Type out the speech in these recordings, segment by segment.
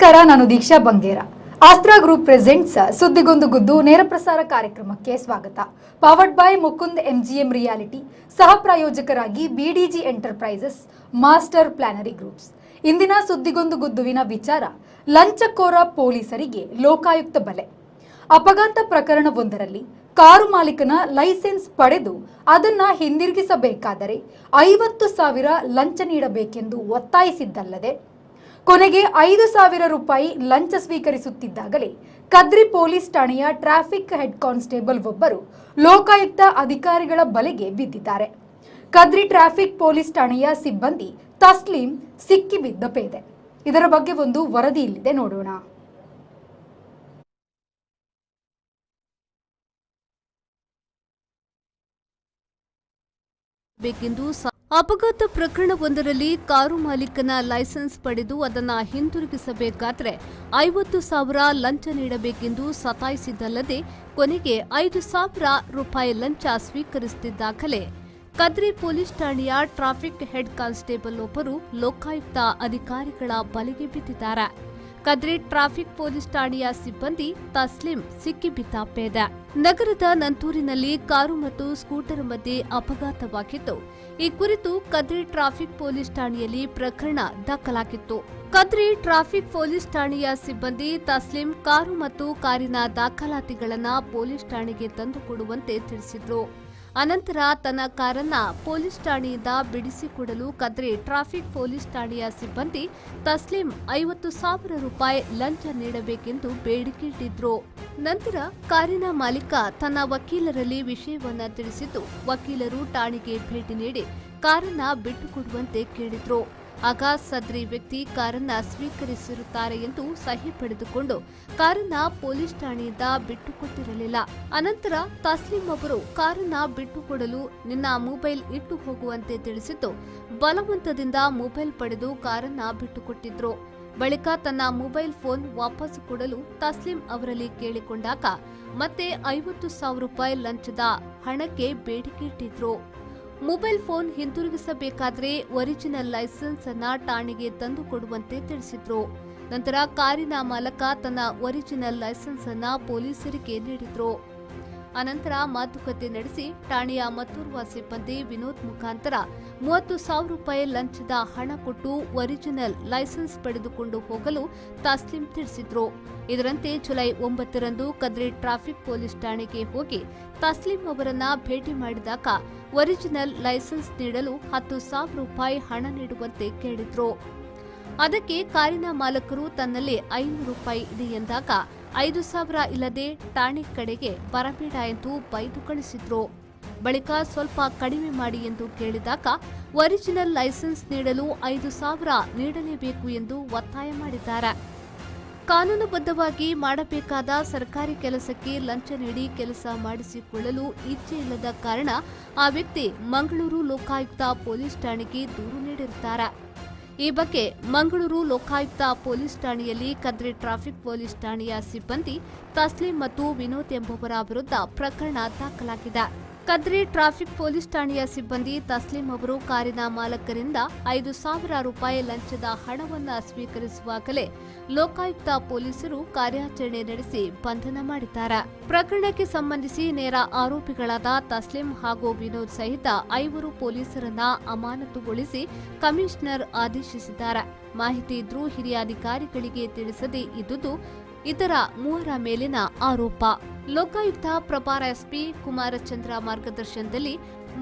ನಮಸ್ಕಾರ, ನಾನು ದೀಕ್ಷಾ Bangera. ಆಸ್ತ್ರಾ group presents ಸುದ್ದಿಗೊಂದು ಗುದ್ದು ನೇರ ಪ್ರಸಾರ ಕಾರ್ಯಕ್ರಮಕ್ಕೆ ಸ್ವಾಗತ. Powered by Mukund MGM reality, ಸಹ ಪ್ರಾಯೋಜಕರಾಗಿ BDG ಎಂಟರ್ಪ್ರೈಸಸ್, ಮಾಸ್ಟರ್ ಪ್ಲಾನರಿ ಗ್ರೂಪ್ಸ್. ಇಂದಿನ ಸುದ್ದಿಗೊಂದು ಗುದ್ದುವಿನ ವಿಚಾರ, ಲಂಚಕೋರ ಪೊಲೀಸರಿಗೆ ಲೋಕಾಯುಕ್ತ ಬಲೆ. ಅಪಘಾತ ಪ್ರಕರಣವೊಂದರಲ್ಲಿ ಕಾರು ಮಾಲೀಕನ ಲೈಸೆನ್ಸ್ ಪಡೆದು ಅದನ್ನ ಹಿಂದಿರುಗಿಸಬೇಕಾದರೆ 50,000 ಲಂಚ ನೀಡಬೇಕೆಂದು ಒತ್ತಾಯಿಸಿದ್ದಲ್ಲದೆ ಕೊನೆಗೆ 5,000 ರೂಪಾಯಿ ಲಂಚ ಸ್ವೀಕರಿಸುತ್ತಿದ್ದಾಗಲೇ ಕದ್ರಿ ಪೊಲೀಸ್ ಠಾಣೆಯ ಟ್ರಾಫಿಕ್ ಹೆಡ್ ಕಾನ್ಸ್ಟೇಬಲ್ ಒಬ್ಬರು ಲೋಕಾಯುಕ್ತ ಅಧಿಕಾರಿಗಳ ಬಲೆಗೆ ಬಿದ್ದಿದ್ದಾರೆ. ಕದ್ರಿ ಟ್ರಾಫಿಕ್ ಪೊಲೀಸ್ ಠಾಣೆಯ ಸಿಬ್ಬಂದಿ ತಸ್ಲೀಂ ಸಿಕ್ಕಿಬಿದ್ದ ಪೇದೆ. ಇದರ ಬಗ್ಗೆ ಒಂದು ವರದಿ ಇಲ್ಲಿದೆ, ನೋಡೋಣ. ಅಪಘಾತ ಪ್ರಕರಣವೊಂದರಲ್ಲಿ ಕಾರು ಮಾಲೀಕನ ಲೈಸೆನ್ಸ್ ಪಡೆದು ಅದನ್ನು ಹಿಂದಿರುಗಿಸಬೇಕಾದರೆ 50,000 ಲಂಚ ನೀಡಬೇಕೆಂದು ಸತಾಯಿಸಿದ್ದಲ್ಲದೆ ಕೊನೆಗೆ 5,000 ರೂಪಾಯಿ ಲಂಚ ಸ್ವೀಕರಿಸುತ್ತಿದ್ದಾಗಲೇ ಕದ್ರಿ ಪೊಲೀಸ್ ಠಾಣೆಯ ಟ್ರಾಫಿಕ್ ಹೆಡ್ ಕಾನ್ಸ್ಟೇಬಲ್ ಒಬ್ಬರು ಲೋಕಾಯುಕ್ತ ಅಧಿಕಾರಿಗಳ ಬಲೆಗೆ ಬಿದ್ದಿದ್ದಾರೆ. ಕದ್ರಿ ಟ್ರಾಫಿಕ್ ಪೊಲೀಸ್ ಠಾಣೆಯ ಸಿಬ್ಬಂದಿ ತಸ್ಲೀಂ ಸಿಕ್ಕಿಬಿದ್ದ ಪೇದೆ. ನಗರದ ನಂತೂರಿನಲ್ಲಿ ಕಾರು ಮತ್ತು ಸ್ಕೂಟರ್ ಮಧ್ಯೆ ಅಪಘಾತವಾಗಿತ್ತು. ಈ ಕುರಿತು ಕದ್ರಿ ಟ್ರಾಫಿಕ್ ಪೊಲೀಸ್ ಠಾಣೆಯಲ್ಲಿ ಪ್ರಕರಣ ದಾಖಲಾಗಿತ್ತು. ಕದ್ರಿ ಟ್ರಾಫಿಕ್ ಪೊಲೀಸ್ ಠಾಣೆಯ ಸಿಬ್ಬಂದಿ ತಸ್ಲೀಂ ಕಾರು ಮತ್ತು ಕಾರಿನ ದಾಖಲಾತಿಗಳನ್ನು ಪೊಲೀಸ್ ಠಾಣೆಗೆ ತಂದುಕೊಡುವಂತೆ ತಿಳಿಸಿದ್ರು. ಅನಂತರ ತನ್ನ ಕಾರನ್ನ ಪೊಲೀಸ್ ಠಾಣೆಯಿಂದ ಬಿಡಿಸಿಕೊಡಲು ಕದ್ರಿ ಟ್ರಾಫಿಕ್ ಪೊಲೀಸ್ ಠಾಣೆಯ ಸಿಬ್ಬಂದಿ ತಸ್ಲೀಂ 50,000 ರೂಪಾಯಿ ಲಂಚ ನೀಡಬೇಕೆಂದು ಬೇಡಿಕೆ ಇಟ್ಟಿದ್ರು. ನಂತರ ಕಾರಿನ ಮಾಲೀಕ ತನ್ನ ವಕೀಲರಲ್ಲಿ ವಿಷಯವನ್ನ ತಿಳಿಸಿದ್ದು, ವಕೀಲರು ಠಾಣೆಗೆ ಭೇಟಿ ನೀಡಿ ಕಾರನ್ನ ಬಿಟ್ಟುಕೊಡುವಂತೆ ಕೇಳಿದ್ರು. ಆಗ ಸದ್ರಿ ವ್ಯಕ್ತಿ ಕಾರನ್ನ ಸ್ವೀಕರಿಸಿರುತ್ತಾರೆ ಎಂದು ಸಹಿ ಪಡೆದುಕೊಂಡು ಕಾರನ್ನ ಪೊಲೀಸ್ ಠಾಣೆಯಿಂದ ಬಿಟ್ಟುಕೊಟ್ಟಿರಲಿಲ್ಲ. ಅನಂತರ ತಸ್ಲೀಂ ಅವರು ಕಾರನ್ನ ಬಿಟ್ಟುಕೊಡಲು ನಿನ್ನ ಮೊಬೈಲ್ ಇಟ್ಟು ಹೋಗುವಂತೆ ತಿಳಿಸಿದ್ದು, ಬಲವಂತದಿಂದ ಮೊಬೈಲ್ ಪಡೆದು ಕಾರನ್ನ ಬಿಟ್ಟುಕೊಟ್ಟಿದ್ರು. ಬಳಿಕ ತನ್ನ ಮೊಬೈಲ್ ಫೋನ್ ವಾಪಸ್ ಕೊಡಲು ತಸ್ಲೀಂ ಅವರಲ್ಲಿ ಕೇಳಿಕೊಂಡಾಗ ಮತ್ತೆ 50,000 ರೂಪಾಯಿ ಲಂಚದ ಹಣಕ್ಕೆ ಬೇಡಿಕೆ ಇಟ್ಟಿದ್ರು. ಮೊಬೈಲ್ ಫೋನ್ ಹಿಂದಿರುಗಿಸಬೇಕಾದ್ರೆ ಒರಿಜಿನಲ್ ಲೈಸೆನ್ಸ್ ಅನ್ನ ಠಾಣೆಗೆ ತಂದು ಕೊಡುವಂತೆ ತಿಳಿಸಿದ್ರು. ನಂತರ ಕಾರಿನ ಮಾಲಕ ತನ್ನ ಒರಿಜಿನಲ್ ಲೈಸೆನ್ಸ್ ಅನ್ನ ಪೊಲೀಸರಿಗೆ ನೀಡಿದ್ರು. ಅನಂತರ ಮಾತುಕತೆ ನಡೆಸಿ ಠಾಣೆಯ ಮತ್ತೋರ್ವ ಸಿಬ್ಬಂದಿ ವಿನೋದ್ ಮುಖಾಂತರ 30,000 ರೂಪಾಯಿ ಲಂಚದ ಹಣ ಕೊಟ್ಟು ಒರಿಜಿನಲ್ ಲೈಸೆನ್ಸ್ ಪಡೆದುಕೊಂಡು ಹೋಗಲು ತಸ್ಲೀಂ ತಿಳಿಸಿದ್ರು. ಇದರಂತೆ ಜುಲೈ 9ರಂದು ಕದ್ರಿ ಟ್ರಾಫಿಕ್ ಪೊಲೀಸ್ ಠಾಣೆಗೆ ಹೋಗಿ ತಸ್ಲೀಂ ಅವರನ್ನ ಭೇಟಿ ಮಾಡಿದಾಗ ಒರಿಜಿನಲ್ ಲೈಸೆನ್ಸ್ ನೀಡಲು 10,000 ರೂಪಾಯಿ ಹಣ ನೀಡುವಂತೆ ಕೇಳಿದ್ರು. ಅದಕ್ಕೆ ಕಾರಿನ ಮಾಲಕರು ತನ್ನಲ್ಲಿ 500 ರೂಪಾಯಿ ಇದೆ ಎಂದಾಗ 5,000 ಇಲ್ಲದೆ ಠಾಣೆ ಕಡೆಗೆ ಬರಬೇಡ ಎಂದು ಬೈದು ಕಳಿಸಿದ್ರು. ಬಳಿಕ ಸ್ವಲ್ಪ ಕಡಿಮೆ ಮಾಡಿ ಎಂದು ಕೇಳಿದಾಗ ಒರಿಜಿನಲ್ ಲೈಸೆನ್ಸ್ ನೀಡಲು 5,000 ನೀಡಲೇಬೇಕು ಎಂದು ಒತ್ತಾಯ ಮಾಡಿದ್ದಾರೆ. ಕಾನೂನುಬದ್ಧವಾಗಿ ಮಾಡಬೇಕಾದ ಸರ್ಕಾರಿ ಕೆಲಸಕ್ಕೆ ಲಂಚ ನೀಡಿ ಕೆಲಸ ಮಾಡಿಸಿಕೊಳ್ಳಲು ಇಚ್ಛೆ ಇಲ್ಲದ ಕಾರಣ ಆ ವ್ಯಕ್ತಿ ಮಂಗಳೂರು ಲೋಕಾಯುಕ್ತ ಪೊಲೀಸ್ ಠಾಣೆಗೆ ದೂರು ನೀಡಿರುತ್ತಾರೆ. ಈ ಬಗ್ಗೆ ಮಂಗಳೂರು ಲೋಕಾಯುಕ್ತ ಪೊಲೀಸ್ ಠಾಣೆಯಲ್ಲಿ ಕದ್ರಿ ಟ್ರಾಫಿಕ್ ಪೊಲೀಸ್ ಠಾಣೆಯ ಸಿಬ್ಬಂದಿ ತಸ್ಲೀಂ ಮತ್ತು ವಿನೋದ್ ಎಂಬುವರ ವಿರುದ್ಧ ಪ್ರಕರಣ ದಾಖಲಾಗಿದೆ. ಕದ್ರಿ ಟ್ರಾಫಿಕ್ ಪೊಲೀಸ್ ಠಾಣೆಯ ಸಿಬ್ಬಂದಿ ತಸ್ಲೀಂ ಅವರು ಕಾರಿನ ಮಾಲಕರಿಂದ 5,000 ರೂಪಾಯಿ ಲಂಚದ ಹಣವನ್ನು ಸ್ವೀಕರಿಸುವಾಗಲೇ ಲೋಕಾಯುಕ್ತ ಪೊಲೀಸರು ಕಾರ್ಯಾಚರಣೆ ನಡೆಸಿ ಬಂಧನ ಮಾಡಿದ್ದಾರೆ. ಪ್ರಕರಣಕ್ಕೆ ಸಂಬಂಧಿಸಿ ನೇರ ಆರೋಪಿಗಳಾದ ತಸ್ಲೀಂ ಹಾಗೂ ವಿನೋದ್ ಸಹಿತ 5 ಪೊಲೀಸರನ್ನ ಅಮಾನತುಗೊಳಿಸಿ ಕಮಿಷನರ್ ಆದೇಶಿಸಿದ್ದಾರೆ. ಮಾಹಿತಿ ಇದ್ರೂ ಹಿರಿಯ ಅಧಿಕಾರಿಗಳಿಗೆ ತಿಳಿಸದೇ ಇದ್ದುದು ಇತರ 3 ಮೇಲಿನ ಆರೋಪ. ಲೋಕಾಯುಕ್ತ ಪ್ರಭಾರ ಎಸ್ಪಿ ಕುಮಾರಚಂದ್ರ ಮಾರ್ಗದರ್ಶನದಲ್ಲಿ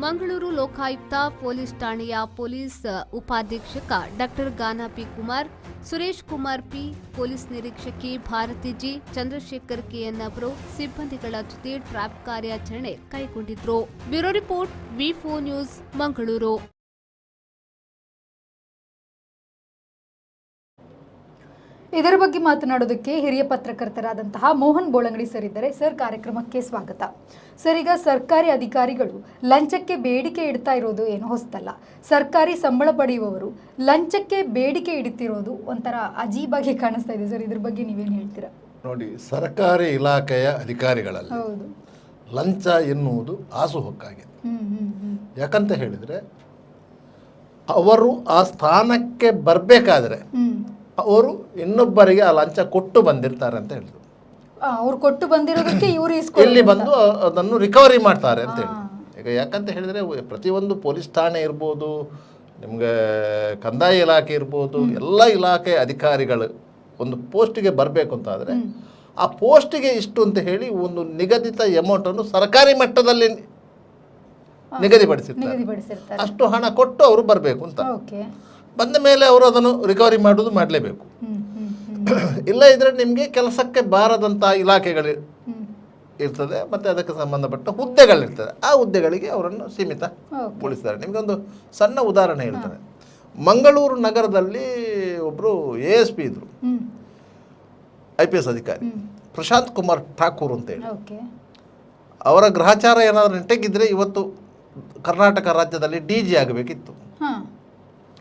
ಮಂಗಳೂರು ಲೋಕಾಯುಕ್ತ ಪೊಲೀಸ್ ಠಾಣೆಯ ಪೊಲೀಸ್ ಉಪಾಧೀಕ್ಷಕ ಡಾ Gana P Kumar, Suresh Kumar P, police ನಿರೀಕ್ಷಕಿ ಭಾರತಿ ಜಿ, ಚಂದ್ರಶೇಖರ್ ಕೆಎನ್ ಅವರು ಸಿಬ್ಬಂದಿಗಳ ಜೊತೆ ಟ್ರ್ಯಾಪ್ ಕಾರ್ಯಾಚರಣೆ ಕೈಗೊಂಡಿದ್ರು. Bureau report, V4 news, Mangaluru. ಇದರ ಬಗ್ಗೆ ಮಾತನಾಡೋದಕ್ಕೆ ಹಿರಿಯ ಪತ್ರಕರ್ತರಾದಂತಹ ಮೋಹನ್ ಬೋಳಂಗಡಿ ಸರ್ ಇದ್ದಾರೆ. ಸರ್, ಕಾರ್ಯಕ್ರಮಕ್ಕೆ ಸ್ವಾಗತ. ಸರ್, ಈಗ ಸರ್ಕಾರಿ ಅಧಿಕಾರಿಗಳು ಲಂಚಕ್ಕೆ ಬೇಡಿಕೆ ಇಡ್ತಾ ಇರೋದು ಏನು ಹೊಸದಲ್ಲ. ಸರ್ಕಾರಿ ಸಂಬಳ ಪಡೆಯುವವರು ಲಂಚಕ್ಕೆ ಬೇಡಿಕೆ ಇಡುತ್ತಿರೋದು ಒಂಥರ ಅಜೀಬಾಗಿ ಕಾಣಿಸ್ತಾ ಇದೆ. ಸರ್, ಇದ್ರ ಬಗ್ಗೆ ನೀವೇನು ಹೇಳ್ತೀರಾ? ನೋಡಿ, ಸರ್ಕಾರಿ ಇಲಾಖೆಯ ಅಧಿಕಾರಿಗಳಲ್ಲಿ ಹೌದು, ಲಂಚ ಎನ್ನುವುದು ಹಾಸುಹೊಕ್ಕಾಗಿದೆ. ಯಾಕಂತ ಹೇಳಿದರೆ ಅವರು ಆ ಸ್ಥಾನಕ್ಕೆ ಬರಬೇಕಾದ್ರೆ ಅವರು ಇನ್ನೊಬ್ಬರಿಗೆ ಆ ಲಂಚ ಕೊಟ್ಟು ಬಂದಿರ್ತಾರೆ ಅಂತ ಹೇಳಿದ್ರು. ಅವ್ರು ಕೊಟ್ಟು ಬಂದಿರೋದಕ್ಕೆ ಇವರು ಇಲ್ಲಿ ಬಂದು ಅದನ್ನು ರಿಕವರಿ ಮಾಡ್ತಾರೆ ಅಂತ ಹೇಳಿ. ಈಗ ಯಾಕಂತ ಹೇಳಿದರೆ ಪ್ರತಿಯೊಂದು ಪೊಲೀಸ್ ಠಾಣೆ ಇರ್ಬೋದು, ನಿಮಗೆ ಕಂದಾಯ ಇಲಾಖೆ ಇರ್ಬೋದು, ಎಲ್ಲ ಇಲಾಖೆ ಅಧಿಕಾರಿಗಳು ಒಂದು ಪೋಸ್ಟಿಗೆ ಬರಬೇಕು ಅಂತ ಆದರೆ ಆ ಪೋಸ್ಟಿಗೆ ಇಷ್ಟು ಅಂತ ಹೇಳಿ ಒಂದು ನಿಗದಿತ ಅಮೌಂಟನ್ನು ಸರ್ಕಾರಿ ಮಟ್ಟದಲ್ಲಿ ನಿಗದಿಪಡಿಸಿರ್ತಾರೆ. ಅಷ್ಟು ಹಣ ಕೊಟ್ಟು ಅವರು ಬರಬೇಕು ಅಂತ. ಬಂದ ಮೇಲೆ ಅವರು ಅದನ್ನು ರಿಕವರಿ ಮಾಡೋದು ಮಾಡಲೇಬೇಕು. ಇಲ್ಲ ಇದ್ರೆ ನಿಮಗೆ ಕೆಲಸಕ್ಕೆ ಬಾರದಂಥ ಇಲಾಖೆಗಳು ಇರ್ತದೆ, ಮತ್ತು ಅದಕ್ಕೆ ಸಂಬಂಧಪಟ್ಟ ಹುದ್ದೆಗಳಿರ್ತದೆ. ಆ ಹುದ್ದೆಗಳಿಗೆ ಅವರನ್ನು ಸೀಮಿತಗೊಳಿಸ್ತಾರೆ. ನಿಮಗೊಂದು ಸಣ್ಣ ಉದಾಹರಣೆ ಹೇಳ್ತಾರೆ. ಮಂಗಳೂರು ನಗರದಲ್ಲಿ ಒಬ್ಬರು ASP ಇದ್ರು, IPS ಅಧಿಕಾರಿ, ಪ್ರಶಾಂತ್ ಕುಮಾರ್ ಠಾಕೂರ್ ಅಂತೇಳಿ. ಅವರ ಗ್ರಹಚಾರ ಏನಾದರೂ ನೆಟ್ಟಗಿದ್ರೆ ಇವತ್ತು ಕರ್ನಾಟಕ ರಾಜ್ಯದಲ್ಲಿ DG ಆಗಬೇಕಿತ್ತು.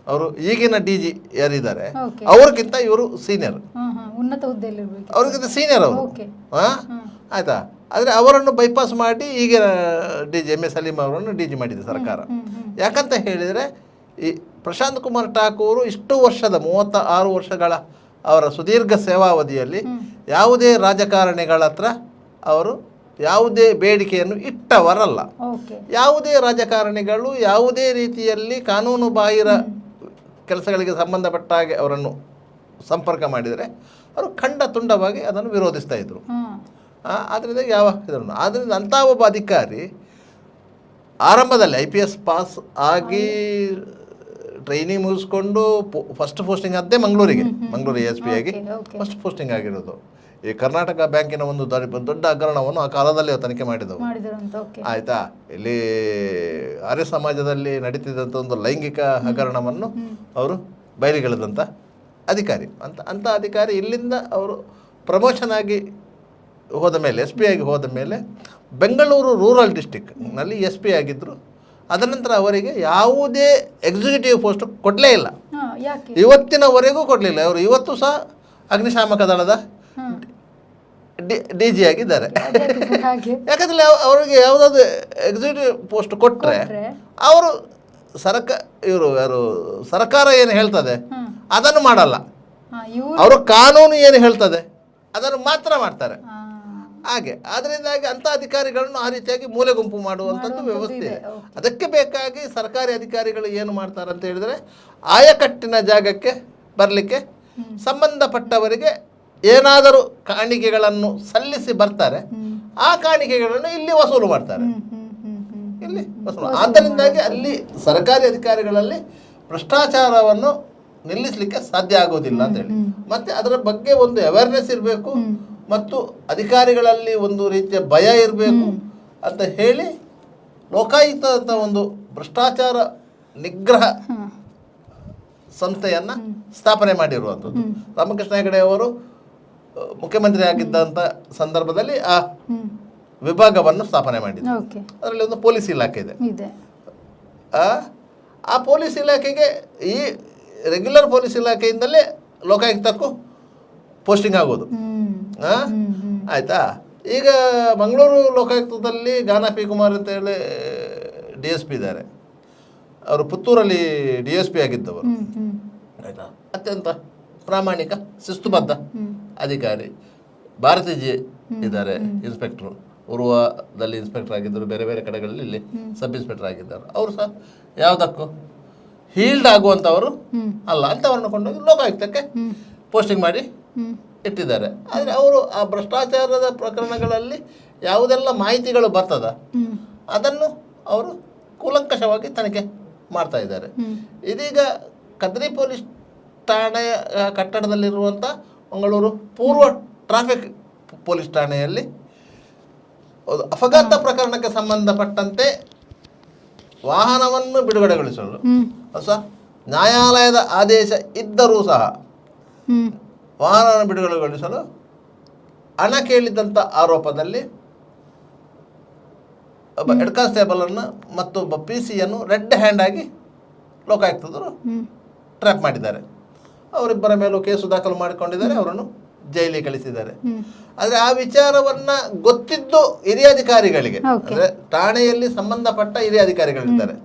ಅವರು ಈಗಿನ DG ಯಾರಿದ್ದಾರೆ ಅವ್ರಿಗಿಂತ ಇವರು ಸೀನಿಯರ್, ಉನ್ನತ ಹುದ್ದೆಯಲ್ಲಿ ಅವ್ರಿಗಿಂತ ಸೀನಿಯರ್ ಅವರು. ಆಯ್ತಾ? ಆದರೆ ಅವರನ್ನು ಬೈಪಾಸ್ ಮಾಡಿ ಈಗ DG MS ಸಲೀಂ ಅವರನ್ನು DG ಮಾಡಿದೆ ಸರ್ಕಾರ. ಯಾಕಂತ ಹೇಳಿದರೆ ಈ ಪ್ರಶಾಂತ್ ಕುಮಾರ್ ಠಾಕೂರು ಇಷ್ಟು ವರ್ಷದ 36 ವರ್ಷಗಳ ಅವರ ಸುದೀರ್ಘ ಸೇವಾವಧಿಯಲ್ಲಿ ಯಾವುದೇ ರಾಜಕಾರಣಿಗಳ ಹತ್ರ ಅವರು ಯಾವುದೇ ಬೇಡಿಕೆಯನ್ನು ಇಟ್ಟವರಲ್ಲ. ಯಾವುದೇ ರಾಜಕಾರಣಿಗಳು ಯಾವುದೇ ರೀತಿಯಲ್ಲಿ ಕಾನೂನು ಬಾಹಿರ ಕೆಲಸಗಳಿಗೆ ಸಂಬಂಧಪಟ್ಟ ಹಾಗೆ ಅವರನ್ನು ಸಂಪರ್ಕ ಮಾಡಿದರೆ ಅವರು ಖಂಡ ತುಂಡವಾಗಿ ಅದನ್ನು ವಿರೋಧಿಸ್ತಾ ಇದ್ರು. ಆದ್ದರಿಂದ ಆದ್ದರಿಂದ ಅಂಥ ಒಬ್ಬ ಅಧಿಕಾರಿ ಆರಂಭದಲ್ಲಿ IPS ಪಾಸ್ ಆಗಿ ಟ್ರೈನಿಂಗ್ ಮುಗಿಸ್ಕೊಂಡು ಫಸ್ಟ್ ಪೋಸ್ಟಿಂಗ್ ಆದ್ದೇ ಮಂಗಳೂರು ASP ಆಗಿ ಫಸ್ಟ್ ಪೋಸ್ಟಿಂಗ್ ಆಗಿರೋದು. ಈ ಕರ್ನಾಟಕ ಬ್ಯಾಂಕಿನ ಒಂದು ದೊಡ್ಡ ಹಗರಣವನ್ನು ಆ ಕಾಲದಲ್ಲಿ ತನಿಖೆ ಮಾಡಿದವು. ಆಯಿತಾ? ಇಲ್ಲಿ ಆರ್ಯ ಸಮಾಜದಲ್ಲಿ ನಡೀತಿದ್ದಂಥ ಒಂದು ಲೈಂಗಿಕ ಹಗರಣವನ್ನು ಅವರು ಬಯಲಿಗೆಳೆದಂಥ ಅಧಿಕಾರಿ ಅಂಥ ಅಧಿಕಾರಿ ಇಲ್ಲಿಂದ ಅವರು ಪ್ರಮೋಷನ್ ಆಗಿ ಹೋದ ಮೇಲೆ SP ಆಗಿ ಹೋದ ಮೇಲೆ ಬೆಂಗಳೂರು ರೂರಲ್ ಡಿಸ್ಟಿಕ್ನಲ್ಲಿ SP ಆಗಿದ್ದರು. ಅದನಂತರ ಅವರಿಗೆ ಯಾವುದೇ ಎಕ್ಸಿಕ್ಯೂಟಿವ್ ಪೋಸ್ಟ್ ಕೊಡಲೇ ಇಲ್ಲ, ಇವತ್ತಿನವರೆಗೂ ಕೊಡಲಿಲ್ಲ. ಅವರು ಇವತ್ತು ಸಹ ಅಗ್ನಿಶಾಮಕ ದಳದ DG ಆಗಿದ್ದಾರೆ. ಯಾಕಂದರೆ ಅವರಿಗೆ ಯಾವುದಾದ್ರು ಎಕ್ಸಿಕ್ಯೂಟಿವ್ ಪೋಸ್ಟ್ ಕೊಟ್ಟರೆ ಅವರು ಸರ್ಕಾರ ಏನು ಹೇಳ್ತದೆ ಅದನ್ನು ಮಾಡಲ್ಲ, ಅವರು ಕಾನೂನು ಏನು ಹೇಳ್ತದೆ ಅದನ್ನು ಮಾತ್ರ ಮಾಡ್ತಾರೆ. ಹಾಗೆ ಅದರಿಂದಾಗಿ ಅಂಥ ಅಧಿಕಾರಿಗಳನ್ನು ಆ ರೀತಿಯಾಗಿ ಮೂಲೆ ಗುಂಪು ಮಾಡುವಂಥದ್ದು ವ್ಯವಸ್ಥೆ ಇದೆ. ಅದಕ್ಕೆ ಬೇಕಾಗಿ ಸರ್ಕಾರಿ ಅಧಿಕಾರಿಗಳು ಏನು ಮಾಡ್ತಾರೆ ಅಂತ ಹೇಳಿದರೆ ಆಯಕಟ್ಟಿನ ಜಾಗಕ್ಕೆ ಬರಲಿಕ್ಕೆ ಸಂಬಂಧಪಟ್ಟವರಿಗೆ ಏನಾದರೂ ಕಾಣಿಕೆಗಳನ್ನು ಸಲ್ಲಿಸಿ ಬರ್ತಾರೆ, ಆ ಕಾಣಿಕೆಗಳನ್ನು ಇಲ್ಲಿ ವಸೂಲು ಮಾಡ್ತಾರೆ. ಆದ್ದರಿಂದಾಗಿ ಅಲ್ಲಿ ಸರ್ಕಾರಿ ಅಧಿಕಾರಿಗಳಲ್ಲಿ ಭ್ರಷ್ಟಾಚಾರವನ್ನು ನಿಲ್ಲಿಸಲಿಕ್ಕೆ ಸಾಧ್ಯ ಆಗೋದಿಲ್ಲ ಅಂತ ಹೇಳಿ. ಮತ್ತೆ ಅದರ ಬಗ್ಗೆ ಒಂದು ಅವೇರ್ನೆಸ್ ಇರಬೇಕು ಮತ್ತು ಅಧಿಕಾರಿಗಳಲ್ಲಿ ಒಂದು ರೀತಿಯ ಭಯ ಇರಬೇಕು ಅಂತ ಹೇಳಿ ಲೋಕಾಯುಕ್ತ ಅಂತ ಒಂದು ಭ್ರಷ್ಟಾಚಾರ ನಿಗ್ರಹ ಸಂಸ್ಥೆಯನ್ನು ಸ್ಥಾಪನೆ ಮಾಡಿರುವಂಥದ್ದು. ರಾಮಕೃಷ್ಣ ಹೆಗಡೆ ಅವರು ಮುಖ್ಯಮಂತ್ರಿ ಆಗಿದ್ದಂಥ ಸಂದರ್ಭದಲ್ಲಿ ಆ ವಿಭಾಗವನ್ನು ಸ್ಥಾಪನೆ ಮಾಡಿದ್ರು. ಅದರಲ್ಲಿ ಒಂದು ಪೊಲೀಸ್ ಇಲಾಖೆ ಇದೆ. ಆ ಪೊಲೀಸ್ ಇಲಾಖೆಗೆ ಈ ರೆಗ್ಯುಲರ್ ಪೊಲೀಸ್ ಇಲಾಖೆಯಿಂದಲೇ ಲೋಕಾಯುಕ್ತಕ್ಕೂ ಪೋಸ್ಟಿಂಗ್ ಆಗೋದು. ಆಯಿತಾ? ಈಗ ಮಂಗಳೂರು ಲೋಕಾಯುಕ್ತದಲ್ಲಿ ಗಾನಾ ಪಿ ಕುಮಾರ್ ಅಂತ ಹೇಳಿ DSP ಇದ್ದಾರೆ. ಅವರು ಪುತ್ತೂರಲ್ಲಿ DSP ಆಗಿದ್ದವರು. ಆಯಿತಾ? ಅತ್ಯಂತ ಪ್ರಾಮಾಣಿಕ ಶಿಸ್ತುಬದ್ಧ ಅಧಿಕಾರಿ. ಭಾರತಿ ಜಿ ಇದ್ದಾರೆ, ಇನ್ಸ್ಪೆಕ್ಟ್ರು. ಉರ್ವದಲ್ಲಿ ಇನ್ಸ್ಪೆಕ್ಟರ್ ಆಗಿದ್ದರು, ಬೇರೆ ಬೇರೆ ಕಡೆಗಳಲ್ಲಿ ಇಲ್ಲಿ ಸಬ್ ಇನ್ಸ್ಪೆಕ್ಟರ್ ಆಗಿದ್ದಾರೆ. ಅವರು ಸಹ ಯಾವುದಕ್ಕೂ ಹೀಲ್ಡ್ ಆಗುವಂಥವರು ಅಲ್ಲ, ಅಂಥವ್ರನ್ನ ಕೊಂಡೋಗಿ ಲೋಕಾಯುಕ್ತಕ್ಕೆ ಪೋಸ್ಟಿಂಗ್ ಮಾಡಿ ಇಟ್ಟಿದ್ದಾರೆ. ಆದರೆ ಅವರು ಆ ಭ್ರಷ್ಟಾಚಾರದ ಪ್ರಕರಣಗಳಲ್ಲಿ ಯಾವುದೆಲ್ಲ ಮಾಹಿತಿಗಳು ಬರ್ತದ ಅದನ್ನು ಅವರು ಕೂಲಂಕಷವಾಗಿ ತನಿಖೆ ಮಾಡ್ತಾ ಇದ್ದಾರೆ. ಇದೀಗ ಕದ್ರಿ ಪೊಲೀಸ್ ಠಾಣೆಯ ಕಟ್ಟಡದಲ್ಲಿರುವಂಥ ಮಂಗಳೂರು ಪೂರ್ವ ಟ್ರಾಫಿಕ್ ಪೊಲೀಸ್ ಠಾಣೆಯಲ್ಲಿ ಅಪಘಾತ ಪ್ರಕರಣಕ್ಕೆ ಸಂಬಂಧಪಟ್ಟಂತೆ ವಾಹನವನ್ನು ಬಿಡುಗಡೆಗೊಳಿಸಲು ಸಹ ನ್ಯಾಯಾಲಯದ ಆದೇಶ ಇದ್ದರೂ ಸಹ ವಾಹನವನ್ನು ಬಿಡುಗಡೆಗೊಳಿಸಲು ಹಣ ಕೇಳಿದಂಥ ಆರೋಪದಲ್ಲಿ ಒಬ್ಬ ಹೆಡ್ ಕಾನ್ಸ್ಟೇಬಲನ್ನು ಮತ್ತೊಬ್ಬ PC-ಯನ್ನು ರೆಡ್ ಹ್ಯಾಂಡ್ ಆಗಿ ಲೋಕಾಯುಕ್ತದರು ಟ್ರ್ಯಾಪ್ ಮಾಡಿದ್ದಾರೆ. ಅವರಿಬ್ಬರ ಮೇಲೂ ಕೇಸು ದಾಖಲು ಮಾಡಿಕೊಂಡಿದ್ದಾರೆ, ಅವರನ್ನು ಜೈಲಿಗೆ ಕಳಿಸಿದ್ದಾರೆ. ಆದರೆ ಆ ವಿಚಾರವನ್ನು ಗೊತ್ತಿದ್ದು ಹಿರಿಯ ಅಧಿಕಾರಿಗಳಿಗೆ, ಅಂದರೆ ಠಾಣೆಯಲ್ಲಿ ಸಂಬಂಧಪಟ್ಟ ಹಿರಿಯ ಅಧಿಕಾರಿಗಳಿದ್ದಾರೆ.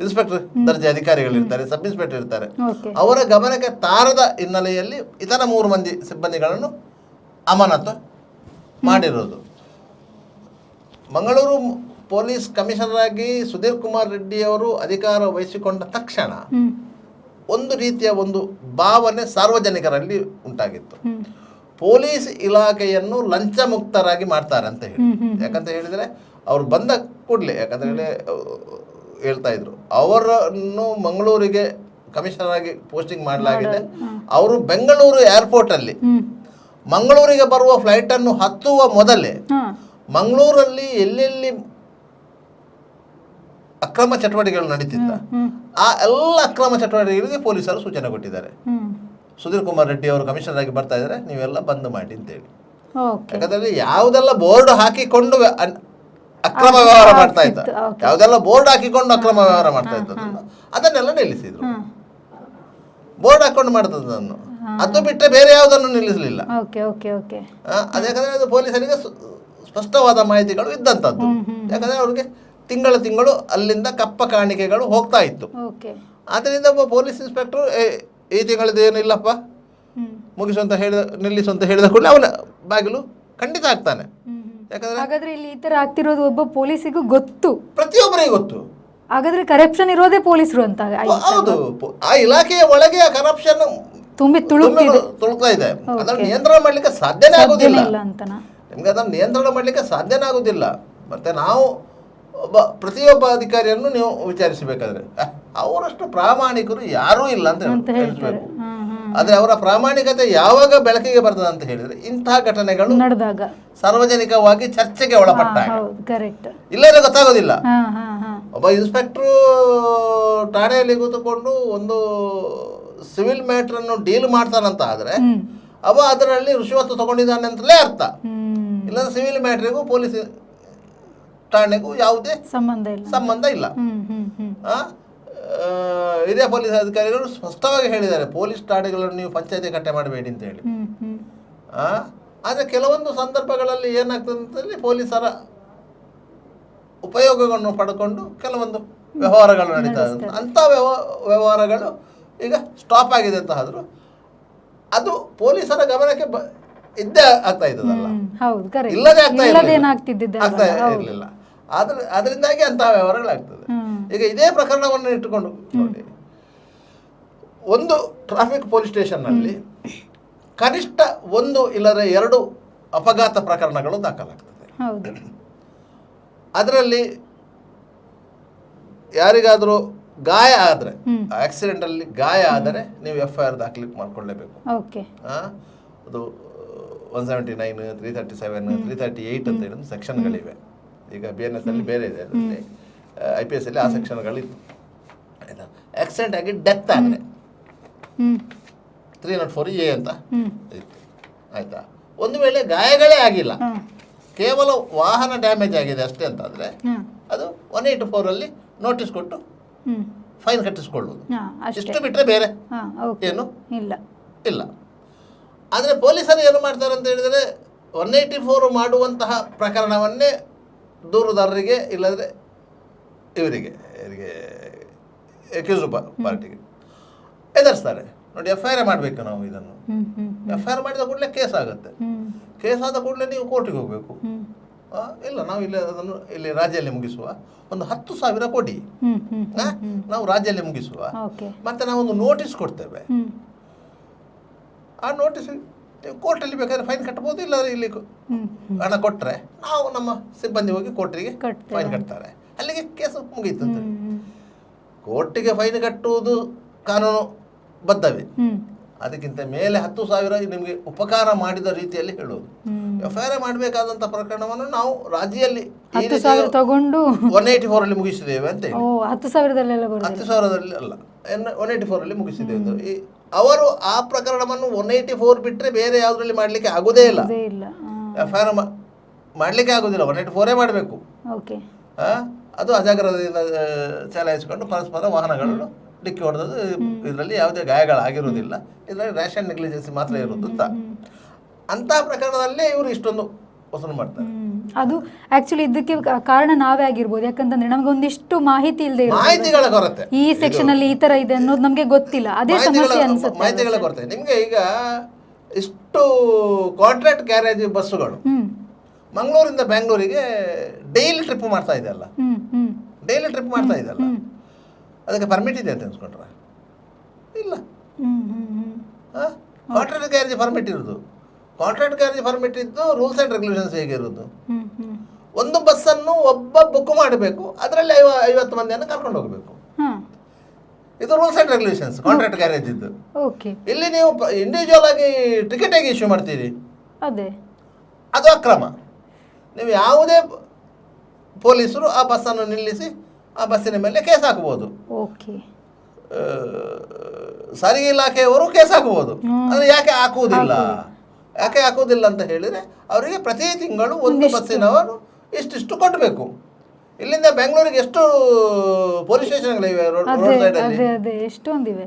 ಇನ್ಸ್ಪೆಕ್ಟರ್ ದರ್ಜೆ ಅಧಿಕಾರಿಗಳಿರ್ತಾರೆ, ಸಬ್ ಇನ್ಸ್ಪೆಕ್ಟರ್ ಇರ್ತಾರೆ. ಓಕೆ. ಅವರ ಗಮನಕ್ಕೆ ತಾರದ ಹಿನ್ನೆಲೆಯಲ್ಲಿ ಇತರ 3 ಮಂದಿ ಸಿಬ್ಬಂದಿಗಳನ್ನು ಅಮಾನತು ಮಾಡಿರೋದು. ಮಂಗಳೂರು ಪೊಲೀಸ್ ಕಮಿಷನರ್ ಆಗಿ ಸುಧೀರ್ ಕುಮಾರ್ ರೆಡ್ಡಿ ಅವರು ಅಧಿಕಾರ ವಹಿಸಿಕೊಂಡ ತಕ್ಷಣ ಒಂದು ರೀತಿಯ ಒಂದು ಭಾವನೆ ಸಾರ್ವಜನಿಕರಲ್ಲಿ ಉಂಟಾಗಿತ್ತು. ಪೊಲೀಸ್ ಇಲಾಖೆಯನ್ನು ಲಂಚ ಮುಕ್ತರಾಗಿ ಮಾಡ್ತಾರೆ ಅಂತ ಹೇಳಿ. ಯಾಕಂತ ಹೇಳಿದರೆ ಅವರು ಬಂದ ಕೂಡಲೇ, ಯಾಕಂದ್ರೆ ಹೇಳ್ತಾ ಇದ್ರು, ಅವರನ್ನು ಮಂಗಳೂರಿಗೆ ಕಮಿಷನರ್ ಆಗಿ ಪೋಸ್ಟಿಂಗ್ ಮಾಡಲಾಗಿದೆ. ಅವರು ಬೆಂಗಳೂರು ಏರ್ಪೋರ್ಟ್ ಅಲ್ಲಿ ಮಂಗಳೂರಿಗೆ ಬರುವ ಫ್ಲೈಟ್ ಅನ್ನು ಹತ್ತುವ ಮೊದಲೇ ಮಂಗಳೂರಲ್ಲಿ ಎಲ್ಲೆಲ್ಲಿ ಅಕ್ರಮ ಚಟುವಟಿಕೆಗಳು ನಡೀತಿದ್ದ ಆ ಎಲ್ಲ ಅಕ್ರಮ ಚಟುವಟಿಕೆಗಳಿಗೆ ಪೊಲೀಸರು ಸೂಚನೆ ಕೊಟ್ಟಿದ್ದಾರೆ. ಸುಧೀರ್ ಕುಮಾರ್ ರೆಡ್ಡಿ ಅವರು ಕಮಿಷನರ್ ಆಗಿ ಬರ್ತಾ ಇದ್ದಾರೆ, ನೀವೆಲ್ಲ ಬಂದ್ ಮಾಡಿ ಅಂತೇಳಿ. ಯಾಕಂದ್ರೆ ಯಾವುದೆಲ್ಲ ಬೋರ್ಡ್ ಹಾಕಿಕೊಂಡು ಅಕ್ರಮ ವ್ಯವಹಾರ ಮಾಡ್ತಾ ಇದ್ದ, ಯಾವುದೆಲ್ಲ ಬೋರ್ಡ್ ಹಾಕಿಕೊಂಡು ಅಕ್ರಮ ವ್ಯವಹಾರ ಮಾಡ್ತಾ ಇದ್ದದನ್ನು ಅದನ್ನೆಲ್ಲ ನಿಲ್ಲಿಸಿದ್ರು. ಬೋರ್ಡ್ ಹಾಕೊಂಡು ಮಾಡ್ತದನ್ನು ಅದು ಬಿಟ್ಟರೆ ಬೇರೆ ಯಾವುದನ್ನು ನಿಲ್ಲಿಸಲಿಲ್ಲ. ಅದ್ಯಾಕಂದ್ರೆ ಅದು ಪೊಲೀಸರಿಗೆ ಸ್ಪಷ್ಟವಾದ ಮಾಹಿತಿಗಳು ಇದ್ದಂಥದ್ದು. ಯಾಕಂದ್ರೆ ಅವ್ರಿಗೆ ತಿಂಗಳು ಅಲ್ಲಿಂದ ಕಪ್ಪ ಕಾಣಿಕೆಗಳು ಹೋಗ್ತಾ ಇತ್ತು. ಆದ್ದರಿಂದ ಒಬ್ಬ ಪೊಲೀಸ್ ಇನ್ಸ್ಪೆಕ್ಟರ್ ಈ ತಿಂಗಳದ್ದು ಏನಿಲ್ಲಪ್ಪ ಮುಗಿಸುವಂತ ನಿಲ್ಲಿಸುವಂತ ಹೇಳಿದ ಕೂಡಲೇ ಅವನ ಬಾಗಿಲು ಖಂಡಿತ ಆಗ್ತಾನೆ. ಯಾಕಂದ್ರೆ ಇಲ್ಲಿ ಈ ತರ ಆಗ್ತಿರೋದು ಒಬ್ಬ ಪೊಲೀಸಿಗೂ ಗೊತ್ತು, ಪ್ರತಿಯೊಬ್ಬರಿಗೂ ಗೊತ್ತು. ಹಾಗಾದ್ರೆ ಕರಪ್ಷನ್ ಇರೋದೇ ಪೊಲೀಸರು ಅಂತ. ಹೌದು, ಆ ಇಲಾಖೆಯ ಒಳಗೆ ಆ ಕರಪ್ಷನ್ ತುಂಬಿ ತುಳುಕ್ತಾ ಇದೆ. ಅದನ್ನು ನಿಯಂತ್ರಣ ಮಾಡ್ಲಿಕ್ಕೆ ಸಾಧ್ಯನೇ ಆಗುದಿಲ್ಲ. ನಿಮ್ಗೆ ಅದನ್ನು ನಿಯಂತ್ರಣ ಮಾಡ್ಲಿಕ್ಕೆ ಸಾಧ್ಯನೇ ಆಗುದಿಲ್ಲ. ಮತ್ತೆ ನಾವು ಪ್ರತಿಯೊಬ್ಬ ಅಧಿಕಾರಿಯನ್ನು ನೀವು ವಿಚಾರಿಸಬೇಕಾದ್ರೆ ಅವರಷ್ಟು ಪ್ರಾಮಾಣಿಕರು ಯಾರೂ ಇಲ್ಲ ಅಂತ ಹೇಳ್ಬೇಕು. ಆದ್ರೆ ಅವರ ಪ್ರಾಮಾಣಿಕತೆ ಯಾವಾಗ ಬೆಳಕಿಗೆ ಬರ್ತದೆ ಅಂತ ಹೇಳಿದ್ರೆ ಇಂತಹ ಘಟನೆಗಳು ನಡೆದಾಗ, ಸಾರ್ವಜನಿಕವಾಗಿ ಚರ್ಚೆಗೆ ಒಳಪಟ್ಟಾಗ. ಇಲ್ಲದ್ರೆ ಗೊತ್ತಾಗೋದಿಲ್ಲ. ಒಬ್ಬ ಇನ್ಸ್ಪೆಕ್ಟರ್ ಠಾಣೆಯಲ್ಲಿ ಕೂತುಕೊಂಡು ಒಂದು ಸಿವಿಲ್ ಮ್ಯಾಟರ್ ಅನ್ನು ಡೀಲ್ ಮಾಡ್ತಾನಂತ ಆದ್ರೆ ಅವ ಅದರಲ್ಲಿ ರುಷವತ್ತು ತಗೊಂಡಿದ್ದಾನೆ ಅಂತಲೇ ಅರ್ಥ. ಇಲ್ಲಾಂದ್ರೆ ಸಿವಿಲ್ ಮ್ಯಾಟ್ರಿಗೂ ಪೊಲೀಸ್ ಠಾಣೆಗೂ ಯಾವುದೇ ಸಂಬಂಧ ಇಲ್ಲ. ಹಿರಿಯ ಪೊಲೀಸ್ ಅಧಿಕಾರಿಗಳು ಸ್ಪಷ್ಟವಾಗಿ ಹೇಳಿದ್ದಾರೆ, ಪೊಲೀಸ್ ಠಾಣೆಗಳನ್ನು ನೀವು ಪಂಚಾಯತಿ ಕಟ್ಟೆ ಮಾಡಬೇಡಿ ಅಂತ ಹೇಳಿ. ಆದರೆ ಕೆಲವೊಂದು ಸಂದರ್ಭಗಳಲ್ಲಿ ಏನಾಗ್ತದೆ ಅಂತಂದ್ರೆ ಪೊಲೀಸರ ಉಪಯೋಗವನ್ನು ಪಡ್ಕೊಂಡು ಕೆಲವೊಂದು ವ್ಯವಹಾರಗಳು ನಡೀತಾ ಇದೆ. ಅಂಥ ವ್ಯವಹಾರಗಳು ಈಗ ಸ್ಟಾಪ್ ಆಗಿದೆ ಅಂತ ಆದರೂ ಅದು ಪೊಲೀಸರ ಗಮನಕ್ಕೆ ಇದ್ದೇ ಆಗ್ತಾ ಇದ್ದದಲ್ಲ, ಇಲ್ಲದೆ ಆಗ್ತಾ ಇರಲಿಲ್ಲ. ಅದರಿಂದಾಗಿ ಅಂತಹ ವ್ಯವಹಾರಗಳಾಗ್ತದೆ. ಈಗ ಇದೇ ಪ್ರಕರಣವನ್ನು ಇಟ್ಟುಕೊಂಡು ನೋಡಿ, ಒಂದು ಟ್ರಾಫಿಕ್ ಪೊಲೀಸ್ ಸ್ಟೇಷನ್ನಲ್ಲಿ ಕನಿಷ್ಠ 1 ಇಲ್ಲದ್ರೆ 2 ಅಪಘಾತ ಪ್ರಕರಣಗಳು ದಾಖಲಾಗ್ತದೆ. ಅದರಲ್ಲಿ ಯಾರಿಗಾದರೂ ಗಾಯ ಆದರೆ, ಆಕ್ಸಿಡೆಂಟ್ ಅಲ್ಲಿ ಗಾಯ ಆದರೆ ನೀವು FIR ದಾಖಲೆ ಮಾಡ್ಕೊಳ್ಳೇಬೇಕು. ಅದು 179, 337, 338 ಅಂತ ಹೇಳಿ ಸೆಕ್ಷನ್ಗಳಿವೆ. ಈಗ BNS ಅಲ್ಲಿ ಬೇರೆ ಇದೆ, IPS ಅಲ್ಲಿ ಆ ಸೆಕ್ಷನ್ಗಳಿತ್ತು. ಆಯ್ತಾ, ಆಕ್ಸಿಡೆಂಟ್ ಆಗಿ ಡೆತ್ ಆದರೆ 304A ಅಂತ ಇತ್ತು. ಆಯ್ತಾ, ಒಂದು ವೇಳೆ ಗಾಯಗಳೇ ಆಗಿಲ್ಲ, ಕೇವಲ ವಾಹನ ಡ್ಯಾಮೇಜ್ ಆಗಿದೆ ಅಷ್ಟೇ ಅಂತಾದರೆ ಅದು 184 ಅಲ್ಲಿ ನೋಟಿಸ್ ಕೊಟ್ಟು ಫೈನ್ ಕಟ್ಟಿಸ್ಕೊಳ್ಳುವುದು. ಇಷ್ಟು ಬಿಟ್ಟರೆ ಬೇರೆ ಏನು ಇಲ್ಲ. ಆದರೆ ಪೊಲೀಸರು ಏನು ಮಾಡ್ತಾರೆ ಅಂತ ಹೇಳಿದರೆ 184 ಮಾಡುವಂತಹ ಪ್ರಕರಣವನ್ನೇ ದೂರುದಾರರಿಗೆ ಇಲ್ಲದ್ರೆ ಇವರಿಗೆ ಅಕ್ಯೂಸ್ಡ್ ಪಾರ್ಟಿಗೆ ಎದುರಿಸ್ತಾರೆ. ನೋಡಿ, FIR ಮಾಡಬೇಕು ನಾವು. ಇದನ್ನು FIR ಮಾಡಿದ ಕೂಡಲೇ ಕೇಸ್ ಆಗುತ್ತೆ. ಕೇಸ್ ಆದ ಕೂಡಲೇ ನೀವು ಕೋರ್ಟಿಗೆ ಹೋಗಬೇಕು. ಇಲ್ಲ, ನಾವು ಇಲ್ಲಿ ರಾಜ್ಯದಲ್ಲಿ ಮುಗಿಸುವ, ಒಂದು 10,000 ಕೊಡಿ, ನಾವು ರಾಜ್ಯದಲ್ಲಿ ಮುಗಿಸುವ, ಮತ್ತೆ ನಾವೊಂದು ನೋಟಿಸ್ ಕೊಡ್ತೇವೆ. ಆ ನೋಟಿಸ್ ಕೋರ್ಟಲ್ಲಿ ಬೇಕಾದ್ರೆ ಫೈನ್ ಕಟ್ಟಬಹುದು, ಇಲ್ಲಾಂದ್ರೆ ಇಲ್ಲಿ ಹಣ ಕೊಟ್ಟರೆ ನಾವು ನಮ್ಮ ಸಿಬ್ಬಂದಿ ಹೋಗಿ ಕೋರ್ಟಿಗೆ ಫೈನ್ ಕಟ್ತಾರೆ, ಅಲ್ಲಿಗೆ ಕೇಸ್ ಮುಗೀತಂತ. ಕೋರ್ಟಿಗೆ ಫೈನ್ ಕಟ್ಟುವುದು ಕಾನೂನು ಬದ್ಧವೇ. ಅದಕ್ಕಿಂತ ಮೇಲೆ 10,000 ನಿಮಗೆ ಉಪಕಾರ ಮಾಡಿದ ರೀತಿಯಲ್ಲಿ ಹೇಳುವುದು. FIR ಮಾಡಬೇಕಾದಂಥ ಪ್ರಕರಣವನ್ನು ನಾವು ರಾಜ್ಯದಲ್ಲಿ 10,000 184 ಅಲ್ಲಿ ಮುಗಿಸಿದ್ದೇವೆ ಅಂತ ಹೇಳಿ. 10,000ದಲ್ಲಿ ಅಲ್ಲ, 184 ಅಲ್ಲಿ ಮುಗಿಸಿದ್ದೇವೆ. ಅವರು ಆ ಪ್ರಕರಣವನ್ನು 184 ಬಿಟ್ಟರೆ ಬೇರೆ ಯಾವುದರಲ್ಲಿ ಮಾಡಲಿಕ್ಕೆ ಆಗುವುದೇ ಇಲ್ಲ. FIR ಮಾಡಲಿಕ್ಕೆ ಆಗುದಿಲ್ಲ, 184 ಮಾಡಬೇಕು. ಅದು ಅಜಾಗ್ರತೆಯಿಂದ ಚಲಾಯಿಸಿಕೊಂಡು ಪರಸ್ಪರ ವಾಹನಗಳನ್ನು ಡಿಕ್ಕಿ ಹೊಡೆದದ್ದು. ಇದರಲ್ಲಿ ಯಾವುದೇ ಗಾಯಗಳಾಗಿರುವುದಿಲ್ಲ, ಇದರಲ್ಲಿ ರ್ಯಾಷನ್ ನೆಗ್ಲಿಜೆನ್ಸಿ ಮಾತ್ರ ಇರುವುದು ಅಂತ. ಅಂತಹ ಪ್ರಕರಣದಲ್ಲೇ ಇವರು ಇಷ್ಟೊಂದು ವಸೂಲು ಮಾಡ್ತಾರೆ. ಅದು ಆಕ್ಚುಲಿ ಇದಕ್ಕೆ ಕಾರಣ ನಾವೇ ಆಗಿರ್ಬೋದು. ಯಾಕಂತಂದ್ರೆ ನಮಗೊಂದಿಷ್ಟು ಮಾಹಿತಿ ಇಲ್ಲದೆ ಮಾಹಿತಿಗಳ ಕೊರತೆ, ಈ ಸೆಕ್ಷನ್ ಅಲ್ಲಿ ಈ ತರ ಇದೆ ಅನ್ನೋದು ನಮಗೆ ಗೊತ್ತಿಲ್ಲ. ಅದೇ ಸಮಸ್ಯೆ ಅನ್ಸುತ್ತೆ. ಮಾಹಿತಿಗಳ ಕೊರತೆ. ನಿಮ್ಗೆ ಈಗ ಇಷ್ಟು ಕಾಂಟ್ರಾಕ್ಟ್ ಗ್ಯಾರೇಜ್ ಬಸ್ಸುಗಳು ಮಂಗಳೂರಿಂದ ಬೆಂಗಳೂರಿಗೆ ಡೈಲಿ ಟ್ರಿಪ್ ಮಾಡ್ತಾ ಇದೆಯಲ್ಲ, ಡೈಲಿ ಟ್ರಿಪ್ ಮಾಡ್ತಾ ಇದೆಯಲ್ಲ, ಅದಕ್ಕೆ ಪರ್ಮಿಟ್ ಇದೆ ಅಂತ ಅನ್ಸ್ಕೊಂಡ್ರ? ಇಲ್ಲ. ಕಾಂಟ್ರಾಕ್ಟ್ ಗ್ಯಾರೇಜ್ ಪರ್ಮಿಟ್ ಇರೋದು, ಕಾಂಟ್ರಾಕ್ಟ್ ಗ್ಯಾರೇಜ್ ಪರ್ಮಿಟ್ ಇದ್ದು ರೂಲ್ಸ್ ಆ್ಯಂಡ್ ರೆಗ್ಯುಲೇಷನ್ಸ್ ಹೇಗಿರೋದು, ಒಂದು ಬಸ್ಸನ್ನು ಒಬ್ಬ ಬುಕ್ ಮಾಡಬೇಕು, ಅದರಲ್ಲಿ 50 ಮಂದಿಯನ್ನು ಕರ್ಕೊಂಡು ಹೋಗಬೇಕು. ಇದು rules and regulations contract garage ಇದ್ದು. ಇಲ್ಲಿ ನೀವು ಇಂಡಿವಿಜುವಲ್ ಆಗಿ ಟಿಕೆಟ್ ಹೇಗೆ ಇಶ್ಯೂ ಮಾಡ್ತೀರಿ? ಅದೇ ಅದು ಅಕ್ರಮ. ನೀವು ಯಾವುದೇ ಪೊಲೀಸರು ಆ ಬಸ್ಸನ್ನು ನಿಲ್ಲಿಸಿ ಆ ಬಸ್ಸಿನ ಮೇಲೆ ಕೇಸ್ ಹಾಕಬಹುದು. ಸಾರಿಗೆ ಇಲಾಖೆಯವರು ಕೇಸ್ ಹಾಕಬಹುದು. ಅದು ಯಾಕೆ ಹಾಕುವುದಿಲ್ಲ, ಯಾಕೆ ಹಾಕುವುದಿಲ್ಲ ಅಂತ ಹೇಳಿದರೆ ಅವರಿಗೆ ಪ್ರತಿ ತಿಂಗಳು ಒಂದು ಬಸ್ಸಿನವರು ಇಷ್ಟಿಷ್ಟು ಕೊಡಬೇಕು. ಇಲ್ಲಿಂದ ಬೆಂಗಳೂರಿಗೆ ಎಷ್ಟು ಪೊಲೀಸ್ ಸ್ಟೇಷನ್ಗಳಿವೆ ರೋಡ್ ಸೈಡಲ್ಲಿ?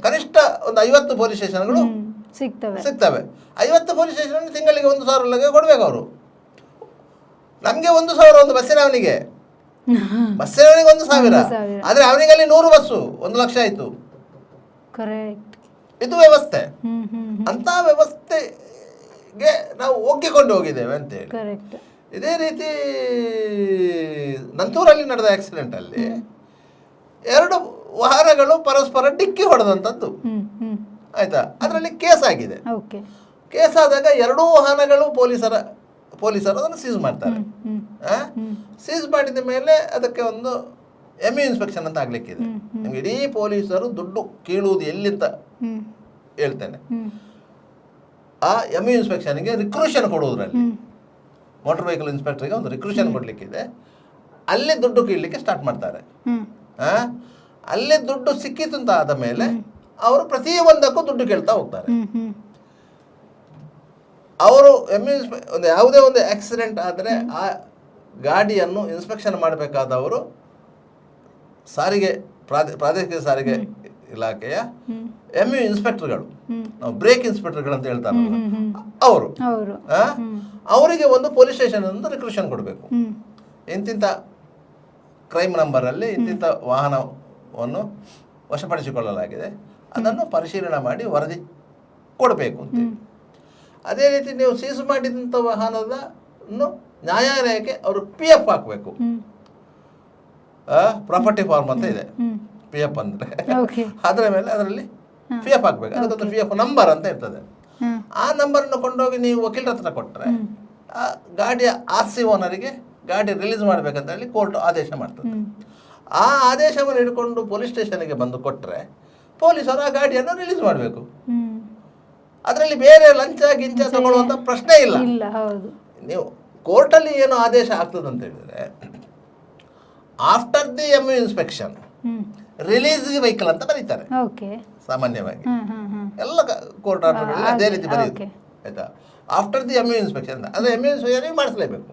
ಕನಿಷ್ಠ ಒಂದು 50 ಪೊಲೀಸ್ ಸ್ಟೇಷನ್ಗಳು ಸಿಗ್ತವೆ. 50 ಪೊಲೀಸ್ ಸ್ಟೇಷನ್ ತಿಂಗಳಿಗೆ 1,000 ಕೊಡಬೇಕು ಅವರು. ನಮಗೆ 1,000 ಒಂದು ಬಸ್ಸಿನವನಿಗೆ, ಬಸ್ಸಿನವನಿಗೆ 1,000. ಆದರೆ ಅವನಿಗಲ್ಲಿ 100 ಬಸ್ಸು 1 ಲಕ್ಷ ಆಯಿತು. ಇದು ವ್ಯವಸ್ಥೆ. ಅಂತ ವ್ಯವಸ್ಥೆಗೆ ನಾವು ಒಗ್ಗಿಕೊಂಡು ಹೋಗಿದ್ದೇವೆ ಅಂತೇಳಿ. ಇದೇ ರೀತಿ ನಂತೂರಲ್ಲಿ ನಡೆದ ಆಕ್ಸಿಡೆಂಟ್ ಅಲ್ಲಿ 2 ವಾಹನಗಳು ಪರಸ್ಪರ ಡಿಕ್ಕಿ ಹೊಡೆದಂಥದ್ದು ಆಯ್ತಾ. ಅದರಲ್ಲಿ ಕೇಸ್ ಆಗಿದೆ. ಕೇಸ್ ಆದಾಗ 2 ವಾಹನಗಳು ಪೊಲೀಸರು ಅದನ್ನು ಸೀಸ್ ಮಾಡ್ತಾರೆ. ಸೀಸ್ ಮಾಡಿದ ಮೇಲೆ ಅದಕ್ಕೆ ಒಂದು MU ಇನ್ಸ್ಪೆಕ್ಷನ್ ಅಂತ ಆಗ್ಲಿಕ್ಕಿದೆ. ನಿಮ್ಗೆ ಇಡೀ ಪೊಲೀಸರು ದುಡ್ಡು ಕೀಳುವುದು ಎಲ್ಲಿಂದ ಹೇಳ್ತೇನೆ. ಆ MU ಇನ್ಸ್ಪೆಕ್ಷನ್ಗೆ ರಿಕ್ರೂಷನ್ ಕೊಡುವುದರಲ್ಲಿ ಮೋಟರ್ ವೆಹಿಕಲ್ ಇನ್ಸ್ಪೆಕ್ಟರ್ಗೆ ಒಂದು ರಿಕ್ರೂಷನ್ ಕೊಡ್ಲಿಕ್ಕಿದೆ. ಅಲ್ಲಿ ದುಡ್ಡು ಕೀಳಲಿಕ್ಕೆ ಸ್ಟಾರ್ಟ್ ಮಾಡ್ತಾರೆ. ಅಲ್ಲಿ ದುಡ್ಡು ಸಿಕ್ಕಿತು ಅಂತ ಆದ ಮೇಲೆ ಅವರು ಪ್ರತಿಯೊಂದಕ್ಕೂ ದುಡ್ಡು ಕೇಳ್ತಾ ಹೋಗ್ತಾರೆ. ಅವರು ಒಂದು ಯಾವುದೇ ಒಂದು ಆಕ್ಸಿಡೆಂಟ್ ಆದರೆ ಆ ಗಾಡಿಯನ್ನು ಇನ್ಸ್ಪೆಕ್ಷನ್ ಮಾಡಬೇಕಾದವರು ಸಾರಿಗೆ ಪ್ರಾದೇಶಿಕ ಸಾರಿಗೆ ಇಲಾಖೆಯ MU ಇನ್ಸ್ಪೆಕ್ಟರ್ಗಳು, ನಾವು ಬ್ರೇಕ್ ಇನ್ಸ್ಪೆಕ್ಟರ್ಗಳು ಅಂತ ಹೇಳ್ತಾರಲ್ಲ ಅವರು, ಅವರಿಗೆ ಒಂದು ಪೊಲೀಸ್ ಸ್ಟೇಷನ್ ಒಂದು ರಿಕ್ರೂಷನ್ ಕೊಡಬೇಕು. ಇಂತಿಂಥ ಕ್ರೈಮ್ ನಂಬರಲ್ಲಿ ಇಂತಿಂಥ ವಾಹನವನ್ನು ವಶಪಡಿಸಿಕೊಳ್ಳಲಾಗಿದೆ, ಅದನ್ನು ಪರಿಶೀಲನೆ ಮಾಡಿ ವರದಿ ಕೊಡಬೇಕು ಅಂತ. ಅದೇ ರೀತಿ ನೀವು ಸೀಸ್ ಮಾಡಿದಂಥ ವಾಹನದನ್ನು ನ್ಯಾಯಾಲಯಕ್ಕೆ ಅವರು PF ಹಾಕಬೇಕು. ಪ್ರಾಪರ್ಟಿ ಫಾರ್ಮ್ ಅಂತ ಇದೆ, PF ಅಂದರೆ ಅದರ ಮೇಲೆ ಅದರಲ್ಲಿ PF ಹಾಕಬೇಕು. ಅದಕ್ಕೊಂದು PF ನಂಬರ್ ಅಂತ ಇರ್ತದೆ. ಆ ನಂಬರನ್ನು ಕೊಂಡೋಗಿ ನೀವು ವಕೀಲರ ಹತ್ರ ಕೊಟ್ಟರೆ ಆ ಗಾಡಿಯ RC ಓನರಿಗೆ ಗಾಡಿ ರಿಲೀಸ್ ಮಾಡಬೇಕಂತ ಹೇಳಿ ಕೋರ್ಟ್ ಆದೇಶ ಮಾಡ್ತದೆ. ಆ ಆದೇಶವನ್ನು ಹಿಡ್ಕೊಂಡು ಪೊಲೀಸ್ ಸ್ಟೇಷನ್ಗೆ ಬಂದು ಕೊಟ್ಟರೆ ಪೊಲೀಸರು ಆ ಗಾಡಿಯನ್ನು ರಿಲೀಸ್ ಮಾಡಬೇಕು. ಅದರಲ್ಲಿ ಬೇರೆ ಲಂಚ ಗಿಂಚ ತಗೊಳ್ಳುವಂಥ ಪ್ರಶ್ನೆ ಇಲ್ಲ. ನೀವು ಕೋರ್ಟಲ್ಲಿ ಏನು ಆದೇಶ ಆಗ್ತದೆ ಅಂತ ಹೇಳಿದರೆ, after the MU inspection release vehicle ಅಂತ ಬರೀತಾರೆ ಸಾಮಾನ್ಯವಾಗಿ. ಎಲ್ಲ ಕೋರ್ಟ್ ಆರ್ಡರ್ಗಳಲ್ಲಿ ಅದೇ ರೀತಿ ಬರೆಯುತ್ತೆ ಆಯ್ತಾ. ಆಫ್ಟರ್ ದಿ MU ಇನ್ಸ್ಪೆಕ್ಷನ್ ಅಂದರೆ MU ಇನ್ಸ್ಪೆಕ್ಷನ್ ನೀವು ಮಾಡಿಸಲೇಬೇಕು.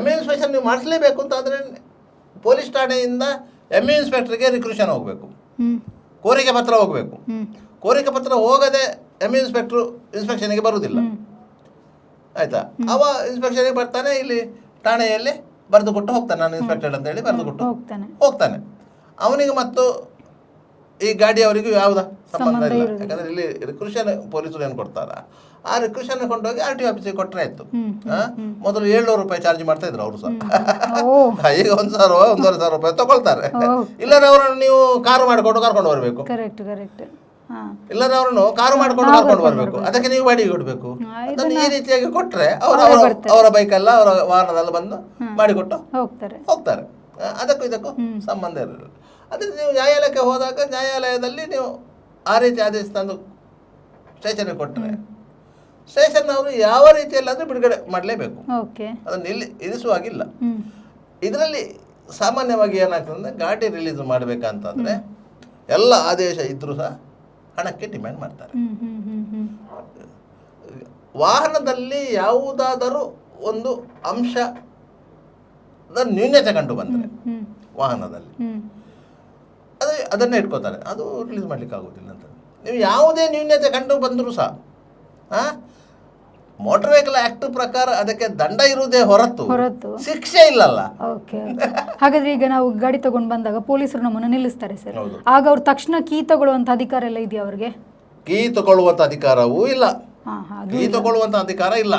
MU ಇನ್ಸ್ಪೆಕ್ಷನ್ ನೀವು ಮಾಡಿಸಲೇಬೇಕು ಅಂತ ಆದರೆ ಪೊಲೀಸ್ ಠಾಣೆಯಿಂದ MU ಇನ್ಸ್ಪೆಕ್ಟರ್ಗೆ ರಿಕ್ರೂಷನ್ ಹೋಗಬೇಕು, ಕೋರಿಕೆ ಪತ್ರ ಹೋಗಬೇಕು. ಕೋರಿಕೆ ಪತ್ರ ಹೋಗದೆ MU ಇನ್ಸ್ಪೆಕ್ಟ್ರು ಇನ್ಸ್ಪೆಕ್ಷನ್ಗೆ ಬರುವುದಿಲ್ಲ ಆಯ್ತಾ. ಅವ ಇನ್ಸ್ಪೆಕ್ಷನ್ಗೆ ಬರ್ತಾನೆ, ಇಲ್ಲಿ ಠಾಣೆಯಲ್ಲಿ ಬರೆದು ಕೊಟ್ಟು ಹೋಗ್ತಾನೆ, ನಾನು ಇನ್ಸ್ಪೆಕ್ಟರ್ ಅಂತ ಹೇಳಿ ಬರೆದು ಕೊಟ್ಟು ಹೋಗ್ತಾನೆ. ಅವನಿಗೆ ಮತ್ತು ಈ ಗಾಡಿಯವರಿಗೂ ಯಾವುದ ಸಂಬಂಧ ಇಲ್ಲ. ಯಾಕಂದ್ರೆ ಇಲ್ಲಿ ರಿಕ್ರೂಷನ್ ಪೊಲೀಸರು ಏನು ಕೊಡ್ತಾರ, ಆ ರಿಕ್ರೂಷನ್ ಕೊಂಡೋಗಿ RTO ಆಫೀಸಿಗೆ ಕೊಟ್ಟರೆ ಆಯ್ತು. ಮೊದಲು 700 ರೂಪಾಯಿ ಚಾರ್ಜ್ ಮಾಡ್ತಾ ಇದ್ರು ಅವರು ಸಹ. ಈಗ 1,000-1,500 ರೂಪಾಯಿ ತಗೊಳ್ತಾರೆ. ಇಲ್ಲದ್ರೆ ಅವರನ್ನು ನೀವು ಕಾರು ಮಾಡಿಕೊಂಡು ಕರ್ಕೊಂಡು ಬರಬೇಕು. ಇಲ್ಲದ್ರೆ ಅವರನ್ನು ಕಾರು ಮಾಡ್ಕೊಂಡು ಕರ್ಕೊಂಡು ಬರಬೇಕು, ಅದಕ್ಕೆ ನೀವು ಬಾಡಿಗೆ ಕೊಡಬೇಕು. ಅದನ್ನು ಈ ರೀತಿಯಾಗಿ ಕೊಟ್ಟರೆ ಅವರ ಬೈಕಲ್ಲ ಅವರ ವಾಹನದಲ್ಲಿ ಬಂದು ಮಾಡಿಕೊಟ್ಟು ಹೋಗ್ತಾರೆ. ಅದಕ್ಕೂ ಇದಕ್ಕೂ ಸಂಬಂಧ ಇರಲಿಲ್ಲ. ಅದೇ ನೀವು ನ್ಯಾಯಾಲಯಕ್ಕೆ ಹೋದಾಗ ನ್ಯಾಯಾಲಯದಲ್ಲಿ ನೀವು ಆ ರೀತಿ ಆದೇಶ ತಂದು ಸ್ಟೇಷನ್ಗೆ ಕೊಟ್ಟರೆ ಸ್ಟೇಷನ್ ಅವರು ಯಾವ ರೀತಿಯಲ್ಲಾದರೂ ಬಿಡುಗಡೆ ಮಾಡಲೇಬೇಕು. ಅದನ್ನು ಇರಿಸುವಾಗಿಲ್ಲ. ಇದರಲ್ಲಿ ಸಾಮಾನ್ಯವಾಗಿ ಏನಾಗ್ತದೆ ಅಂದರೆ, ಗಾಡಿ ರಿಲೀಸ್ ಮಾಡಬೇಕಂತಂದರೆ ಎಲ್ಲ ಆದೇಶ ಇದ್ದರೂ ಸಹ ಹಣಕ್ಕೆ ಡಿಮ್ಯಾಂಡ್ ಮಾಡ್ತಾರೆ. ವಾಹನದಲ್ಲಿ ಯಾವುದಾದರೂ ಒಂದು ಅಂಶದ ನ್ಯೂನ್ಯತೆ ಕಂಡು ಬಂದರೆ ವಾಹನದಲ್ಲಿ ಅದನ್ನೇ ಇಟ್ಕೋತಾರೆ, ಅದು ರಿಲೀಸ್ ಮಾಡಲಿಕ್ಕೆ ಆಗೋದಿಲ್ಲ ಅಂತ. ನೀವು ಯಾವುದೇ ನ್ಯೂನ್ಯತೆ ಕಂಡು ಬಂದರೂ ಸಹ ಮೋಟಾರ್ ವೆಹಿಕಲ್ ಆಕ್ಟ್ ಪ್ರಕಾರ ಅದಕ್ಕೆ ದಂಡ ಇರುವುದೇ ಹೊರತು ಶಿಕ್ಷೆ ಇಲ್ಲಲ್ಲ. ಓಕೆ. ಹಾಗಾದ್ರೆ ಈಗ ನಾವು ಗಾಡಿ ತಗೊಂಡು ಬಂದಾಗ ಪೊಲೀಸರು ನಮ್ಮನ್ನು ನಿಲ್ಲಿಸ್ತಾರೆ ಸರ್, ಆಗ ಅವ್ರು ತಕ್ಷಣ ಕೀ ತಗೊಳ್ಳುವಂತ ಅಧಿಕಾರ ಎಲ್ಲ ಇದೆಯಾ ಅವ್ರಿಗೆ? ಕೀ ತಗೊಳ್ಳುವಂತ ಅಧಿಕಾರವೂ ಇಲ್ಲ. ಕೀ ತಗೊಳ್ಳುವಂತ ಅಧಿಕಾರ ಇಲ್ಲ.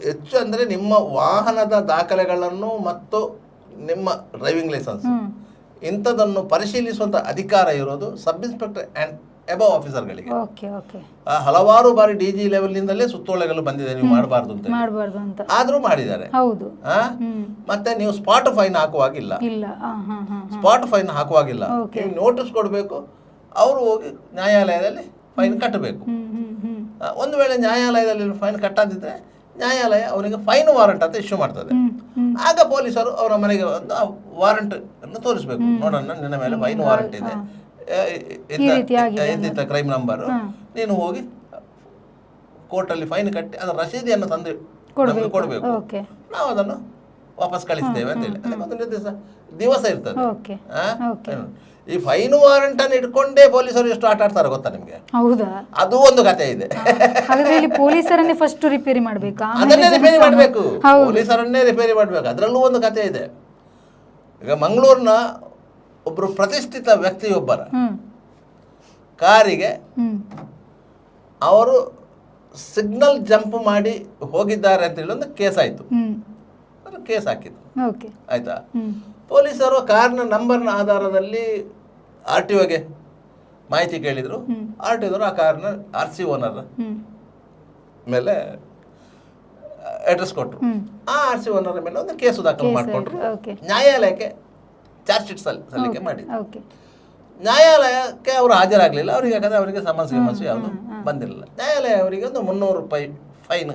ಹೆಚ್ಚು ಅಂದ್ರೆ ನಿಮ್ಮ ವಾಹನದ ದಾಖಲೆಗಳನ್ನು ಮತ್ತು ನಿಮ್ಮ ಡ್ರೈವಿಂಗ್ ಲೈಸೆನ್ಸ್ ಇಂಥದನ್ನು ಪರಿಶೀಲಿಸುವಂತ ಅಧಿಕಾರ ಇರೋದು ಸಬ್ ಇನ್ಸ್ಪೆಕ್ಟರ್ ಅಂಡ್ ಎಬವ್ ಆಫೀಸರ್ಗಳಿಗೆ. ಹಲವಾರು ಬಾರಿ DG ಲೆವೆಲ್ ನಿಂದಲೇ ಸುತ್ತೋಲೆಗಳು ಬಂದಿದೆ, ನೀವು ಮಾಡಬಾರ್ದು ಅಂತ, ಆದ್ರೂ ಮಾಡಿದ್ದಾರೆ. ಮತ್ತೆ ನೀವು ಸ್ಪಾಟ್ ಫೈನ್ ಹಾಕುವಾಗಿಲ್ಲ, ಸ್ಪಾಟ್ ಫೈನ್ ಹಾಕುವಾಗಿಲ್ಲ, ನೀವು ನೋಟಿಸ್ ಕೊಡಬೇಕು, ಅವರು ಹೋಗಿ ನ್ಯಾಯಾಲಯದಲ್ಲಿ ಫೈನ್ ಕಟ್ಟಬೇಕು. ಒಂದು ವೇಳೆ ನ್ಯಾಯಾಲಯದಲ್ಲಿ ಫೈನ್ ಕಟ್ಟದಿದ್ರೆ ನ್ಯಾಯಾಲಯ ಅವನಿಗೆ ಫೈನ್ ವಾರಂಟ್ ಅಂತ ಇಶ್ಯೂ ಮಾಡ್ತದೆ. ಆಗ ಪೊಲೀಸರು ಅವರ ಮನೆಗೆ ಒಂದು ವಾರಂಟ್ ಅನ್ನು ತೋರಿಸಬೇಕು, ನೋಡೋಣ ನಿನ್ನ ಮೇಲೆ ಫೈನ್ ವಾರಂಟ್ ಇದೆ, ಇಂತಿಂತ ಕ್ರೈಮ್ ನಂಬರ್, ನೀನು ಹೋಗಿ ಕೋರ್ಟಲ್ಲಿ ಫೈನ್ ಕಟ್ಟಿ ಅದರ ರಸೀದಿಯನ್ನು ತಂದು ಕೊಡಬೇಕು, ನಾವು ಅದನ್ನು ವಾಪಸ್ ಕಳಿಸ್ತೇವೆ ಅಂತ ಹೇಳಿ. ಅದಕ್ಕೆ ಒಂದು ನಿರ್ದಿಷ್ಟ ದಿವಸ ಇರ್ತದೆ. ಈ ಫೈನ್ ವಾರಂಟ್ ಅನ್ನು ಇಟ್ಕೊಂಡೇ ಪೊಲೀಸರು ಎಷ್ಟು ಆಟ ಆಡ್ತಾರೆ ಗೊತ್ತಾ ನಿಮ್ಗೆ? ಅದು ಒಂದು ಕತೆ ಇದೆ. ಪೊಲೀಸರನ್ನೇ ಫಸ್ಟ್ ರಿಪೇರಿ ಮಾಡಬೇಕು, ಅದನ್ನೇ ರಿಪೇರಿ ಮಾಡಬೇಕು, ಪೊಲೀಸರನ್ನೇ ರಿಪೇರಿ ಮಾಡಬೇಕು. ಅದರಲ್ಲೂ ಒಂದು ಕತೆ ಇದೆ. ಈಗ ಮಂಗಳೂರಿನ ಒಬ್ಬರು ಪ್ರತಿಷ್ಠಿತ ವ್ಯಕ್ತಿಯೊಬ್ಬರ ಕಾರಿಗೆ ಅವರು ಸಿಗ್ನಲ್ ಜಂಪ್ ಮಾಡಿ ಹೋಗಿದ್ದಾರೆ ಅಂತ ಹೇಳಿ ಒಂದು ಕೇಸ್ ಆಯ್ತು. ಅದು ಕೇಸ್ ಹಾಕಿದ್ರು, ಆಯ್ತಾ? ಪೊಲೀಸರು ಕಾರ್ನ ನಂಬರ್ನ ಆಧಾರದಲ್ಲಿ RTOಗೆ ಮಾಹಿತಿ ಕೇಳಿದ್ರು. RTOದವರು ಆ ಕಾರ್ನ RC ಓನರ್ ಮೇಲೆ ಅಡ್ರೆಸ್ ಕೊಟ್ಟರು. ಆ RC ಓನರ್ ಮೇಲೆ ಒಂದು ಕೇಸು ದಾಖಲು ಮಾಡಿಕೊಂಡ್ರು. ನ್ಯಾಯಾಲಯಕ್ಕೆ ಚಾರ್ಜ್ ಶೀಟ್ ಸಲ್ಲಿಕೆ ಮಾಡಿದ್ರು. ನ್ಯಾಯಾಲಯಕ್ಕೆ ಅವರು ಹಾಜರಾಗಲಿಲ್ಲ. ಅವರಿಗೆ ಯಾಕಂದ್ರೆ ಅವರಿಗೆ ಸಮಸ್ಯೆ ಯಾವುದು ಬಂದಿರಲಿಲ್ಲ. ನ್ಯಾಯಾಲಯ ಅವರಿಗೆ ಒಂದು 300 ರೂಪಾಯಿ ಫೈನ್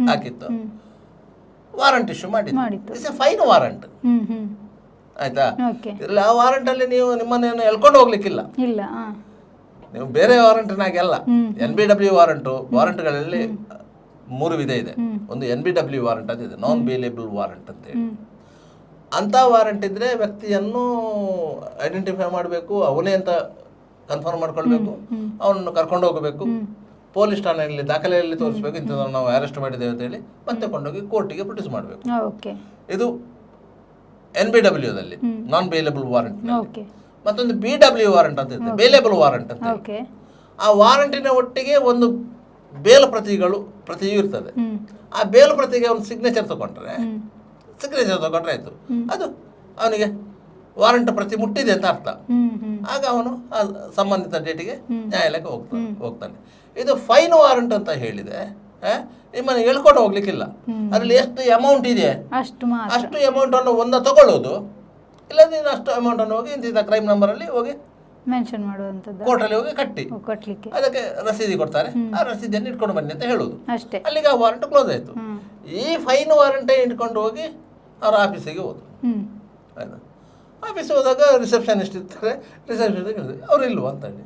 ಹಾಕಿತ್ತು, ವಾರಂಟ್ ಇಶ್ಯೂ ಮಾಡಿತ್ತು. ಇಟ್ಸ್ ಎ ಫೈನ್ ವಾರಂಟ್, ಆಯ್ತಾ? ಇದ್ರಲ್ಲಿ ಆ ವಾರಂಟ್ ಅಲ್ಲಿ ನೀವು ನಿಮ್ಮನ್ನೇನು ಎಳ್ಕೊಂಡು ಹೋಗ್ಲಿಕ್ಕಿಲ್ಲ, ನೀವು ಬೇರೆ ವಾರಂಟ್ನಾಗೆ ಅಲ್ಲ. NBW ವಾರಂಟ್ಗಳಲ್ಲಿ 3 ವಿಧ ಇದೆ. ಒಂದು NBW ವಾರಂಟ್ ಅಂತ ಇದೆ, ನಾನ್ ಬೇಲೇಬಲ್ ವಾರಂಟ್ ಅಂತ ಹೇಳಿ. ಅಂತ ವಾರಂಟ್ ಇದ್ರೆ ವ್ಯಕ್ತಿಯನ್ನು ಐಡೆಂಟಿಫೈ ಮಾಡಬೇಕು, ಅವನೇ ಅಂತ ಕನ್ಫರ್ಮ್ ಮಾಡ್ಕೊಳ್ಬೇಕು, ಅವನನ್ನು ಕರ್ಕೊಂಡು ಹೋಗಬೇಕು, ಪೊಲೀಸ್ ಠಾಣೆಯಲ್ಲಿ ದಾಖಲೆಯಲ್ಲಿ ತೋರಿಸಬೇಕು, ಇಂಥದನ್ನು ನಾವು ಅರೆಸ್ಟ್ ಮಾಡಿದ್ದೇವೆ ಅಂತ ಹೇಳಿ ಮತ್ತೆ ಕೊಂಡೋಗಿ ಕೋರ್ಟಿಗೆ ಪ್ರೊಡ್ಯೂಸ್ ಮಾಡಬೇಕು. ಇದು NBWದಲ್ಲಿ ನಾನ್ ಬೇಲೇಬಲ್ ವಾರಂಟ್. ಮತ್ತೊಂದು BW ವಾರಂಟ್ ಅಂತ ಇದೆ, ಬೇಲೇಬಲ್ ವಾರಂಟ್ ಅಂತ. ಆ ವಾರಂಟಿನ ಒಟ್ಟಿಗೆ ಒಂದು ಬೇಲ್ ಪ್ರತಿಯೂ ಇರ್ತದೆ. ಆ ಬೇಲ್ ಪ್ರತಿಗೆ ಒಂದು ಸಿಗ್ನೇಚರ್ ತಗೊಂಡ್ರೆ ಆಯ್ತು, ಅದು ಅವನಿಗೆ ವಾರಂಟ್ ಪ್ರತಿ ಮುಟ್ಟಿದೆ ಅಂತ ಅರ್ಥ. ಆಗ ಅವನು ಆ ಸಂಬಂಧಿತ ಡೇಟಿಗೆ ನ್ಯಾಯಾಲಯಕ್ಕೆ ಹೋಗ್ತಾನೆ. ಇದು ಫೈನ್ ವಾರಂಟ್ ಅಂತ ಹೇಳಿದೆ, ನಿಮ್ಮನ್ನು ಹೇಳ್ಕೊಂಡು ಹೋಗ್ಲಿಕ್ಕಿಲ್ಲ. ಅದರಲ್ಲಿ ಎಷ್ಟು ಅಮೌಂಟ್ ಇದೆ ಅಷ್ಟು ಅಮೌಂಟ್ ಅನ್ನು ಒಂದ ತಗೊಳ್ಳೋದು, ಇಲ್ಲ ನೀನು ಅಷ್ಟು ಅಮೌಂಟ್ ಅನ್ನು ಹೋಗಿ ಇಂತಿಂತ ಕ್ರೈಮ್ ನಂಬರ್ ಅಲ್ಲಿ ಹೋಗಿ ಮೆನ್ಷನ್ ಮಾಡುವಂಥದ್ದು, ಕೋರ್ಟಲ್ಲಿ ಹೋಗಿ ಕಟ್ಟಲಿಕ್ಕೆ ಅದಕ್ಕೆ ರಸೀದಿ ಕೊಡ್ತಾರೆ. ಆ ರಸೀದಿಯನ್ನು ಇಟ್ಕೊಂಡು ಬನ್ನಿ ಅಂತ ಹೇಳುದು, ಅಲ್ಲಿಗೆ ಆ ವಾರಂಟ್ ಕ್ಲೋಸ್ ಆಯ್ತು. ಈ ಫೈನ್ ವಾರಂಟೇ ಇಟ್ಕೊಂಡು ಹೋಗಿ ಅವ್ರ ಆಫೀಸಿಗೆ ಹೋದ್ರು. ಆಯ್ತು, ಆಫೀಸ್ ಹೋದಾಗ ರಿಸೆಪ್ಷನಿಸ್ಟ್ ಇರ್ತಾರೆ. ರಿಸೆಪ್ಷನಿಸ್ಟ್ ಹೇಳಿದೆ, ಅವ್ರು ಇಲ್ವಾ ಅಂತ ಹೇಳಿ.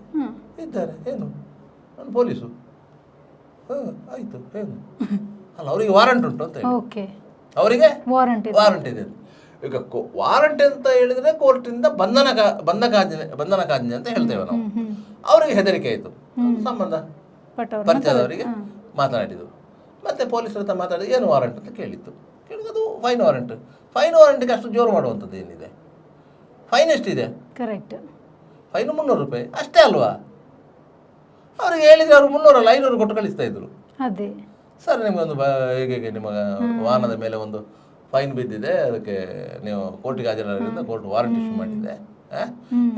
ಇದ್ದಾರೆ. ಏನು? ನಾನು ಪೊಲೀಸು. ಆಯ್ತು, ಏನು? ಅಲ್ಲ, ಅವರಿಗೆ ವಾರಂಟ್ ಉಂಟು ಅಂತ ಹೇಳಿ. ಅವರಿಗೆ ವಾರಂಟ್ ಇದೆ. ಈಗ ವಾರಂಟ್ ಅಂತ ಹೇಳಿದ್ರೆ ಕೋರ್ಟಿಂದ ಬಂಧನಕಾಜ್ಞೆ ಅಂತ ಹೇಳ್ತೇವೆ ನಾವು. ಅವರಿಗೆ ಹೆದರಿಕೆ ಆಯಿತು, ಸಂಬಂಧ ಪರಿಚಯದವರಿಗೆ ಮಾತನಾಡಿದ್ರು. ಮತ್ತೆ ಪೊಲೀಸರ ಹತ್ರ ಮಾತಾಡಿ ಏನು ವಾರಂಟ್ ಅಂತ ಕೇಳಿದ್ದು. ಕೇಳಿದ್ದು ಫೈನ್ ವಾರಂಟ್. ಫೈನ್ ವಾರಂಟ್ಗೆ ಅಷ್ಟು ಜೋರು ಮಾಡುವಂಥದ್ದು ಏನಿದೆ? ಫೈನ್ ಎಷ್ಟಿದೆ? ಕರೆಕ್ಟ್, ಫೈನ್ 300 ರೂಪಾಯಿ ಅಷ್ಟೇ ಅಲ್ವಾ? ಅವ್ರಿಗೆ ಹೇಳಿದ್ರೆ ಅವರು 300 ಅಲ್ಲ 500 ಕೊಟ್ಟು ಕಳಿಸ್ತಾ ಇದ್ರು. ಅದೇ ಸರ್, ನಿಮಗೊಂದು ಹೇಗೆ ನಿಮ್ಮ ವಾಹನದ ಮೇಲೆ ಒಂದು ಫೈನ್ ಬಿದ್ದಿದೆ, ಅದಕ್ಕೆ ನೀವು ಕೋರ್ಟಿಗೆ ಹಾಜರಾಗಿದ್ದರಿಂದ ಕೋರ್ಟ್ ವಾರಂಟ್ ಇಶ್ಯೂ ಮಾಡಿದೆ,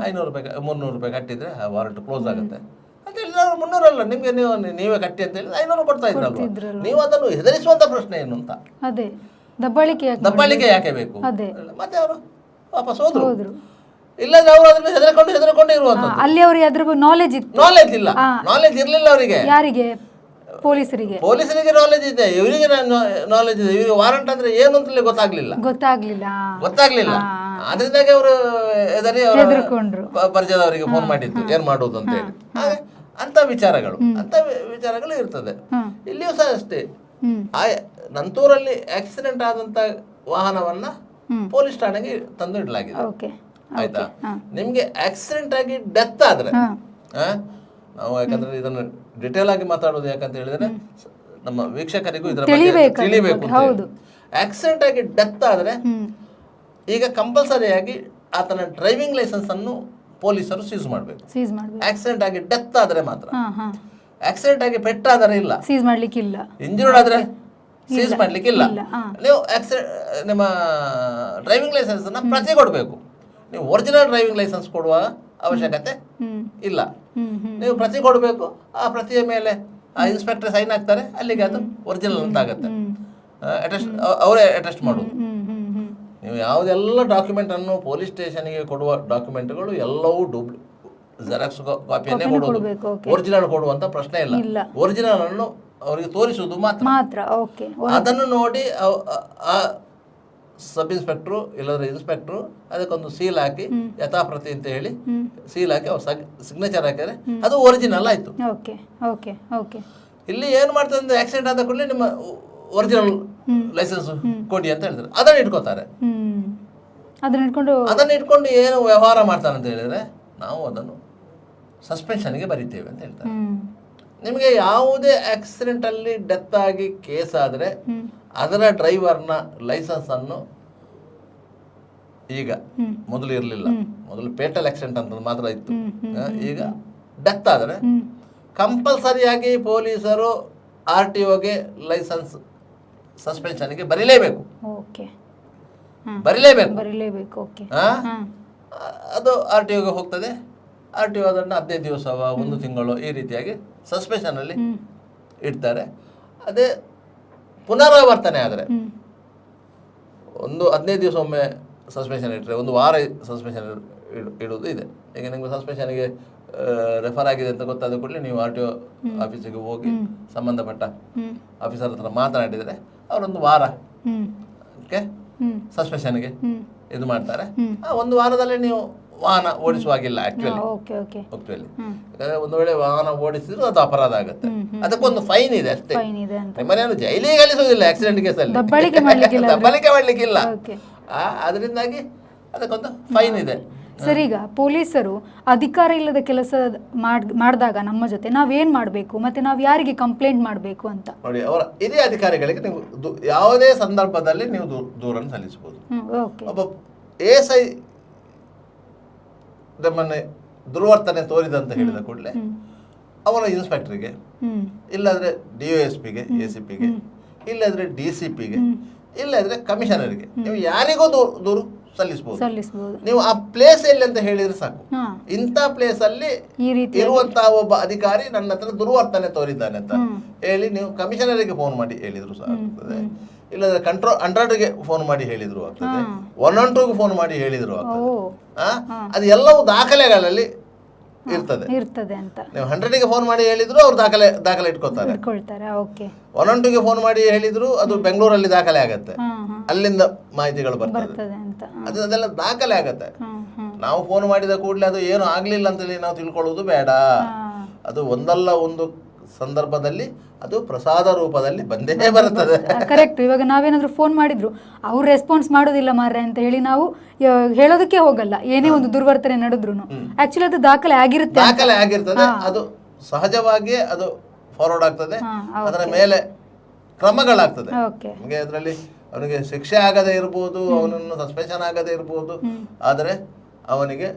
500 ರೂಪಾಯಿ 300 ರೂಪಾಯಿ ಕಟ್ಟಿದ್ರೆ ಆ ವಾರಂಟ್ ಕ್ಲೋಸ್ ಆಗುತ್ತೆ ಅಂತ ಹೇಳಿದ್ರೆ ಅವ್ರು 300 ಅಲ್ಲ, ನಿಮಗೆ ನೀವೇ ಕಟ್ಟಿ ಅಂತ ಹೇಳಿದ್ರೆ 500 ಕೊಡ್ತಾ ಇದ್ರಲ್ವ. ನೀವು ಅದನ್ನು ಹೆದರಿಸುವಂತ ಪ್ರಶ್ನೆ ಏನು ಅಂತ. ಅದೇ ದಬ್ಬಾಳಿಕೆ ಯಾಕೆ ಬೇಕು? ಮತ್ತೆ ಅವರು ವಾಪಸ್ ಹೋದ್ರು. ಇಲ್ಲದ್ರೆ ಅವರು ಅದ್ರ ಹೆದರ್ಕೊಂಡು ಇರುವಂತದ್ದು. ಅಲ್ಲಿ ಅವರಿಗೆ ಅದ್ರ ನಾಲೆಜ್ ಇಲ್ಲ, ನಾಲೆಜ್ ಇರ್ಲಿಲ್ಲ ಅವರಿಗೆ. ಯಾರಿಗೆ? ಪೊಲೀಸರಿಗೆ ನಾಲೆಜ್ ಇದೆ, ಇವರಿಗೆ ನಾಲೆಜ್ ಇದೆ. ಇವರಿಗೆ ವಾರಂಟ್ ಅಂದ್ರೆ ಏನು ಅಂತಲೇ ಗೊತ್ತಾಗ್ಲಿಲ್ಲ. ಅದರಿಂದಾಗಿ ಅವರು ಹೆದರಿಕೊಂಡು ಪರಿಚಯದವರಿಗೆ ಫೋನ್ ಮಾಡಿದ್ದು ಏನ್ ಮಾಡುವುದು ಅಂತ ಹೇಳಿ. ಅಂತ ವಿಚಾರಗಳು ಇರ್ತದೆ. ಇಲ್ಲಿಯೂ ಸಹ ಅಷ್ಟೇ. ನಂತೂರಲ್ಲಿ ಆಕ್ಸಿಡೆಂಟ್ ಆದಂತ ವಾಹನವನ್ನ ಪೊಲೀಸ್ ಠಾಣೆಗೆ ತಂದು ಇಡಲಾಗಿದೆ. ಆಯ್ತಾ? ನಿಮ್ಗೆ ಆಕ್ಸಿಡೆಂಟ್ ಆಗಿ ಡೆತ್ ಆದ್ರೆ ನಾವು ಯಾಕಂದ್ರೆ ಇದನ್ನು ಡಿಟೇಲ್ ಆಗಿ ಮಾತಾಡೋದು ಯಾಕಂತ ಹೇಳಿದ್ರೆ ನಮ್ಮ ವೀಕ್ಷಕರಿಗೂ ಇದರ ಬಗ್ಗೆ ತಿಳಿಬೇಕು ತಿಳಿಬೇಕು. ಹೌದು. ಆಕ್ಸಿಡೆಂಟ್ ಆಗಿ ಡೆತ್ ಆದರೆ ಈಗ ಕಂಪಲ್ಸರಿಯಾಗಿ ಆತನ ಡ್ರೈವಿಂಗ್ ಲೈಸೆನ್ಸ್ ಅನ್ನು ಪೊಲೀಸರು ಸೀಸ್ ಮಾಡಬೇಕು. ಆಕ್ಸಿಡೆಂಟ್ ಆಗಿ ಡೆತ್ ಆದರೆ ಮಾತ್ರ. ಆಕ್ಸಿಡೆಂಟ್ ಆಗಿ ಪೆಟ್ಟಾದರೆ ಇಲ್ಲ, ಸೀಸ್ ಮಾಡ್ಲಿಕ್ಕಿಲ್ಲ. ಇಂಜೂರ್ಡ್ ಆದ್ರೆ ಸೀಸ್ ಮಾಡ್ಲಿಕ್ಕಿಲ್ಲ. ನೀವು ನಿಮ್ಮ ಡ್ರೈವಿಂಗ್ ಲೈಸೆನ್ಸ್ ಅನ್ನ ಪ್ರತಿ ಕೊಡಬೇಕು. ನೀವು ಒರಿಜಿನಲ್ ಡ್ರೈವಿಂಗ್ ಲೈಸೆನ್ಸ್ ಕೊಡುವ ಅವಶ್ಯಕತೆ ಇಲ್ಲ. ನೀವು ಪ್ರತಿ ಕೊಡಬೇಕು. ಆ ಪ್ರತಿಯ ಮೇಲೆ ಆ ಇನ್ಸ್ಪೆಕ್ಟರ್ ಸೈನ್ ಹಾಕ್ತಾರೆ, ಅಲ್ಲಿಗೆ ಅದು ಒರಿಜಿನಲ್ ಅಂತ ಆಗುತ್ತೆ. ಅವರೇ ಅಟೆಸ್ಟ್ ಮಾಡೋದು. ನೀವು ಯಾವುದೆಲ್ಲ ಡಾಕ್ಯುಮೆಂಟ್ ಅನ್ನು ಪೊಲೀಸ್ ಸ್ಟೇಷನ್ಗೆ ಕೊಡುವ ಡಾಕ್ಯುಮೆಂಟ್ಗಳು ಎಲ್ಲವೂ ಜೆರಾಕ್ಸ್ ಕಾಪಿಯನ್ನೇ ಕೊಡೋದು. ಒರಿಜಿನಲ್ ಕೊಡುವಂತ ಪ್ರಶ್ನೆ ಇಲ್ಲ. ಒರಿಜಿನಲ್ ಅನ್ನು ಅವರಿಗೆ ತೋರಿಸುವುದು ಮಾತ್ರ. ಅದನ್ನು ನೋಡಿ ಆ ಸಬ್ ಇನ್ಸ್ಪೆಕ್ಟ್ರು ಇಲ್ಲದ್ರೆ ಇನ್ಸ್ಪೆಕ್ಟ್ರು ಅದಕ್ಕೊಂದು ಸೀಲ್ ಹಾಕಿ ಯಥಾಪ್ರತಿ ಅಂತ ಹೇಳಿ ಸೀಲ್ ಹಾಕಿ ಅವ್ರು ಸಿಗ್ನೇಚರ್ ಹಾಕಿದ್ರೆ ಅದು ಒರಿಜಿನಲ್ ಆಯ್ತು. ಇಲ್ಲಿ ಏನು ಮಾಡ್ತಾರೆ ಅಂದ್ರೆ ಆಕ್ಸಿಡೆಂಟ್ ಆದ ಕೂಡಲೇ ನಿಮ್ಮ ಒರಿಜಿನಲ್ ಲೈಸೆನ್ಸ್ ಕೊಡಿ ಅಂತ ಹೇಳ್ತಾರೆ. ಅದನ್ನ ಇಟ್ಕೋತಾರೆ. ಅದನ್ನ ಇಟ್ಕೊಂಡು ಏನು ವ್ಯವಹಾರ ಮಾಡ್ತಾರೆ ಅಂತ ಹೇಳಿದ್ರೆ ನಾವು ಅದನ್ನು ಸಸ್ಪೆನ್ಷನ್ಗೆ ಬರೀತೇವೆ ಅಂತ ಹೇಳ್ತಾರೆ. ನಿಮಗೆ ಯಾವುದೇ ಆಕ್ಸಿಡೆಂಟ್ ಅಲ್ಲಿ ಡೆತ್ ಆಗಿ ಕೇಸ್ ಆದರೆ ಅದರ ಡ್ರೈವರ್ನ ಲೈಸೆನ್ಸ್ ಅನ್ನು ಈಗ ಮೊದಲು ಇರಲಿಲ್ಲ, ಮೊದಲು ಪೇಟಲ್ ಆಕ್ಸಿಡೆಂಟ್ ಅಂತ ಮಾತ್ರ ಇತ್ತು. ಈಗ ಡೆತ್ ಆದರೆ ಕಂಪಲ್ಸರಿಯಾಗಿ ಪೊಲೀಸರು RTOಗೆ ಲೈಸೆನ್ಸ್ ಸಸ್ಪೆನ್ಷನ್ಗೆ ಬರೀಲೇಬೇಕು. ಅದು RTOಗೆ ಹೋಗ್ತದೆ. RTO ಅದನ್ನು 15 ದಿವಸ 1 ತಿಂಗಳು ಈ ರೀತಿಯಾಗಿ ಸಸ್ಪೆನ್ಷನ್ ಅಲ್ಲಿ ಇಡ್ತಾರೆ. ಅದೇ ಪುನರಾವರ್ತನೆ ಆದರೆ ಒಂದು 15 ದಿವಸ ಒಮ್ಮೆ ಸಸ್ಪೆನ್ಷನ್ ಇಟ್ಟರೆ 1 ವಾರ ಸಸ್ಪೆನ್ಷನ್ ಇಡೋದು ಇದೆ. ಈಗ ನಿಮಗೆ ಸಸ್ಪೆನ್ಷನ್ಗೆ ರೆಫರ್ ಆಗಿದೆ ಅಂತ ಗೊತ್ತಾದ ಕೂಡಲೇ ನೀವು RTO ಆಫೀಸಿಗೆ ಹೋಗಿ ಸಂಬಂಧಪಟ್ಟ ಆಫೀಸರ್ ಹತ್ರ ಮಾತನಾಡಿದರೆ ಅವರೊಂದು ವಾರ ಸಸ್ಪೆನ್ಷನ್ಗೆ ಇದು ಮಾಡ್ತಾರೆ. 1 ವಾರದಲ್ಲಿ ನೀವು ವಾಹನ ಓಡಿಸುವಾಗಿಲ್ಲ. ಆಕ್ಚುಲಿ ಒಂದು ವೇಳೆ ವಾಹನ ಓಡಿಸಿದ್ರು ಅದು ಅಪರಾಧ ಆಗುತ್ತೆ. ಅದಕ್ಕೊಂದು ಫೈನ್ ಇದೆ ಅಷ್ಟೇ. ಮನೆಯನ್ನು ಜೈಲಿಗೆ ಕಳಿಸೋದಿಲ್ಲ ಆಕ್ಸಿಡೆಂಟ್ ಕೇಸಲ್ಲಿ, ದಬ್ಬಾಳಿಕೆ ಮಾಡ್ಲಿಕ್ಕಿಲ್ಲ. ಅದರಿಂದಾಗಿ ಅದಕ್ಕೊಂದು ಫೈನ್ ಇದೆ. ಸರ್, ಈಗ ಪೊಲೀಸರು ಅಧಿಕಾರ ಇಲ್ಲದ ಕೆಲಸ ಮಾಡಿದಾಗ ನಮ್ಮ ಜೊತೆ ನಾವೇನ್ ಮಾಡಬೇಕು ಮತ್ತೆ ನಾವು ಯಾರಿಗೆ ಕಂಪ್ಲೇಂಟ್ ಮಾಡಬೇಕು ಅಂತ ನೋಡಿ. ಅವರ ಹಿರಿಯ ಅಧಿಕಾರಿಗಳಿಗೆ ನೀವು ಯಾವುದೇ ಸಂದರ್ಭದಲ್ಲಿ ನೀವು ದೂರನ್ನು ಸಲ್ಲಿಸಬಹುದು. ಒಬ್ಬ ASI ನಮ್ಮನ್ನೇ ದುರ್ವರ್ತನೆ ತೋರಿದಂತ ಹೇಳಿದ ಕೂಡಲೇ ಅವರ ಇನ್ಸ್ಪೆಕ್ಟರ್ಗೆ, ಇಲ್ಲಾದ್ರೆ DOSPಗೆ, ACPಗೆ, ಇಲ್ಲಾದ್ರೆ DCPಗೆ, ಇಲ್ಲಾದ್ರೆ ಕಮಿಷನರ್ಗೆ, ನೀವು ಯಾರಿಗೂ ದೂರು ಸಲ್ಲಿಸಬಹುದು. ನೀವು ಆ ಪ್ಲೇಸ್ ಎಲ್ಲಿ ಅಂತ ಹೇಳಿದ್ರೆ ಸಾಕು. ಇಂಥ ಪ್ಲೇಸ್ ಅಲ್ಲಿ ಇರುವಂತಹ ಒಬ್ಬ ಅಧಿಕಾರಿ ನನ್ನ ಹತ್ರ ದುರ್ವರ್ತನೆ ತೋರಿದ್ದಾನೆ ಅಂತ ಹೇಳಿ ನೀವು ಕಮಿಷನರಿಗೆ ಫೋನ್ ಮಾಡಿ ಹೇಳಿದ್ರು ಸಹ ಆಗ್ತದೆ. ಇಲ್ಲದ್ರೆ ಕಂಟ್ರೋಲ್ಗೆ ಫೋನ್ ಮಾಡಿ ಹೇಳಿದ್ರು ಆಗ್ತದೆ. 112ಗೆ ಫೋನ್ ಮಾಡಿ ಹೇಳಿದ್ರು ಆಗ್ತದೆ. ಅದು ಎಲ್ಲವೂ ದಾಖಲೆಗಳಲ್ಲಿ ಇರ್ತದೆ ಅಂತ. ನೀವು 100ಗೆ ಫೋನ್ ಮಾಡಿ ಹೇಳಿದ್ರು ಅವ್ರು ದಾಖಲೆ ಇಟ್ಕೊಳ್ತಾರೆ. 112ಗೆ ಫೋನ್ ಮಾಡಿ ಹೇಳಿದ್ರು ಅದು ಬೆಂಗಳೂರಲ್ಲಿ ದಾಖಲೆ ಆಗತ್ತೆ, ಅಲ್ಲಿಂದ ಮಾಹಿತಿಗಳು ಬರ್ತದೆ. ಅದೆಲ್ಲ ದಾಖಲೆ ಆಗತ್ತೆ. ನಾವು ಫೋನ್ ಮಾಡಿದ ಕೂಡಲೇ ಅದು ಏನು ಆಗ್ಲಿಲ್ಲ ಅಂತೇಳಿ ನಾವು ತಿಳ್ಕೊಳ್ಳೋದು ಬೇಡ. ಅದು ಒಂದಲ್ಲ ಒಂದು ಸಂದರ್ಭದಲ್ಲಿ ಅದು ಪ್ರಸಾದ ರೂಪದಲ್ಲಿ ಬಂದೇ ಬರುತ್ತದೆ. ಕರೆಕ್ಟ್. ಇವಾಗ ನಾವೇನಾದ್ರೂ ಫೋನ್ ಮಾಡಿದ್ರು ಅವ್ರು ರೆಸ್ಪಾನ್ಸ್ ಮಾಡೋದಿಲ್ಲ ಮಾರ್ರೆ ಅಂತ ಹೇಳಿ ನಾವು ಹೇಳೋದಕ್ಕೆ ಹೋಗಲ್ಲ. ಏನೇ ಒಂದು ದುರ್ವರ್ತನೆ ನಡೆದ್ರು ಆಕ್ಚುಲಿ ಅದು ದಾಖಲೆ ಆಗಿರ್ತದೆ. ಅದು ಸಹಜವಾಗಿ ಅದು ಫಾರ್ವರ್ಡ್ ಆಗ್ತದೆ. ಅದರ ಮೇಲೆ ಕ್ರಮಗಳಾಗ್ತದೆ. ನಮಗೆ ಅದರಲ್ಲಿ ಅವನಿಗೆ ಶಿಕ್ಷೆ ಆಗದೇ ಇರ್ಬೋದು, ಅವನನ್ನು ಸಸ್ಪೆನ್ಷನ್ ಆಗದೇ ಇರ್ಬೋದು, ಆದರೆ ಅವನಿಗೆ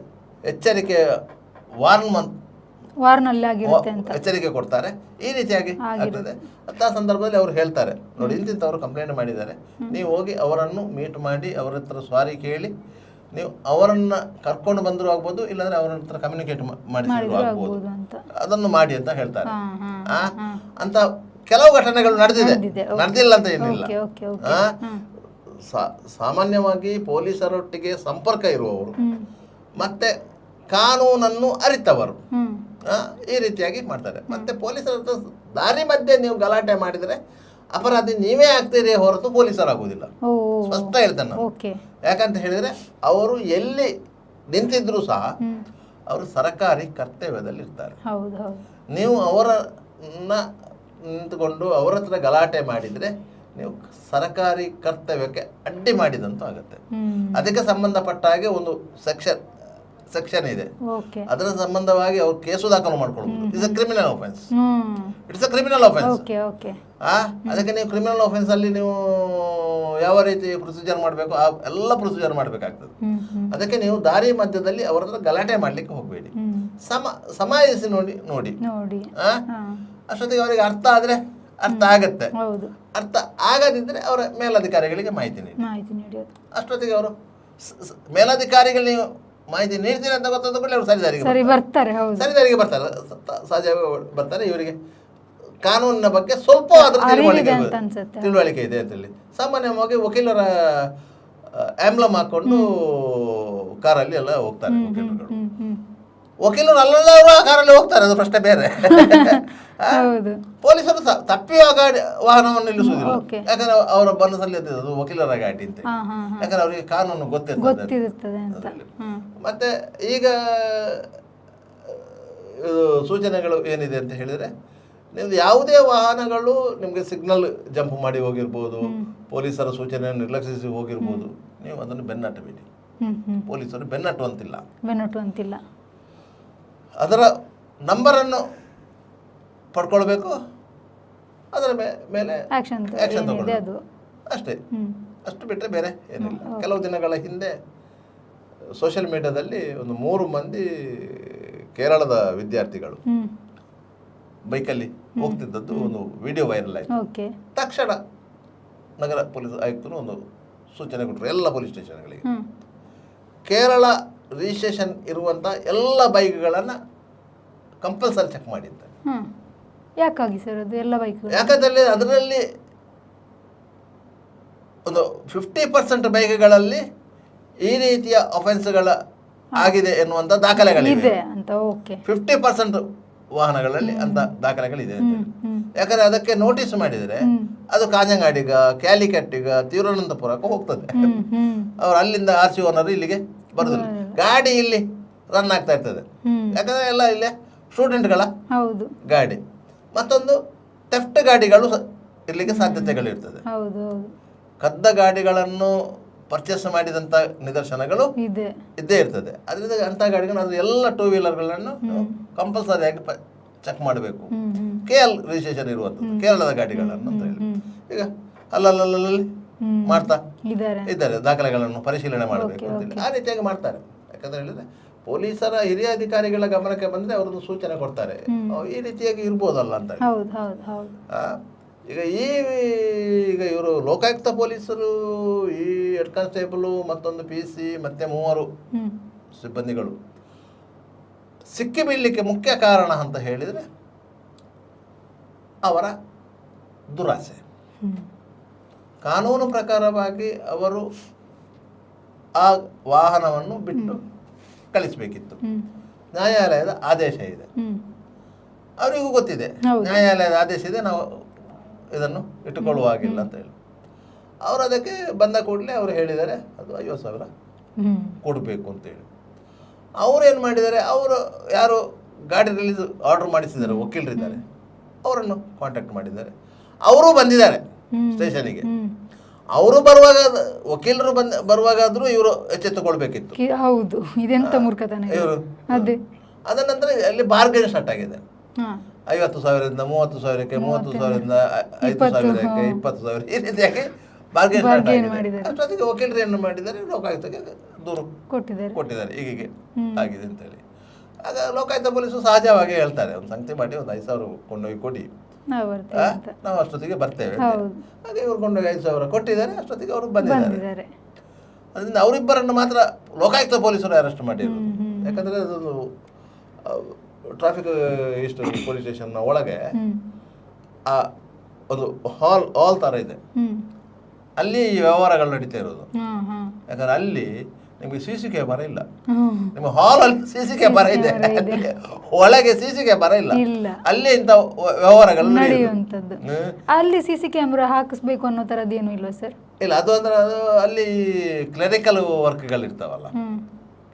ಎಚ್ಚರಿಕೆ ಎಚ್ಚರಿಕೆ ಕೊಡ್ತಾರೆ. ಈ ರೀತಿಯಾಗಿ ಆಗ್ತದೆ. ಅಂತ ಸಂದರ್ಭದಲ್ಲಿ ಅವ್ರು ಹೇಳ್ತಾರೆ, ನೋಡಿ ಇಂತಿಂತವ್ರು ಕಂಪ್ಲೇಂಟ್ ಮಾಡಿದ್ದಾರೆ, ನೀವು ಹೋಗಿ ಅವರನ್ನು ಮೀಟ್ ಮಾಡಿ ಅವರ ಹತ್ರ ಸಾರಿ ಕೇಳಿ ನೀವು ಅವರನ್ನ ಕರ್ಕೊಂಡು ಬಂದರೂ ಆಗ್ಬೋದು, ಇಲ್ಲಾಂದ್ರೆ ಅವರ ಹತ್ರ ಕಮ್ಯುನಿಕೇಟ್ ಮಾಡಿದ್ರು ಆಗ್ಬೋದು, ಅದನ್ನು ಮಾಡಿ ಅಂತ ಹೇಳ್ತಾರೆ. ಅಂತ ಕೆಲವು ಘಟನೆಗಳು ನಡೆದಿಲ್ಲ ಅಂತ ಏನಿಲ್ಲ. ಸಾಮಾನ್ಯವಾಗಿ ಪೊಲೀಸರೊಟ್ಟಿಗೆ ಸಂಪರ್ಕ ಇರುವವರು ಮತ್ತೆ ಕಾನೂನನ್ನು ಅರಿತವರು ಈ ರೀತಿಯಾಗಿ ಮಾಡ್ತಾರೆ. ಮತ್ತೆ ಪೊಲೀಸರ ದಾರಿ ಮಧ್ಯೆ ನೀವು ಗಲಾಟೆ ಮಾಡಿದರೆ ಅಪರಾಧಿ ನೀವೇ ಆಗ್ತೀರಿ ಹೊರತು ಪೊಲೀಸರಾಗುವುದಿಲ್ಲ. ಸ್ಪಷ್ಟ ಹೇಳ್ತೇನೆ ನಾನು. ಯಾಕಂತ ಹೇಳಿದ್ರೆ ಅವರು ಎಲ್ಲಿ ನಿಂತಿದ್ರು ಸಹ ಅವರು ಸರ್ಕಾರಿ ಕರ್ತವ್ಯದಲ್ಲಿ ಇರ್ತಾರೆ. ನೀವು ಅವರನ್ನ ನಿಂತುಕೊಂಡು ಅವರ ಹತ್ರ ಗಲಾಟೆ ಮಾಡಿದರೆ ನೀವು ಸರ್ಕಾರಿ ಕರ್ತವ್ಯಕ್ಕೆ ಅಡ್ಡಿ ಮಾಡಿದಂತೂ ಆಗುತ್ತೆ. ಅದಕ್ಕೆ ಸಂಬಂಧಪಟ್ಟ ಹಾಗೆ ಒಂದು ಸೆಕ್ಷನ್ ಇದೆ, ಓಕೆ. ಅದರ ಸಂಬಂಧವಾಗಿ ಅವ್ರು ಕೇಸು ದಾಖಲು ಮಾಡ್ಕೊಳ್ಬಹುದು. It's a criminal offence, it's a criminal offence. Okay okay. ಅದಕ್ಕೆ ನೀವು ಕ್ರಿಮಿನಲ್ ಆಫೆನ್ಸ್ ಅಲ್ಲಿ ನೀವು ಯಾವ ರೀತಿ ಪ್ರೊಸೀಜರ್ ಮಾಡಬೇಕು ಆ ಎಲ್ಲ ಪ್ರೊಸೀಜರ್ ಮಾಡಬೇಕಾಗ್ತದೆ. ಅದಕ್ಕೆ ನೀವು ದಾರಿ ಮಧ್ಯದಲ್ಲಿ ಅವರ ಹತ್ರ ಗಲಾಟೆ ಮಾಡ್ಲಿಕ್ಕೆ ಹೋಗಬೇಡಿ, ಸಮಾಯಿಸಿ ನೋಡಿ. ಅಷ್ಟೊತ್ತಿಗೆ ಅವರಿಗೆ ಅರ್ಥ ಆದ್ರೆ ಅರ್ಥ ಆಗತ್ತೆ, ಅರ್ಥ ಆಗದಿದ್ರೆ ಅವರ ಮೇಲಧಿಕಾರಿಗಳಿಗೆ ಮಾಹಿತಿ ನೀಡಿ. ಅಷ್ಟೊತ್ತಿಗೆ ಅವರು ಮೇಲಧಿಕಾರಿಗಳು ನೀವು ಮಾಹಿತಿ ನೀಡ್ತೀರಿ ಅಂತ ಗೊತ್ತಾದ ಕೂಡಲೇ ಅವರು ಸರಿದಾರಿಗೆ ಬರ್ತಾರೆ. ಸಹಜವಾಗಿ ಬರ್ತಾರೆ. ಇವರಿಗೆ ಕಾನೂನಿನ ಬಗ್ಗೆ ಸ್ವಲ್ಪ ಆದ್ರೂ ತಿಳುವಳಿಕೆ ಇದೆ ಅಂತೇಳಿ ಸಾಮಾನ್ಯವಾಗಿ ವಕೀಲರ ಆಂಬ್ಲಮ್ ಹಾಕೊಂಡು ಕಾರಲ್ಲಿ ಎಲ್ಲ ಹೋಗ್ತಾರೆ ವಕೀಲರು ಅಲ್ಲೆಲ್ಲ ಕಾರಲ್ಲಿ ಹೋಗ್ತಾರೆ, ಅದು ಪ್ರಶ್ನೆ ಬೇರೆ. ಪೊಲೀಸರು ತಪ್ಪಿ ವಾಹನವನ್ನು ನಿಲ್ಲಿಸುವುದಿಲ್ಲ, ಯಾಕಂದ್ರೆ ಅವರ ಮನಸ್ಸಲ್ಲಿ ಅದು ವಕೀಲರ ಗಾಡಿ ಅಂತ, ಯಾಕಂದ್ರೆ ಅವರಿಗೆ ಕಾನೂನು ಗೊತ್ತಿರ್ತದೆ. ಮತ್ತೆ ಈಗ ಸೂಚನೆಗಳು ಏನಿದೆ ಅಂತ ಹೇಳಿದ್ರೆ, ನೀವು ಯಾವುದೇ ವಾಹನಗಳು ನಿಮಗೆ ಸಿಗ್ನಲ್ ಜಂಪ್ ಮಾಡಿ ಹೋಗಿರ್ಬೋದು, ಪೊಲೀಸರ ಸೂಚನೆಯನ್ನು ನಿರ್ಲಕ್ಷಿಸಿ ಹೋಗಿರ್ಬೋದು, ನೀವು ಅದನ್ನು ಬೆನ್ನಟ್ಟಬೇಡಿ. ಪೊಲೀಸರು ಬೆನ್ನಟ್ಟುವಂತಿಲ್ಲ. ಅದರ ನಂಬರನ್ನು ಪಡ್ಕೊಳ್ಬೇಕು, ಅದರ ಮೇಲೆ ಆಕ್ಷನ್ ತಗೊಳ್ಬೇಕು ಅಷ್ಟೇ. ಅಷ್ಟು ಬಿಟ್ಟರೆ ಬೇರೆ ಏನಿಲ್ಲ. ಕೆಲವು ದಿನಗಳ ಹಿಂದೆ ಸೋಷಿಯಲ್ ಮೀಡಿಯಾದಲ್ಲಿ ಒಂದು 3 ಮಂದಿ ಕೇರಳದ ವಿದ್ಯಾರ್ಥಿಗಳು ಬೈಕಲ್ಲಿ ಹೋಗ್ತಿದ್ದದ್ದು ಒಂದು ವಿಡಿಯೋ ವೈರಲ್ ಆಯಿತು. ತಕ್ಷಣ ನಗರ ಪೊಲೀಸ್ ಆಯುಕ್ತರು ಒಂದು ಸೂಚನೆ ಕೊಟ್ಟರು ಎಲ್ಲ ಪೊಲೀಸ್ ಸ್ಟೇಷನ್ಗಳಿಗೆ, ಕೇರಳ ರಿಜಿಸ್ಟ್ರೇಷನ್ ಇರುವಂಥ ಎಲ್ಲ ಬೈಕ್ಗಳನ್ನು ಕಂಪಲ್ಸರಿ ಚೆಕ್ ಮಾಡಿದ್ದಾರೆ. ಯಾಕಾಗಿ ಸರ್ ಅದು ಎಲ್ಲ ಬೈಕ್? ಯಾಕಂದ್ರೆ ಅದರಲ್ಲಿ ಒಂದು 50% ಬೈಕ್ಗಳಲ್ಲಿ ಈ ರೀತಿಯ ಅಫೆನ್ಸ್ಗಳ ಆಗಿದೆ ಎನ್ನುವಂಥ ದಾಖಲೆಗಳಿವೆ ಅಂತ. 50% ವಾಹನಗಳಲ್ಲಿ ಅಂತ ದಾಖಲೆಗಳಿದೆ. ಯಾಕಂದ್ರೆ ಅದಕ್ಕೆ ನೋಟಿಸ್ ಮಾಡಿದರೆ ಅದು ಕಾಂಜಂಗಾಡಿಗ, ಕ್ಯಾಲಿಕಟ್ಟಿಗ, ತಿರುವನಂತಪುರಕ್ಕೆ ಹೋಗ್ತದೆ. ಅವ್ರು ಅಲ್ಲಿಂದ RC ಓನರ್ ಇಲ್ಲಿಗೆ ಬರುದಿಲ್ಲ, ಗಾಡಿ ಇಲ್ಲಿ ರನ್ ಆಗ್ತಾ ಇರ್ತದೆ. ಯಾಕಂದ್ರೆ ಎಲ್ಲ ಇಲ್ಲೇ ಸ್ಟೂಡೆಂಟ್ಗಳ ಗಾಡಿ. ಮತ್ತೊಂದು ಥೆಫ್ಟ್ ಗಾಡಿಗಳು ಇರ್ಲಿಕ್ಕೆ ಸಾಧ್ಯತೆಗಳಿರ್ತದೆ. ಕದ್ದ ಗಾಡಿಗಳನ್ನು ಪರ್ಚೇಸ್ ಮಾಡಿದಂಥ ನಿದರ್ಶನಗಳು ಇದ್ದೇ ಇರ್ತದೆ. ಅದರಿಂದ ಅಂಥ ಗಾಡಿಗಳು ಅದು ಎಲ್ಲ 2 ವೀಲರ್ಗಳನ್ನು ಕಂಪಲ್ಸರಿಯಾಗಿ ಚೆಕ್ ಮಾಡಬೇಕು. KL ರಿಜಿಸ್ಟ್ರೇಷನ್ ಇರುವಂಥದ್ದು ಕೇರಳದ ಗಾಡಿಗಳನ್ನು ಅಂತ ಹೇಳಿ ಈಗ ಅಲ್ಲಲ್ಲಿ ಮಾಡ್ತಾ ಇದ್ದಾರೆ, ದಾಖಲೆಗಳನ್ನು ಪರಿಶೀಲನೆ ಮಾಡಬೇಕು ಅಂತೇಳಿ ಆ ರೀತಿಯಾಗಿ ಮಾಡ್ತಾರೆ. ಯಾಕಂದ್ರೆ ಹೇಳಿದ್ರೆ ಪೊಲೀಸರ ಹಿರಿಯ ಅಧಿಕಾರಿಗಳ ಗಮನಕ್ಕೆ ಬಂದ್ರೆ ಅವರೊಂದು ಸೂಚನೆ ಕೊಡ್ತಾರೆ, ಈ ರೀತಿಯಾಗಿ ಇರ್ಬೋದಲ್ಲ ಅಂತ. ಈಗ ಇವರು ಲೋಕಾಯುಕ್ತ ಪೊಲೀಸರು, ಈ ಹೆಡ್ ಕಾನ್ಸ್ಟೇಬಲ್, ಮತ್ತೊಂದು PC, ಮತ್ತೆ 3 ಸಿಬ್ಬಂದಿಗಳು ಸಿಕ್ಕಿ ಬೀಳಲಿಕ್ಕೆ ಮುಖ್ಯ ಕಾರಣ ಅಂತ ಹೇಳಿದರೆ ಅವರ ದುರಾಸೆ. ಕಾನೂನು ಪ್ರಕಾರವಾಗಿ ಅವರು ಆ ವಾಹನವನ್ನು ಬಿಟ್ಟು ಕಳಿಸಬೇಕಿತ್ತು. ನ್ಯಾಯಾಲಯದ ಆದೇಶ ಇದೆ, ಅವರಿಗೂ ಗೊತ್ತಿದೆ ನ್ಯಾಯಾಲಯದ ಆದೇಶ ಇದೆ, ನಾವು ಇದನ್ನು ಇಟ್ಟುಕೊಳ್ಳುವ ಹಾಗಿಲ್ಲ ಅಂತ ಹೇಳಿ. ಅವರು ಅದಕ್ಕೆ ಬಂದ ಕೂಡಲೇ ಅವರು ಹೇಳಿದ್ದಾರೆ ಅದು 50,000 ಕೊಡಬೇಕು ಅಂತೇಳಿ. ಅವರು ಏನು ಮಾಡಿದ್ದಾರೆ, ಅವರು ಯಾರು ಗಾಡಿ ರಿಲೀಸ್ ಆರ್ಡರ್ ಮಾಡಿಸಿದ್ದಾರೆ ವಕೀಲರಿದ್ದಾರೆ, ಅವರನ್ನು ಕಾಂಟ್ಯಾಕ್ಟ್ ಮಾಡಿದ್ದಾರೆ. ಅವರೂ ಬಂದಿದ್ದಾರೆ ಸ್ಟೇಷನಿಗೆ. ಅವರು ಬರುವಾಗ ವಕೀಲರು ಬರುವಾಗಾದ್ರೂ ಇವರು ಎಚ್ಚೆತ್ತುಕೊಳ್ಬೇಕಿತ್ತು. ಹೌದು, ಇದೆಂತ ಮೂರ್ಖತನ ಇವರು. ಅದ ನಂತರ ಅಲ್ಲಿ ಬಾರ್ಗೇನ್ ಸ್ಟಾರ್ಟ್ ಆಗಿದೆ. 50,000ರಿಂದ 30,000ಕ್ಕೆ, 30,000ರಿಂದ 5,000ಕ್ಕೆ, 20,000 ಈ ರೀತಿಯಾಗಿ ಬಾರ್ಗೇನ್ ಸ್ಟಾರ್ಟ್ ಆಗಿದೆ. ಅಷ್ಟೊತ್ತಿಗೆ ವಕೀಲರು ಏನು ಮಾಡಿದ್ದಾರೆ, ಲೋಕಾಯುಕ್ತಕ್ಕೆ ದೂರು ಕೊಟ್ಟಿದ್ದಾರೆ, ಹೀಗೆ ಆಗಿದೆ ಅಂತೇಳಿ. ಆಗ ಲೋಕಾಯುಕ್ತ ಪೊಲೀಸರು ಸಹಜವಾಗಿ ಹೇಳ್ತಾರೆ, ಒಂದು ಸಂಗತಿ ಮಾಡಿ ಒಂದು 5,000 ಕೊಂಡೋಗಿ ಕೊಡಿ, ನಾವು ಅಷ್ಟೊತ್ತಿಗೆ ಬರ್ತೇವೆ. ಹಾಗೆ ಇವ್ರು ಕೊಂಡೋಗಿ 5,000 ಕೊಟ್ಟಿದ್ದಾರೆ. ಅಷ್ಟೊತ್ತಿಗೆ ಅವರು ಬಂದಿದ್ದಾರೆ. ಅದರಿಂದ ಅವರಿಬ್ಬರನ್ನು ಮಾತ್ರ ಲೋಕಾಯುಕ್ತ ಪೊಲೀಸರು ಅರೆಸ್ಟ್ ಮಾಡಿರೋದು. ಯಾಕಂದ್ರೆ ಅದೊಂದು ಟ್ರಾಫಿಕ್ ಇಷ್ಟು ಪೊಲೀಸ್ ಸ್ಟೇಷನ್ನ ಒಳಗೆ ಆ ಒಂದು ಹಾಲ್ ತರ ಇದೆ, ಅಲ್ಲಿ ವ್ಯವಹಾರಗಳು ನಡೀತಾ ಇರೋದು. ಯಾಕಂದ್ರೆ ಅಲ್ಲಿ ನಿಮಗೆ CC ಕ್ಯಾಮರಾ ಇಲ್ಲ, ನಿಮ್ಮ ಹಾಲ್ ಅಲ್ಲಿ CC ಕ್ಯಾಮರಾ ಇದೆ, ಒಳಗೆ CC ಕ್ಯಾಮರಾ ಇಲ್ಲ. ಅಲ್ಲಿ ಇಂಥ ವ್ಯವಹಾರಗಳು ನಡೆಯುವಂಥದ್ದು. ಅಲ್ಲಿ CC ಕ್ಯಾಮರಾ ಹಾಕಿಸ್ಬೇಕು ಅನ್ನೋ ತರದೇನು ಇಲ್ವಾ ಸರ್? ಇಲ್ಲ, ಅದು ಅಂದ್ರೆ ಅದು ಅಲ್ಲಿ ಕ್ಲರಿಕಲ್ ವರ್ಕ್ಗಳು ಇರ್ತಾವಲ್ಲ,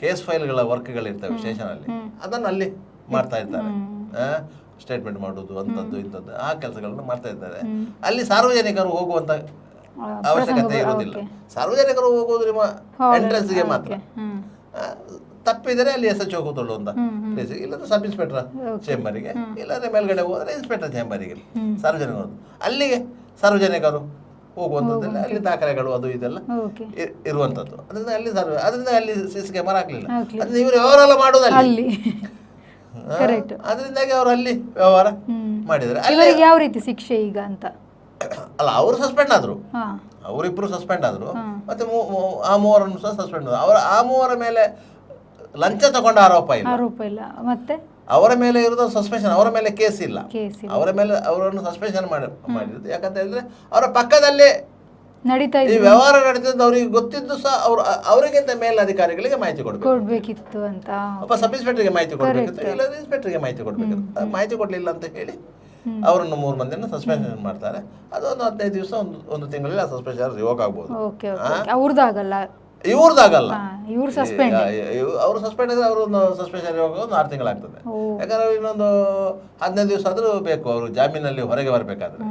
ಕೇಸ್ ಫೈಲ್ಗಳ ವರ್ಕ್ಗಳು ಇರ್ತವೆ ಸ್ಟೇಷನ್ ಅಲ್ಲಿ, ಅದನ್ನು ಅಲ್ಲಿ ಮಾಡ್ತಾ ಇರ್ತಾರೆ. ಸ್ಟೇಟ್ಮೆಂಟ್ ಮಾಡೋದು ಅಂಥದ್ದು ಇಂಥದ್ದು ಆ ಕೆಲಸಗಳನ್ನು ಮಾಡ್ತಾ ಇದ್ದಾರೆ. ಅಲ್ಲಿ ಸಾರ್ವಜನಿಕರು ಹೋಗುವಂತ ಅವಶ್ಯಕತೆ ಇರೋದಿಲ್ಲ. ಸಾರ್ವಜನಿಕರು ಹೋಗೋದು ನಿಮ್ಮ ಎಂಟ್ರೆನ್ಸ್ಗೆ ಮಾತ್ರ. ತಪ್ಪಿದರೆ ಅಲ್ಲಿ SHO ಕೂತ್ಕೊಳ್ಳು ಅಂತ ಪ್ಲೇಸಿಗೆ, ಇಲ್ಲದ್ರೆ ಸಬ್ ಇನ್ಸ್ಪೆಕ್ಟರ್ ಚೇಂಬರಿಗೆ, ಇಲ್ಲದ್ರೆ ಮೇಲ್ಗಡೆ ಹೋದರೆ ಇನ್ಸ್ಪೆಕ್ಟರ್ ಚೇಂಬರಿಗೆ, ಸಾರ್ವಜನಿಕರು ಅಲ್ಲಿಗೆ ಸಾರ್ವಜನಿಕರು ಹೋಗುವಂಥದ್ದಲ್ಲಿ ಅಲ್ಲಿ ದಾಖಲೆಗಳು ಅದು ಇದೆಲ್ಲ ಇರುವಂಥದ್ದು. ಅದರಿಂದ ಅಲ್ಲಿ CC ಕ್ಯಾಮರಾ ಹಾಕ್ಲಿಲ್ಲ. ಅದನ್ನ ಇವರು ವ್ಯವಹಾರ ಮಾಡೋದಲ್ಲಿ ಅದರಿಂದಾಗಿ ಅವರು ಅಲ್ಲಿ ವ್ಯವಹಾರ ಮಾಡಿದ್ದಾರೆ. ಅಲ್ಲಿ ಯಾವ ರೀತಿ ಶಿಕ್ಷೆ ಈಗ ಅಂತ ಅಲ್ಲ, ಅವರು ಸಸ್ಪೆಂಡ್ ಆದ್ರು, ಅವರಿಬ್ರು ಸಸ್ಪೆಂಡ್ ಆದ್ರು, ಮತ್ತೆ ಆ ಮೂವರನ್ನು ಸಹ ಸಸ್ಪೆಂಡ್ ಆದ್ರು. ಆ ಮೂವರ ಮೇಲೆ ಲಂಚ ತಗೊಂಡ ಆರೋಪ ಇಲ್ಲ, ಮತ್ತೆ ಅವರ ಮೇಲೆ ಇರೋದು ಸಸ್ಪೆನ್ಷನ್, ಅವರ ಮೇಲೆ ಕೇಸ್ ಇಲ್ಲ, ಅವರ ಮೇಲೆ ಅವರನ್ನು ಸಸ್ಪೆನ್ಷನ್ ಮಾಡಿರೋದು. ಯಾಕಂತ ಹೇಳಿದ್ರೆ ಅವರ ಪಕ್ಕದಲ್ಲಿ ನಡೀತಾ ಈ ವ್ಯವಹಾರ ನಡೀತಿದ್ದು ಅವರಿಗೆ ಗೊತ್ತಿದ್ದು ಸಹ ಅವರಿಗಿಂತ ಮೇಲ್ ಅಧಿಕಾರಿಗಳಿಗೆ ಮಾಹಿತಿ ಕೊಡ್ಬೇಕಿತ್ತು ಅಂತ, ಒಬ್ಬ ಸಬ್ ಇನ್ಸ್ಪೆಕ್ಟರ್ಗೆ ಮಾಹಿತಿ ಕೊಡ್ಬೇಕಿತ್ತು, ಇಲ್ಲದ್ರೆ ಇನ್ಸ್ಪೆಕ್ಟರ್ಗೆ ಮಾಹಿತಿ ಕೊಡ್ಬೇಕಿತ್ತು. ಮಾಹಿತಿ ಕೊಡ್ಲಿಲ್ಲ ಅಂತ ಹೇಳಿ ಅವರನ್ನು 3 ಮಂದಿಯನ್ನು ಸಸ್ಪೆನ್ಷನ್ ಮಾಡ್ತಾರೆ. ಅದು ಒಂದು 15 ದಿವಸ, ಒಂದು ತಿಂಗಳಲ್ಲಿ ಆ ಸಸ್ಪೆನ್ಷನ್ ರಿವೋಕ್ ಆಗ್ಬೋದು. ಅವ್ರದ್ದಾಗಲ್ಲ, ಇವ್ರದ್ದಾಗಲ್ಲ, ಇವ್ರು ಸಸ್ಪೆಂಡ್, ಅವರು ಸಸ್ಪೆಂಡ್ ಆಗಿದ್ರೆ ಅವರು ಸಸ್ಪೆನ್ಷನ್ ರಿವೋಕ್ 6 ತಿಂಗಳಾಗ್ತದೆ. ಯಾಕಂದ್ರೆ ಇನ್ನೊಂದು 15 ದಿವಸ ಆದ್ರೂ ಬೇಕು ಅವರು ಜಾಮೀನಲ್ಲಿ ಹೊರಗೆ ಬರಬೇಕಾದ್ರೆ.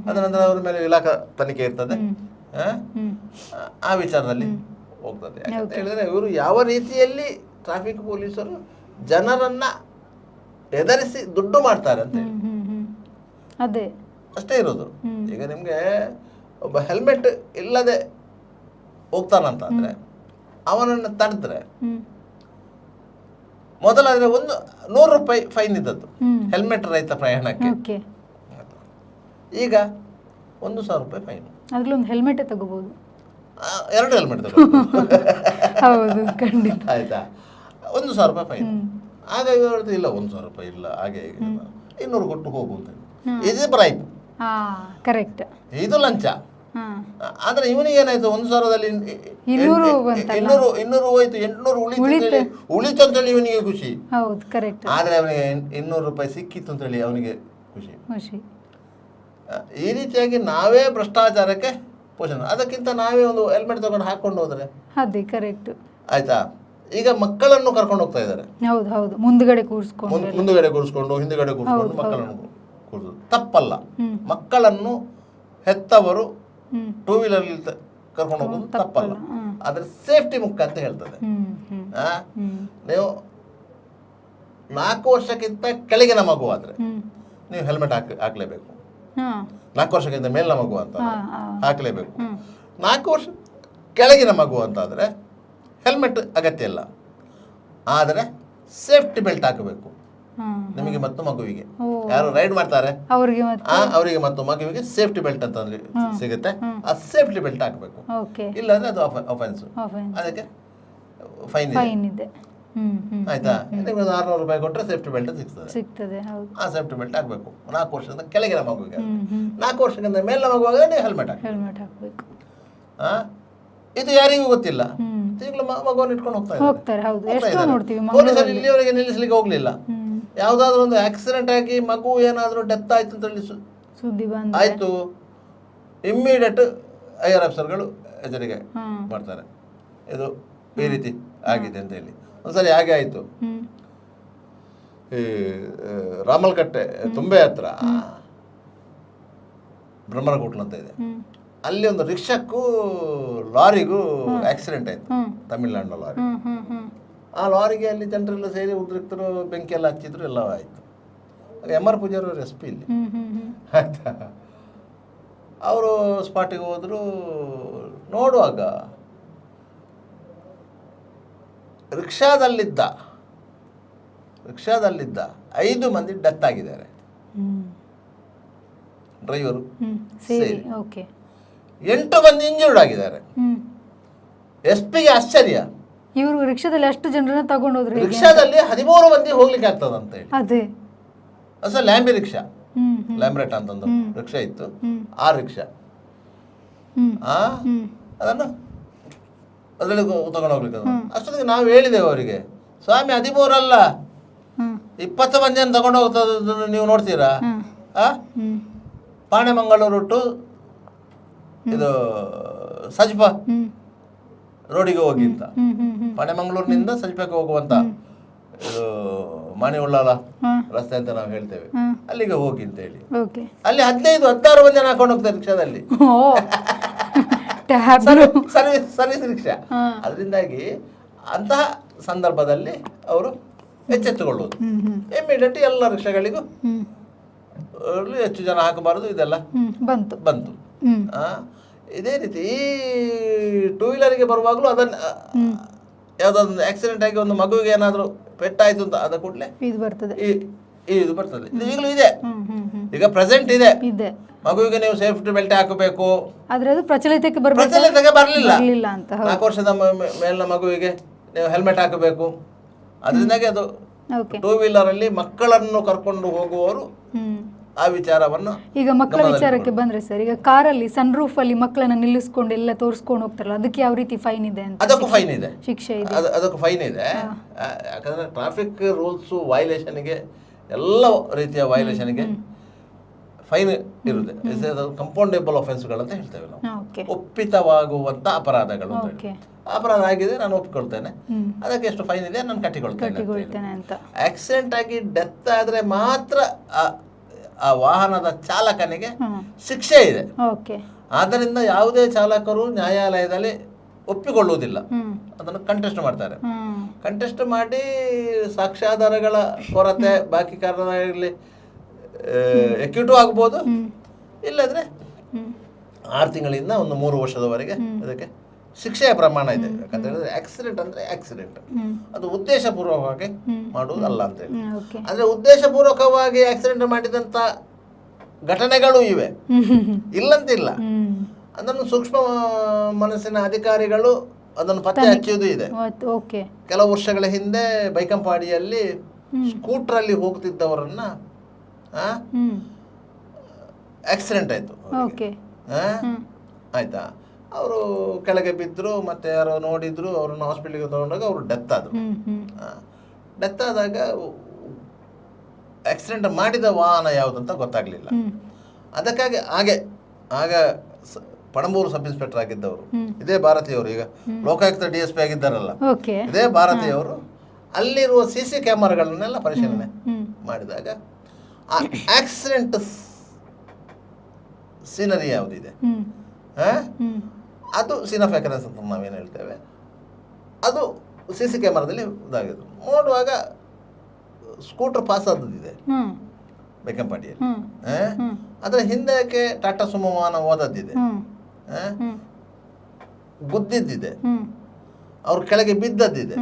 ಅದ ನಂತರ ಅವ್ರ ಮೇಲೆ ಇಲಾಖಾ ತನಿಖೆ ಇರ್ತದೆ, ಆ ವಿಚಾರದಲ್ಲಿ ಹೋಗ್ತದೆ. ಯಾಕಂತ ಹೇಳಿದ್ರೆ ಇವರು ಯಾವ ರೀತಿಯಲ್ಲಿ ಟ್ರಾಫಿಕ್ ಪೊಲೀಸರು ಜನರನ್ನ ಎದರಿಸಿ ದುಡ್ಡು ಮಾಡ್ತಾರೆ ಅಂತ ಅದೇ ಅಷ್ಟೇ ಇರೋದು. ಈಗ ನಿಮ್ಗೆ ಒಬ್ಬ ಹೆಲ್ಮೆಟ್ ಇಲ್ಲದೆ ಹೋಗ್ತಾನಂತ ಅಂದ್ರೆ ಅವನನ್ನು ತಡೆದ್ರೆ ಮೊದಲಾದ್ರೆ 100 ರೂಪಾಯಿ ಫೈನ್ ಇದ್ದದ್ದು ಹೆಲ್ಮೆಟ್ ರಹಿತ ಪ್ರಯಾಣಕ್ಕೆ. ಈಗ 1,000 ರೂಪಾಯಿ ಫೈನ್. ಅದ್ರಲ್ಲಿ ಒಂದು ಹೆಲ್ಮೆಟ್ ತಗೋಬಹುದು, 2 ಹೆಲ್ಮೆಟ್ ತಗೋಬಹುದು. ಹೌದು, ಖಂಡಿತ. ಆಯ್ತಾ, 1,000 ರೂಪಾಯಿ ಫೈನ್. ಆಗ ಇವರು ಇಲ್ಲ 1,000 ರೂಪಾಯಿ ಇಲ್ಲ, ಹಾಗೆ 200 ಕೊಟ್ಟು ಹೋಗುವುದು. ಇದು ಬ್ರೈಬ್, ಕರೆಕ್ಟ್, ಇದು ಲಂಚ. ಆದ್ರೆ ಇವನಿಗೆ ಏನಾಯ್ತು, 1,000ದಲ್ಲಿ 200 ಹೋಯ್ತು, 800 ಉಳಿತು ಅಂತೇಳಿ ಇವನಿಗೆ ಖುಷಿ. ಹೌದು, ಕರೆಕ್ಟ್. ಆದ್ರೆ ಅವನಿಗೆ 200 ರೂಪಾಯಿ ಸಿಕ್ಕಿತ್ತು ಅಂತೇಳಿ ಅವನಿಗೆ ಖುಷಿ. ಈ ರೀತಿಯಾಗಿ ನಾವೇ ಭ್ರಷ್ಟಾಚಾರಕ್ಕೆ ಪೋಷಣೆ. ಅದಕ್ಕಿಂತ ನಾವೇ ಒಂದು ಹೆಲ್ಮೆಟ್ ತಗೊಂಡು ಹಾಕೊಂಡು ಹೋದ್ರೆ ಅದೇ ಕರೆಕ್ಟ್. ಆಯ್ತಾ, ಈಗ ಮಕ್ಕಳನ್ನು ಕರ್ಕೊಂಡು ಹೋಗ್ತಾ ಇದ್ದಾರೆ. ಹೌದು, ಮುಂದ್ಗಡೆ ಕೂರಿಸ್ಕೊಂಡು ಹಿಂದುಗಡೆ ಕೂರಿಸ್ಕೊಂಡು ಮಕ್ಕಳನ್ನು ಕೂರಿಸೋದು ತಪ್ಪಲ್ಲ. ಮಕ್ಕಳನ್ನು ಹೆತ್ತವರು 2 ವೀಲರ್ ಕರ್ಕೊಂಡು ಹೋಗೋದು ತಪ್ಪಲ್ಲ, ಆದ್ರೆ ಸೇಫ್ಟಿ ಮುಖ್ಯ ಅಂತ ಹೇಳ್ತದೆ. ನೀವು 4 ವರ್ಷಕ್ಕಿಂತ ಕೆಳಗಿನ ಮಗು ಆದ್ರೆ ನೀವು ಹೆಲ್ಮೆಟ್ ಹಾಕ್ಲೇಬೇಕು. 4 ವರ್ಷಕ್ಕಿಂತ ಮೇಲಿನ ಮಗು ಅಂತ ಹಾಕ್ಲೇಬೇಕು. 4 ವರ್ಷ ಕೆಳಗಿನ ಮಗು ಅಂತಾದರೆ ಹೆಲ್ಮೆಟ್ ಅಗತ್ಯ ಇಲ್ಲ, ಆದರೆ ಸೇಫ್ಟಿ ಬೆಲ್ಟ್ ಹಾಕಬೇಕು ನಿಮಗೆ ಮತ್ತು ಮಗುವಿಗೆ. ಯಾರು ರೈಡ್ ಮಾಡ್ತಾರೆ ಅವರಿಗೆ ಮತ್ತು ಮಗುವಿಗೆ ಸೇಫ್ಟಿ ಬೆಲ್ಟ್ ಅಂತ ಸಿಗುತ್ತೆ, ಆ ಸೇಫ್ಟಿ ಬೆಲ್ಟ್ ಹಾಕಬೇಕು. ಇಲ್ಲಾಂದ್ರೆ ಅದು ಅಫೆನ್ಸ್, ಅದಕ್ಕೆ ಫೈನ್ ಇದೆ. ಆಯ್ತಾ, ನಿಮಗೆ 600 ರೂಪಾಯಿ ಕೊಟ್ಟರೆ ಸೇಫ್ಟಿ ಬೆಲ್ಟ್ ಸಿಗ್ತದೆ. ಆ ಸೇಫ್ಟಿ ಬೆಲ್ಟ್ ಹಾಕಬೇಕು 4 ವರ್ಷದಿಂದ ಕೆಳಗಿನ ಮಗುವಿಗೆ. 4 ವರ್ಷಕ್ಕಿಂತ ಮೇಲಿನ ಮಗುವಾಗ ನೀವು ಹೆಲ್ಮೆಟ್ ಹಾಕಬೇಕು. ಇದು ಯಾರಿಗೂ ಗೊತ್ತಿಲ್ಲ, ಈಗಲೂ ಮಗುವನ್ನು ಇಟ್ಕೊಂಡು ಹೋಗ್ತಾರೆ. ಪೊಲೀಸರು ಇಲ್ಲಿವರೆಗೆ ನಿಲ್ಲಿಸಲಿಕ್ಕೆ ಹೋಗ್ಲಿಲ್ಲ. ಯಾವ್ದಾದ್ರು ಒಂದು ಆಕ್ಸಿಡೆಂಟ್ ಆಗಿ ಮಗು ಏನಾದ್ರು ಡೆತ್ ಆಯ್ತು ಅಂತ ಹೇಳಿ ಸುದ್ದಿ ಆಯ್ತು, ಇಮ್ಮಿಡಿಯೇಟ್ IR ಆಫೀಸರ್ಗಳು ಎಚ್ಚರಿಕೆ ಮಾಡ್ತಾರೆ, ಇದು ಈ ರೀತಿ ಆಗಿದೆ ಅಂತ ಹೇಳಿ. ಒಂದ್ಸರಿ ಹಾಗೆ ಆಯ್ತು, ಈ ರಾಮಲ್ಕಟ್ಟೆ ತುಂಬೆ ಹತ್ರ ಬ್ರಹ್ಮರಕೋಟ್ಲ ಅಂತ ಇದೆ, ಅಲ್ಲಿ ಒಂದು ರಿಕ್ಷಾಕ್ಕೂ ಲಾರಿಗೂ ಆಕ್ಸಿಡೆಂಟ್ ಆಯ್ತು, ತಮಿಳ್ನಾಡಿನ ಲಾರಿ. ಆ ಲಾರಿಗೆ ಅಲ್ಲಿ ಜನರೆಲ್ಲ ಸೇರಿ ಉದ್ರಿಕ್ತರು, ಬೆಂಕಿ ಎಲ್ಲ ಹಚ್ಚಿದ್ರು, ಎಲ್ಲ ಆಯ್ತು. MR ಪೂಜಾರಿ ಅವರು SP ಇಲ್ಲಿ, ಆಯ್ತಾ, ಅವರು ಸ್ಪಾಟಿಗೆ ಹೋದ್ರು. ನೋಡುವಾಗ ರಿಕ್ಷಾದಲ್ಲಿದ್ದ 5 ಮಂದಿ ಡೆತ್ ಆಗಿದ್ದಾರೆ, ಡ್ರೈವರು ಸೇರಿ. 8 ಮಂದಿ ಇಂಜೂರ್ಡ್ ಆಗಿದ್ದಾರೆ. SP-ಗೆ ಆಶ್ಚರ್ಯ, ಇವರು ರಿಕ್ಷಾದಲ್ಲಿ ಅಷ್ಟು ಜನರನ್ನ ತಗೊಂಡು ಹೋದ್ರು. ರಿಕ್ಷಾದಲ್ಲಿ 13 ಮಂದಿ ಹೋಗ್ಲಿಕ್ಕೆ ಆಗ್ತದಂತ ಹೇಳಿ. ಅದೇ ಲ್ಯಾಂಬಿ ರಿಕ್ಷಾ, ಲ್ಯಾಂಬ್ರೆಟ್ ಅಂತಂದು ರಿಕ್ಷಾ ಇತ್ತು, ಆ ರಿಕ್ಷಾ ಅದನ್ನು ಅದರಲ್ಲಿ ತಗೊಂಡು ಹೋಗ್ಲಿಕ್ಕೆ. ಅಷ್ಟೊತ್ತಿಗೆ ನಾವು ಹೇಳಿದೆವು ಅವರಿಗೆ, ಸ್ವಾಮಿ 13 ಅಲ್ಲ 20 ಮಂದಿಯನ್ನು ತಗೊಂಡು ಹೋಗ್ತದ ನೀವು ನೋಡ್ತೀರಾ? ಪಾಣೆಮಂಗಳೂರು ಟು ಇದು ಸಜ್ಪ ರೋಡಿಗೆ ಹೋಗಿ ಅಂತ, ಪಾಣೆಮಂಗಳೂರಿನಿಂದ ಸಜ್ಪಕ್ಕೆ ಹೋಗುವಂತ ಇದು ಮಾಣಿಉಳ್ಳಾಲ ರಸ್ತೆ ಅಂತ ನಾವು ಹೇಳ್ತೇವೆ, ಅಲ್ಲಿಗೆ ಹೋಗಿ ಅಂತ ಹೇಳಿ. ಅಲ್ಲಿ 15-16 ಮಂದಿ ಹಾಕೊಂಡು ಹೋಗ್ತಾರೆ ರಿಕ್ಷಾದಲ್ಲಿ, ಸರ್ವಿಸ್ ರಿಕ್ಷಾ. ಅದರಿಂದಾಗಿ ಅಂತಹ ಸಂದರ್ಭದಲ್ಲಿ ಅವರು ಎಚ್ಚೆತ್ತುಕೊಳ್ಳುವುದು. ಇಮಿಡಿಯೇಟ್ ಎಲ್ಲ ರಿಕ್ಷಾಗಳಿಗೂ ಹೆಚ್ಚು ಜನ ಹಾಕಬಾರದು, ಇದೆಲ್ಲ ಬಂತು. ಇದೇ ರೀತಿ ಈ ಟೂ ವೀಲರಿಗೆ ಬರುವಾಗಲೂ ಅದನ್ನು ಯಾವುದೊಂದು ಆಕ್ಸಿಡೆಂಟ್ ಆಗಿ ಒಂದು ಮಗುವಿಗೆ ಏನಾದರೂ ಪೆಟ್ಟಾಯಿತು ಅಂತ ಅದ ಕೂಡಲೇ ಇದು ಬರ್ತದೆ. ಇದು ಈಗಲೂ ಇದೆ, ಈಗ ಪ್ರೆಸೆಂಟ್ ಇದೆ. ಮಗುವಿಗೆ ನೀವು ಸೇಫ್ಟಿ ಬೆಲ್ಟ್ ಹಾಕಬೇಕು, ಪ್ರಚಲಿತಕ್ಕೆ ಬರಲಿಲ್ಲ. 4 ವರ್ಷದ ಮೇಲಿನ ಮಗುವಿಗೆ ನೀವು ಹೆಲ್ಮೆಟ್ ಹಾಕಬೇಕು. ಅದರಿಂದಾಗಿ ಅದು ಟೂ ವೀಲರ್ ಅಲ್ಲಿ ಮಕ್ಕಳನ್ನು ಕರ್ಕೊಂಡು ಹೋಗುವವರು ಆ ವಿಚಾರವನ್ನು. ಈಗ ಮಕ್ಕಳ ವಿಚಾರಕ್ಕೆ ಬಂದ್ರೆ ಸರ್, ಈಗ ಕಾರಲ್ಲಿ ಸನ್ ರೂಫ್ ಅಲ್ಲಿ ಮಕ್ಕಳನ್ನ ನಿಲ್ಲಿಸ್ಕೊಂಡು ಎಲ್ಲ ತೋರಿಸ್ಕೊಂಡು ಹೋಗ್ತಾರಲ್ಲ, ಅದಕ್ಕೆ ಯಾವ ರೀತಿ ಫೈನ್ ಇದೆ ಅಂತ? ಅದಕ್ಕೂ ಫೈನ್ ಇದೆ, ಶಿಕ್ಷೆ ಇದೆ, ಅದಕ್ಕೂ ಫೈನ್ ಇದೆ. ಯಾಕಂದ್ರೆ ಟ್ರಾಫಿಕ್ ರೂಲ್ಸ್ ವೈಲೇಷನ್ಗೆ, ಎಲ್ಲ ರೀತಿಯ ವೈಲೇಷನ್ಗೆ ಫೈನ್ ಇರುತ್ತೆ. ಕಂಪೌಂಡೇಬಲ್ ಅಫೆನ್ಸ್ಗಳಂತ ಹೇಳ್ತೇವೆ ನಾವು, ಒಪ್ಪಿತವಾಗುವಂತ ಅಪರಾಧಗಳು. ಅಪರಾಧ ಆಗಿದೆ, ನಾನು ಒಪ್ಪಿಕೊಳ್ತೇನೆ, ಅದಕ್ಕೆ ಎಷ್ಟು ಫೈನ್ ಇದೆ ನಾನು ಕಟ್ಟಿಕೊಳ್ತೇನೆ ಅಂತ. ಆಕ್ಸಿಡೆಂಟ್ ಆಗಿ ಡೆತ್ ಆದ್ರೆ ಮಾತ್ರ ಆ ವಾಹನದ ಚಾಲಕನಿಗೆ ಶಿಕ್ಷೆ ಇದೆ. ಆದ್ದರಿಂದ ಯಾವುದೇ ಚಾಲಕರು ನ್ಯಾಯಾಲಯದಲ್ಲಿ ಒಪ್ಪಿಕೊಳ್ಳುವುದಿಲ್ಲ, ಅದನ್ನು ಕಂಟೆಸ್ಟ್ ಮಾಡ್ತಾರೆ. ಕಂಟೆಸ್ಟ್ ಮಾಡಿ ಸಾಕ್ಷ್ಯಾಧಾರಗಳ ಕೊರತೆ, ಬಾಕಿ ಕಾರಣಗಳಲ್ಲಿ ಎಕ್ಯೂಟು ಆಗ್ಬೋದು, ಇಲ್ಲದ್ರೆ 6 ತಿಂಗಳಿಂದ 3 ವರ್ಷದವರೆಗೆ ಅದಕ್ಕೆ ಶಿಕ್ಷೆಯ ಪ್ರಮಾಣ ಇದೆ. ಯಾಕಂತ ಹೇಳಿದ್ರೆ ಆಕ್ಸಿಡೆಂಟ್ ಅಂದ್ರೆ ಆಕ್ಸಿಡೆಂಟ್, ಅದು ಉದ್ದೇಶಪೂರ್ವಕವಾಗಿ ಮಾಡುವುದಲ್ಲ ಅಂತ ಹೇಳಿ. ಅಂದ್ರೆ ಉದ್ದೇಶಪೂರ್ವಕವಾಗಿ ಆಕ್ಸಿಡೆಂಟ್ ಮಾಡಿದಂತ ಘಟನೆಗಳು ಇವೆ, ಇಲ್ಲಂತಿಲ್ಲ. ಅದನ್ನು ಸೂಕ್ಷ್ಮ ಮನಸ್ಸಿನ ಅಧಿಕಾರಿಗಳು ಅದನ್ನು ಪತ್ತೆ ಹಚ್ಚುವುದು ಇದೆ. ಕೆಲವು ವರ್ಷಗಳ ಹಿಂದೆ ಬೈಕಂಪಾಡಿಯಲ್ಲಿ ಸ್ಕೂಟರ್ ಅಲ್ಲಿ ಹೋಗ್ತಿದ್ದವರನ್ನ ಆಕ್ಸಿಡೆಂಟ್ ಆಯ್ತು. ಆಯ್ತಾ, ಅವರು ಕೆಳಗೆ ಬಿದ್ದರು, ಮತ್ತೆ ಯಾರೋ ನೋಡಿದ್ರು, ಅವ್ರನ್ನ ಹಾಸ್ಪಿಟಲ್ಗೆ ತಗೊಂಡಾಗ ಅವರು ಡೆತ್ ಆದರು. ಡೆತ್ ಆದಾಗ ಆಕ್ಸಿಡೆಂಟ್ ಮಾಡಿದ ವಾಹನ ಯಾವುದಂತ ಗೊತ್ತಾಗ್ಲಿಲ್ಲ. ಅದಕ್ಕಾಗಿ ಆಗ ಪಣಂಬೂರು ಸಬ್ ಇನ್ಸ್ಪೆಕ್ಟರ್ ಆಗಿದ್ದವರು, ಇದೇ ಭಾರತೀಯವರು, ಈಗ ಲೋಕಾಯುಕ್ತ DSP ಆಗಿದ್ದಾರಲ್ಲ, ಇದೇ ಭಾರತೀಯವರು ಅಲ್ಲಿರುವ CC ಕ್ಯಾಮರಾಗಳನ್ನೆಲ್ಲ ಪರಿಶೀಲನೆ ಮಾಡಿದಾಗ ಆ ಆಕ್ಸಿಡೆಂಟ್ ಸೀನರಿ ಯಾವುದಿದೆ, ಅದು ಸೀನ್ ಆಫ್ ಅಕರೆನ್ಸ್ ಅಂತ ನಾವೇನು ಹೇಳ್ತೇವೆ, ಅದು CC ಕ್ಯಾಮರಾದಲ್ಲಿ ಇದಾಗಿದೆ. ನೋಡುವಾಗ ಸ್ಕೂಟರ್ ಪಾಸ್ ಆದದ್ದಿದೆ ಬೇಕಂಪಾಟಿಯಲ್ಲಿ, ಅದರ ಹಿಂದಕ್ಕೆ ಟಾಟಾ ಸುಮೋ ವಾಹನ ಹೋದದ್ದಿದೆ, ಗುದ್ದಿದ್ದಿದೆ, ಅವ್ರ ಕೆಳಗೆ ಬಿದ್ದದ್ದಿದೆ.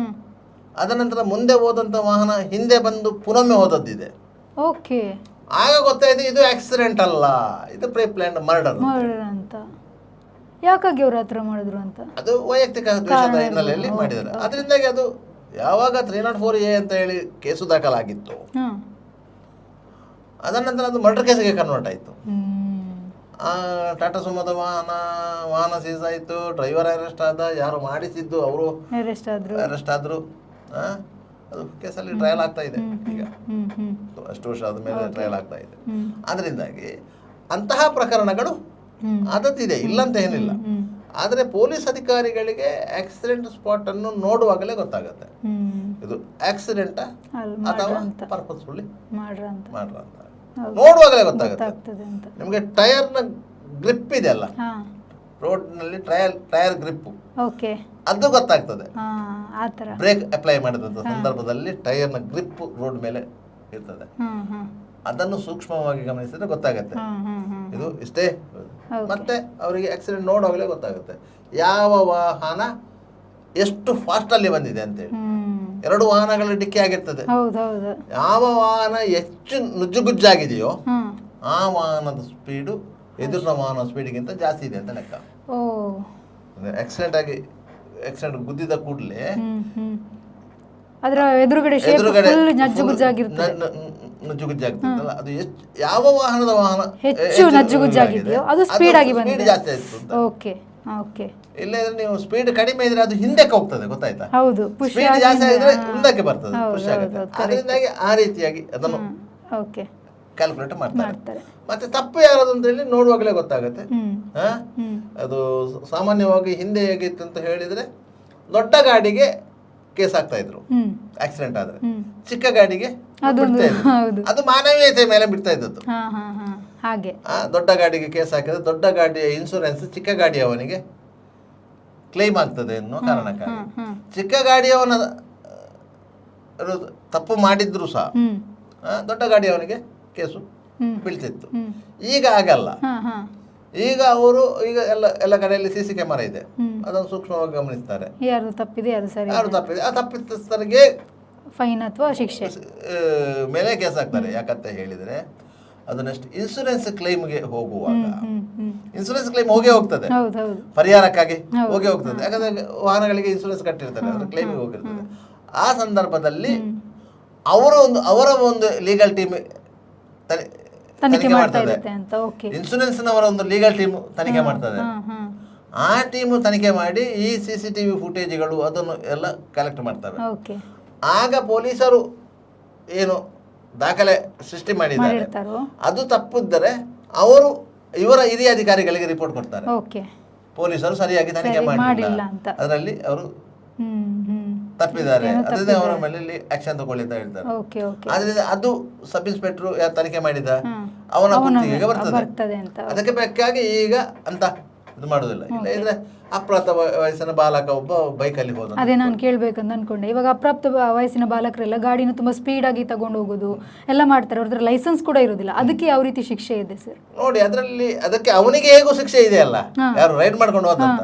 ಅದನಂತರ ಮುಂದೆ ಹೋದಂತ ವಾಹನ ಹಿಂದೆ ಬಂದು ಪುನೊಮ್ಮೆ ಹೋದದ್ದಿದೆ. ಆಗ ಗೊತ್ತಾಯ್ತು ಇದು ಆಕ್ಸಿಡೆಂಟ್ ಅಲ್ಲ, ಇದು ಪ್ರೀ ಪ್ಲಾನ್ಡ್ ಮರ್ಡರ್ ಅಂತ. ಯಾಕಾಗಿ ಅವ್ರು ಹತ್ರ ಮಾಡಿದ್ರು ಅಂತ, ಅದು ವೈಯಕ್ತಿಕ ದ್ವೇಷದ ಹಿನ್ನೆಲೆಯಲ್ಲಿ ಮಾಡಿದ್ದಾರೆ. ಅದರಿಂದಾಗಿ ಅದು ಯಾವಾಗ 304A ಅಂತ ಹೇಳಿ ಕೇಸು ದಾಖಲಾಗಿತ್ತು, ಅದನಂತರ ಅದು ಮರ್ಡರ್ ಕೇಸಿಗೆ ಕನ್ವರ್ಟ್ ಆಯಿತು. ಟಾಟಾ ಸುಮೋದ ವಾಹನ ಸೀಸ್ ಆಯಿತು, ಡ್ರೈವರ್ ಅರೆಸ್ಟ್ ಆದ, ಯಾರು ಮಾಡಿಸಿದ್ದು ಅವರು ಅರೆಸ್ಟ್ ಆದ್ರು. ಅದು ಕೇಸಲ್ಲಿ ಟ್ರಯಲ್ ಆಗ್ತಾ ಇದೆ, ಈಗ ಅಷ್ಟು ವರ್ಷ ಆದ ಮೇಲೆ ಟ್ರಯಲ್ ಆಗ್ತಾ ಇದೆ. ಅದರಿಂದಾಗಿ ಅಂತಹ ಪ್ರಕರಣಗಳು ಆದದ್ದಿದೆ, ಇಲ್ಲಂತ ಏನಿಲ್ಲ. ಆದರೆ ಪೊಲೀಸ್ ಅಧಿಕಾರಿಗಳಿಗೆ ಆಕ್ಸಿಡೆಂಟ್ ಸ್ಪಾಟ್ ಅನ್ನು ನೋಡುವಾಗಲೇ ಗೊತ್ತಾಗುತ್ತೆ ಇದು ಆಕ್ಸಿಡೆಂಟ್ ಅಥವಾ ಪರ್ಪಸ್ಫುಲ್ಲಿ ಮಾಡ್ರ ಅಂತ. ನೋಡುವಾಗಲೇ ಗೊತ್ತಾಗುತ್ತೆ. ನಿಮಗೆ ಟೈರ್ನ ಗ್ರಿಪ್ ಇದೆ ಅಲ್ಲ, ರೋಡ್ನಲ್ಲಿ ಟೈರ್ ಗ್ರಿಪ್, ಅದು ಗೊತ್ತಾಗ್ತದೆ. ಬ್ರೇಕ್ ಅಪ್ಲೈ ಮಾಡಿದಂತ ಸಂದರ್ಭದಲ್ಲಿ ಟೈರ್ನ ಗ್ರಿಪ್ ರೋಡ್ ಮೇಲೆ ಇರ್ತದೆ, ಅದನ್ನು ಸೂಕ್ಷ್ಮವಾಗಿ ಗಮನಿಸಿದ್ರೆ ಗೊತ್ತಾಗುತ್ತೆ ಇದು ಇಷ್ಟೇ. ಮತ್ತೆ ಅವರಿಗೆ ಆಕ್ಸಿಡೆಂಟ್ ನೋಡುವಾಗಲೇ ಗೊತ್ತಾಗುತ್ತೆ ಯಾವ ವಾಹನ ಎಷ್ಟು ಫಾಸ್ಟ್ ಅಲ್ಲಿ ಬಂದಿದೆ ಅಂತೇಳಿ. 2 ವಾಹನಗಳ ಡಿಕ್ಕಿ ಆಗಿರ್ತದೆ, ಯಾವ ವಾಹನ ಹೆಚ್ಚು ನುಜ್ಜುಗುಜ್ಜಾಗಿದೆಯೋ ಆ ವಾಹನದ ಸ್ಪೀಡು ಎದುರಿನ ವಾಹನ ಸ್ಪೀಡ್ಗಿಂತ ಜಾಸ್ತಿ ಇದೆ ಅಂತ ಲೆಕ್ಕ. ಆಕ್ಸಿಡೆಂಟ್ ಗುದ್ದಿದ ಕೂಡಲೇ ನಜ್ಜುಗುಜ್ಜಾಗಿರ್ತದಲ್ಲ, ಅದು ಯಾವ ವಾಹನದ ನಜ್ಜುಗುಜ್ಜಾಗಿದೆಯೋ ಅದು ಸ್ಪೀಡ್ ಆಗಿ ಬಂದಿದೆ ಜಾಸ್ತಿ ಆಯ್ತು. ಇಲ್ಲದ್ರೆ ನೀವು ಸ್ಪೀಡ್ ಕಡಿಮೆ ಇದ್ರೆ ಅದು ಹಿಂದಕ್ಕೆ ಹೋಗ್ತದೆ, ಗೊತ್ತಾಯ್ತಾ? ಸ್ಪೀಡ್ ಜಾಸ್ತಿ ಆಗಿದ್ರೆ ಮುಂದಕ್ಕೆ ಬರ್ತದೆ, ಖುಷಿ ಆಗುತ್ತೆ. ಅದರಿಂದಾಗಿ ಆ ರೀತಿಯಾಗಿ ಅದನ್ನು ಕ್ಯಾಲ್ಕುಲೇಟ್ ಮಾಡ್ತಾರೆ. ಮತ್ತೆ ತಪ್ಪು ಯಾರದು ಅಂತ ಹೇಳಿ ನೋಡುವಾಗಲೇ ಗೊತ್ತಾಗುತ್ತೆ. ಅದು ಸಾಮಾನ್ಯವಾಗಿ ಹಿಂದೆ ಹೇಗಿತ್ತು ಅಂತ ಹೇಳಿದ್ರೆ, ದೊಡ್ಡ ಗಾಡಿಗೆ ಕೇಸ್ ಆಗ್ತಾ ಇದ್ರು ಆಕ್ಸಿಡೆಂಟ್ ಆದ್ರೆ, ಚಿಕ್ಕ ಗಾಡಿಗೆ ಅದು ಮಾನವೀಯತೆ ಮೇಲೆ ಬಿಡ್ತಾ ಇದ್ದದ್ದು. ದೊಡ್ಡ ಗಾಡಿಗೆ ಕೇಸ್ ಹಾಕಿದ್ರೆ ದೊಡ್ಡ ಗಾಡಿಯ ಇನ್ಶೂರೆನ್ಸ್ ಚಿಕ್ಕ ಗಾಡಿಯವನಿಗೆ ಕ್ಲೈಮ್ ಆಗ್ತದೆ ಅನ್ನೋ ಕಾರಣಕ್ಕಾಗಿ ಚಿಕ್ಕ ಗಾಡಿಯವನ ತಪ್ಪು ಮಾಡಿದ್ರು ಸಹ ದೊಡ್ಡ ಗಾಡಿಯವನಿಗೆ ಕೇಸು ಬೀಳ್ತಿತ್ತು. ಈಗ ಆಗಲ್ಲ. ಈಗ ಅವರು ಈಗ ಎಲ್ಲ ಕಡೆಯಲ್ಲಿ CC ಕ್ಯಾಮರಾ ಇದೆ, ಅದನ್ನು ಸೂಕ್ಷ್ಮವಾಗಿ ಗಮನಿಸ್ತಾರೆ. ಯಾರು ತಪ್ಪಿದೆ ಆ ತಪ್ಪಿತಸ್ಥರಿಗೆ ಫೈನ್ ಅಥವಾ ಶಿಕ್ಷೆ ಮೇಲೆ ಕೇಸ್ ಹಾಕ್ತಾರೆ. ಯಾಕಂತ ಹೇಳಿದ್ರೆ ಅದು ನೆಕ್ಸ್ಟ್ ಇನ್ಸೂರೆನ್ಸ್ ಕ್ಲೈಮ್ಗೆ ಹೋಗುವಾಗ ಇನ್ಸೂರೆನ್ಸ್ ಕ್ಲೈಮ್ ಹೋಗೇ ಹೋಗ್ತದೆ, ಪರಿಹಾರಕ್ಕಾಗಿ ಹೋಗೇ ಹೋಗ್ತದೆ. ಯಾಕಂದ್ರೆ ವಾಹನಗಳಿಗೆ ಇನ್ಸೂರೆನ್ಸ್ ಕಟ್ಟಿರ್ತಾರೆ, ಅದ್ರ ಕ್ಲೈಮಿಗೆ ಹೋಗಿರ್ತದೆ. ಆ ಸಂದರ್ಭದಲ್ಲಿ ಅವರ ಒಂದು ಲೀಗಲ್ ಟೀಮ್ ತನಿಖೆ ಮಾಡ್ತದೆ. ಇನ್ಸೂರೆನ್ಸ್ ನವರ ಒಂದು ಲೀಗಲ್ ಟೀಮ್ ತನಿಖೆ ಮಾಡ್ತದೆ. ಆ ಟೀಮು ತನಿಖೆ ಮಾಡಿ ಈ CCTV ಫುಟೇಜ್ಗಳು ಅದನ್ನು ಎಲ್ಲ ಕಲೆಕ್ಟ್ ಮಾಡ್ತವೆ. ಆಗ ಪೊಲೀಸರು ಏನು ದಾಖಲೆ ಸೃಷ್ಟಿ ಮಾಡಿದ್ದಾರೆ ಅದು ತಪ್ಪಿದ್ದರೆ ಅವರು ಇವರ ಹಿರಿಯ ಅಧಿಕಾರಿಗಳಿಗೆ ರಿಪೋರ್ಟ್ ಕೊಡ್ತಾರೆ. ಪೊಲೀಸರು ಸರಿಯಾಗಿ ತನಿಖೆ ಮಾಡಿಲ್ಲ, ಅದರಲ್ಲಿ ಅವರು ತಪ್ಪಿದ್ದಾರೆ, ಅದರಿಂದ ಅವರ ಮೇಲೆ ಆಕ್ಷನ್ ತಗೊಳ್ಳಿ ಅಂತ ಹೇಳ್ತಾರೆ. ಆದ್ರಿಂದ ಅದು ಸಬ್ ಇನ್ಸ್ಪೆಕ್ಟರ್ ಯಾರು ತನಿಖೆ ಮಾಡಿದ ಅವನ ಗುತ್ತಿಗೆಗೆ ಬರ್ತದೆ. ಅದಕ್ಕೆ ಬೇಕಾಗಿ ಈಗ ಅಂತ ಇದು ಮಾಡುದಿಲ್ಲ. ಇಲ್ಲ ಇದ್ರೆ ಅಪ್ರಾಪ್ತ ವಯಸ್ಸಿನ ಬಾಲಕ ಒಬ್ಬ ಬೈಕಲ್ಲಿ ಹೋದ. ಅದೇ ನಾನು ಕೇಳ್ಬೇಕಂತ ಅನ್ಕೊಂಡೆ. ಇವಾಗ ಅಪ್ರಾಪ್ತ ವಯಸ್ಸಿನ ಬಾಲಕರೆಲ್ಲ ಗಾಡಿನ ತುಂಬಾ ಸ್ಪೀಡ್ ಆಗಿ ತಗೊಂಡು ಹೋಗೋದು ಎಲ್ಲ ಮಾಡ್ತಾರೆ, ಅವ್ರ ಲೈಸೆನ್ಸ್ ಕೂಡ ಇರೋದಿಲ್ಲ. ಅದಕ್ಕೆ ಯಾವ ರೀತಿ ಶಿಕ್ಷೆ ಇದೆ ಸರ್? ನೋಡಿ, ಅದಕ್ಕೆ ಅವನಿಗೆ ಹೇಗೂ ಶಿಕ್ಷೆ ಇದೆ ಅಲ್ಲ, ಯಾರು ರೈಡ್ ಮಾಡ್ಕೊಂಡು ಹೋದಂತ.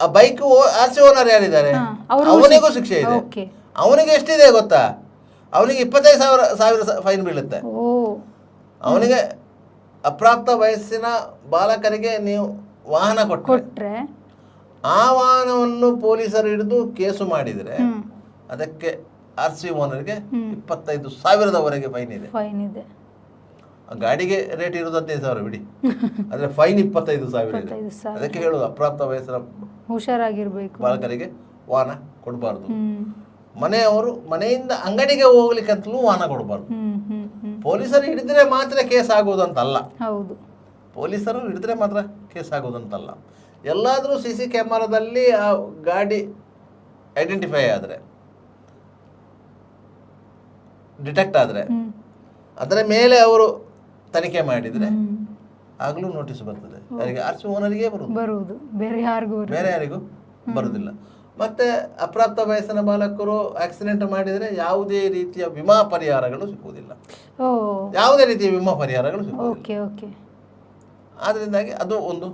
ಆ ಬೈಕ್ RC ಓನರ್ ಯಾರಿದ್ದಾರೆ ಅವನಿಗೂ ಶಿಕ್ಷೆ ಇದೆ. ಅವನಿಗೆ ಎಷ್ಟಿದೆ ಗೊತ್ತಾ? ಅವನಿಗೆ 25,000 ಫೈನ್ ಬೀಳುತ್ತೆ. ಅವನಿಗೆ ಅಪ್ರಾಪ್ತ ವಯಸ್ಸಿನ ಬಾಲಕರಿಗೆ ನೀವು ವಾಹನ ಕೊಟ್ರೆ ಆ ವಾಹನವನ್ನು ಪೊಲೀಸರು ಹಿಡಿದು ಕೇಸು ಮಾಡಿದ್ರೆ ಅದಕ್ಕೆ RC ಓನರ್ಗೆ 25,000ವರೆಗೆ ಫೈನ್ ಇದೆ. ಗಾಡಿಗೆ ರೇಟ್ ಇರೋದು 15,000 ಬಿಡಿ, ಆದ್ರೆ ಫೈನ್ 25,000 ಇದೆ. ಅದಕ್ಕೆ ಹೇಳುದು ಅಪ್ರಾಪ್ತ ವಯಸ್ಸಿನ ಹುಷಾರಾಗಿರ್ಬೇಕು, ಬಾಲಕರಿಗೆ ವಾಹನ ಕೊಡಬಾರ್ದು. ಮನೆಯವರು ಮನೆಯಿಂದ ಅಂಗಡಿಗೆ ಹೋಗ್ಲಿಕ್ಕಂತಲೂ ವಾಹನ ಕೊಡಬಾರ್ದು. ಪೊಲೀಸರು ಹಿಡಿದ್ರೆ ಮಾತ್ರ ಕೇಸ್ ಆಗೋದಂತಲ್ಲ. ಪೊಲೀಸರು ಹಿಡಿದ್ರೆ ಮಾತ್ರ ಕೇಸ್ ಆಗೋದಂತಲ್ಲ. ಎಲ್ಲಾದ್ರೂ CC ಕ್ಯಾಮರಾದಲ್ಲಿ ಆ ಗಾಡಿ ಐಡೆಂಟಿಫೈ ಆದರೆ, ಡಿಟೆಕ್ಟ್ ಆದರೆ, ಅದರ ಮೇಲೆ ಅವರು ತನಿಖೆ ಮಾಡಿದ್ರೆ ಆಗ್ಲೂ ನೋಟಿಸ್ ಬರ್ತದೆ. ಯಾರಿಗೆ? RC ಓನರಿಗೆ ಬರುವುದು, ಬೇರೆ ಯಾರಿಗೂ ಬರುವುದಿಲ್ಲ. ಮತ್ತೆ ಅಪ್ರಾಪ್ತ ವಯಸ್ಸಿನ ಬಾಲಕರು ಆಕ್ಸಿಡೆಂಟ್ ಮಾಡಿದರೆ ಯಾವುದೇ ರೀತಿಯ ವಿಮಾ ಪರಿಹಾರಗಳು ಸಿಗುವುದಿಲ್ಲ. ಆದ್ರಿಂದಾಗಿ ಅದು ಒಂದು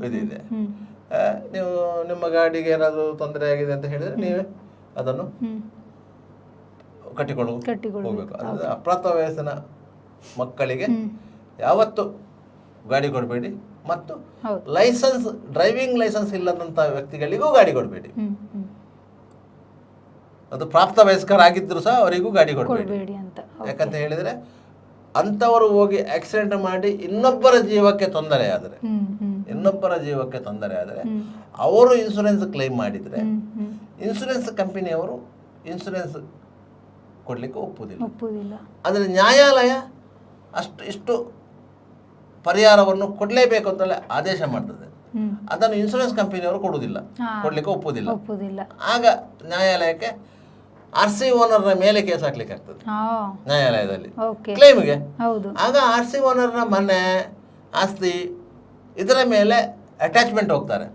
ಇದಿದೆ. ನೀವು ನಿಮ್ಮ ಗಾಡಿಗೆ ಏನಾದರೂ ತೊಂದರೆ ಆಗಿದೆ ಅಂತ ಹೇಳಿದ್ರೆ ನೀವೇ ಅದನ್ನು ಕಟ್ಟಿಕೊಳ್ಳಬೇಕು. ಅಪ್ರಾಪ್ತ ವಯಸ್ಸಿನ ಮಕ್ಕಳಿಗೆ ಯಾವತ್ತು ಗಾಡಿ ಕೊಡಬೇಡಿ, ಮತ್ತು ಡ್ರೈವಿಂಗ್ ಲೈಸೆನ್ಸ್ ಇಲ್ಲದಂತ ವ್ಯಕ್ತಿಗಳಿಗೂ ಗಾಡಿ ಕೊಡಬೇಡಿ. ಅದು ಪ್ರಾಪ್ತ ವಯಸ್ಕರಾಗಿದ್ರು ಸಹ ಅವರಿಗೂ ಗಾಡಿ ಕೊಡಬೇಡಿ ಅಂತ. ಯಾಕಂತ ಹೇಳಿದ್ರೆ ಅಂತವರು ಹೋಗಿ ಆಕ್ಸಿಡೆಂಟ್ ಮಾಡಿ ಇನ್ನೊಬ್ಬರ ಜೀವಕ್ಕೆ ತೊಂದರೆ ಆದರೆ ಅವರು ಇನ್ಸೂರೆನ್ಸ್ ಕ್ಲೈಮ್ ಮಾಡಿದ್ರೆ ಇನ್ಸೂರೆನ್ಸ್ ಕಂಪನಿಯವರು ಇನ್ಸೂರೆನ್ಸ್ ಕೊಡ್ಲಿಕ್ಕೆ ಒಪ್ಪುವುದಿಲ್ಲ. ಆದರೆ ನ್ಯಾಯಾಲಯ ಇಷ್ಟು ಪರಿಹಾರವನ್ನು ಕೊಡಲೇಬೇಕು ಅಂತಲೇ ಆದೇಶ ಮಾಡ್ತದೆ. ಅದನ್ನು ಇನ್ಸೂರೆನ್ಸ್ ಕಂಪನಿಯವರು ಕೊಡ್ಲಿಕ್ಕೆ ಒಪ್ಪುವುದಿಲ್ಲ. ಆಗ ನ್ಯಾಯಾಲಯಕ್ಕೆ RC ಓನರ್ನ ಮೇಲೆ ಕೇಸ್ ಹಾಕ್ಲಿಕ್ಕೆ ಆಗ್ತದೆ ನ್ಯಾಯಾಲಯದಲ್ಲಿ ಕ್ಲೈಮ್ಗೆ. ಆಗ RC ಓನರ್ನ ಮನೆ ಆಸ್ತಿ ಇದರ ಮೇಲೆ ಅಟ್ಯಾಚ್ಮೆಂಟ್ ಹೋಗ್ತಾರೆ.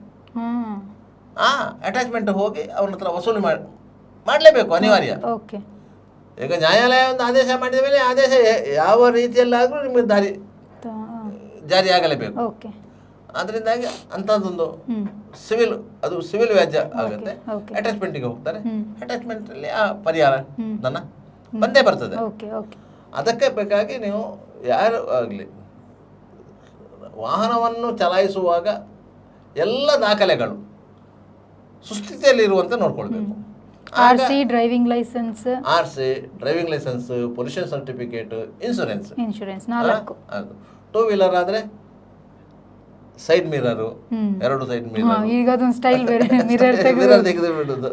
ಅಟ್ಯಾಚ್ಮೆಂಟ್ ಹೋಗಿ ಅವನ ಹತ್ರ ವಸೂಲಿ ಮಾಡಲೇಬೇಕು, ಅನಿವಾರ್ಯ. ಈಗ ನ್ಯಾಯಾಲಯ ಒಂದು ಆದೇಶ ಮಾಡಿದ ಮೇಲೆ ಆದೇಶ ಯಾವ ರೀತಿಯಲ್ಲಾದ್ರೂ ನಿಮಗೆ ಜಾರಿ ಆಗಲೇಬೇಕು. ಅದರಿಂದಾಗಿ ಅಂಥದ್ದೊಂದು ಸಿವಿಲ್ ವ್ಯಾಜ್ಯ ಆಗುತ್ತೆ. ಅಟ್ಯಾಚ್ಮೆಂಟ್ಗೆ ಹೋಗ್ತಾರೆ. ಅಟ್ಯಾಚ್ಮೆಂಟ್ ಅಲ್ಲಿ ಆ ಪರಿಹಾರ ಧನ ಬಂದೇ ಬರ್ತದೆ. ಅದಕ್ಕೆ ಬೇಕಾಗಿ ನೀವು ಯಾರು ಆಗಲಿ ವಾಹನವನ್ನು ಚಲಾಯಿಸುವಾಗ ಎಲ್ಲ ದಾಖಲೆಗಳು ಸುಸ್ಥಿತಿಯಲ್ಲಿ ಇರುವಂತೆ ನೋಡ್ಕೊಳ್ಬೇಕು. RC driving license, pollution certificate, insurance 4. Two wheeler ಆದ್ರೆ ಸೈಡ್ ಮಿರರ್, 2 ಸೈಡ್ ಮಿರರ್, ಈಗ ಅದೊಂದು ಸ್ಟೈಲ್ ಬೇರೆ, ಮಿರರ್ ತೆಗೆದು ಬಿಡುದು,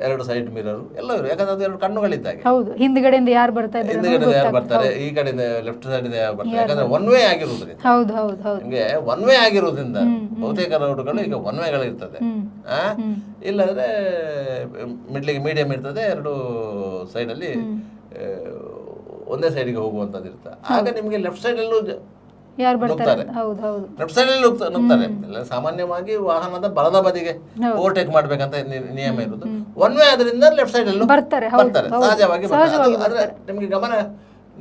2 ಸೈಡ್ ಮಿರರ್ ಎಲ್ಲ ಇರು. ಯಾಕಂದ್ರೆ ಅದು 2 ಕಣ್ಣುಗಳಿದ್ದಾಗೆ. ಹೌದು, ಹಿಂದ್ಗಡೆಯಿಂದ ಯಾರು ಬರ್ತಾ ಬರ್ತಾರೆ, ಈ ಕಡೆಯಿಂದ ಲೆಫ್ಟ್ ಸೈಡ್ ಇಂದ ಯಾರು ಬರ್ತಾರೆ. ಯಾಕಂದ್ರೆ ಒನ್ ವೇ ಆಗಿರುವುದರಿಂದ, ನಿಮಗೆ ಒನ್ ವೇ ಆಗಿರುವುದರಿಂದ ಬಹುತೇಕ ರೋಡ್ಗಳು ಈಗ ಒನ್ ವೇಗಳು ಇರ್ತದೆ. ಇಲ್ಲಾಂದ್ರೆ ಮೀಡಿಯಂ ಇರ್ತದೆ, 2 ಸೈಡಲ್ಲಿ ಒಂದೇ ಸೈಡ್ಗೆ ಹೋಗುವಂಥದ್ದು ಇರ್ತದೆ. ಆಗ ನಿಮಗೆ ಲೆಫ್ಟ್ ಸೈಡಲ್ಲೂ ಯಾರು ಬರ್ತಾರೆ ನುಗ್ತಾರೆ. ಹೌದು ಹೌದು ಲೆಫ್ಟ್ ಸೈಡ್ ಅಲ್ಲಿ ನುಗ್ತಾರೆ. ಎಲ್ಲ ಸಾಮಾನ್ಯವಾಗಿ ವಾಹನದ ಬಲದ ಬದಿಗೆ ಓವರ್ಟೇಕ್ ಮಾಡ್ಬೇಕಂತ ನಿಯಮ ಇರುವುದು. ಒನ್ ವೇ ಆದ್ರಿಂದ ಲೆಫ್ಟ್ ಸೈಡ್ ಅಲ್ಲೂ ಬರ್ತಾರೆ, ಹೌದು, ಬರ್ತಾರೆ, ಹೌದು. ಸಹಜವಾಗಿ ಸಹಜವಾಗಿ ಆದ್ರೆ ನಿಮ್ಗೆ ಗಮನ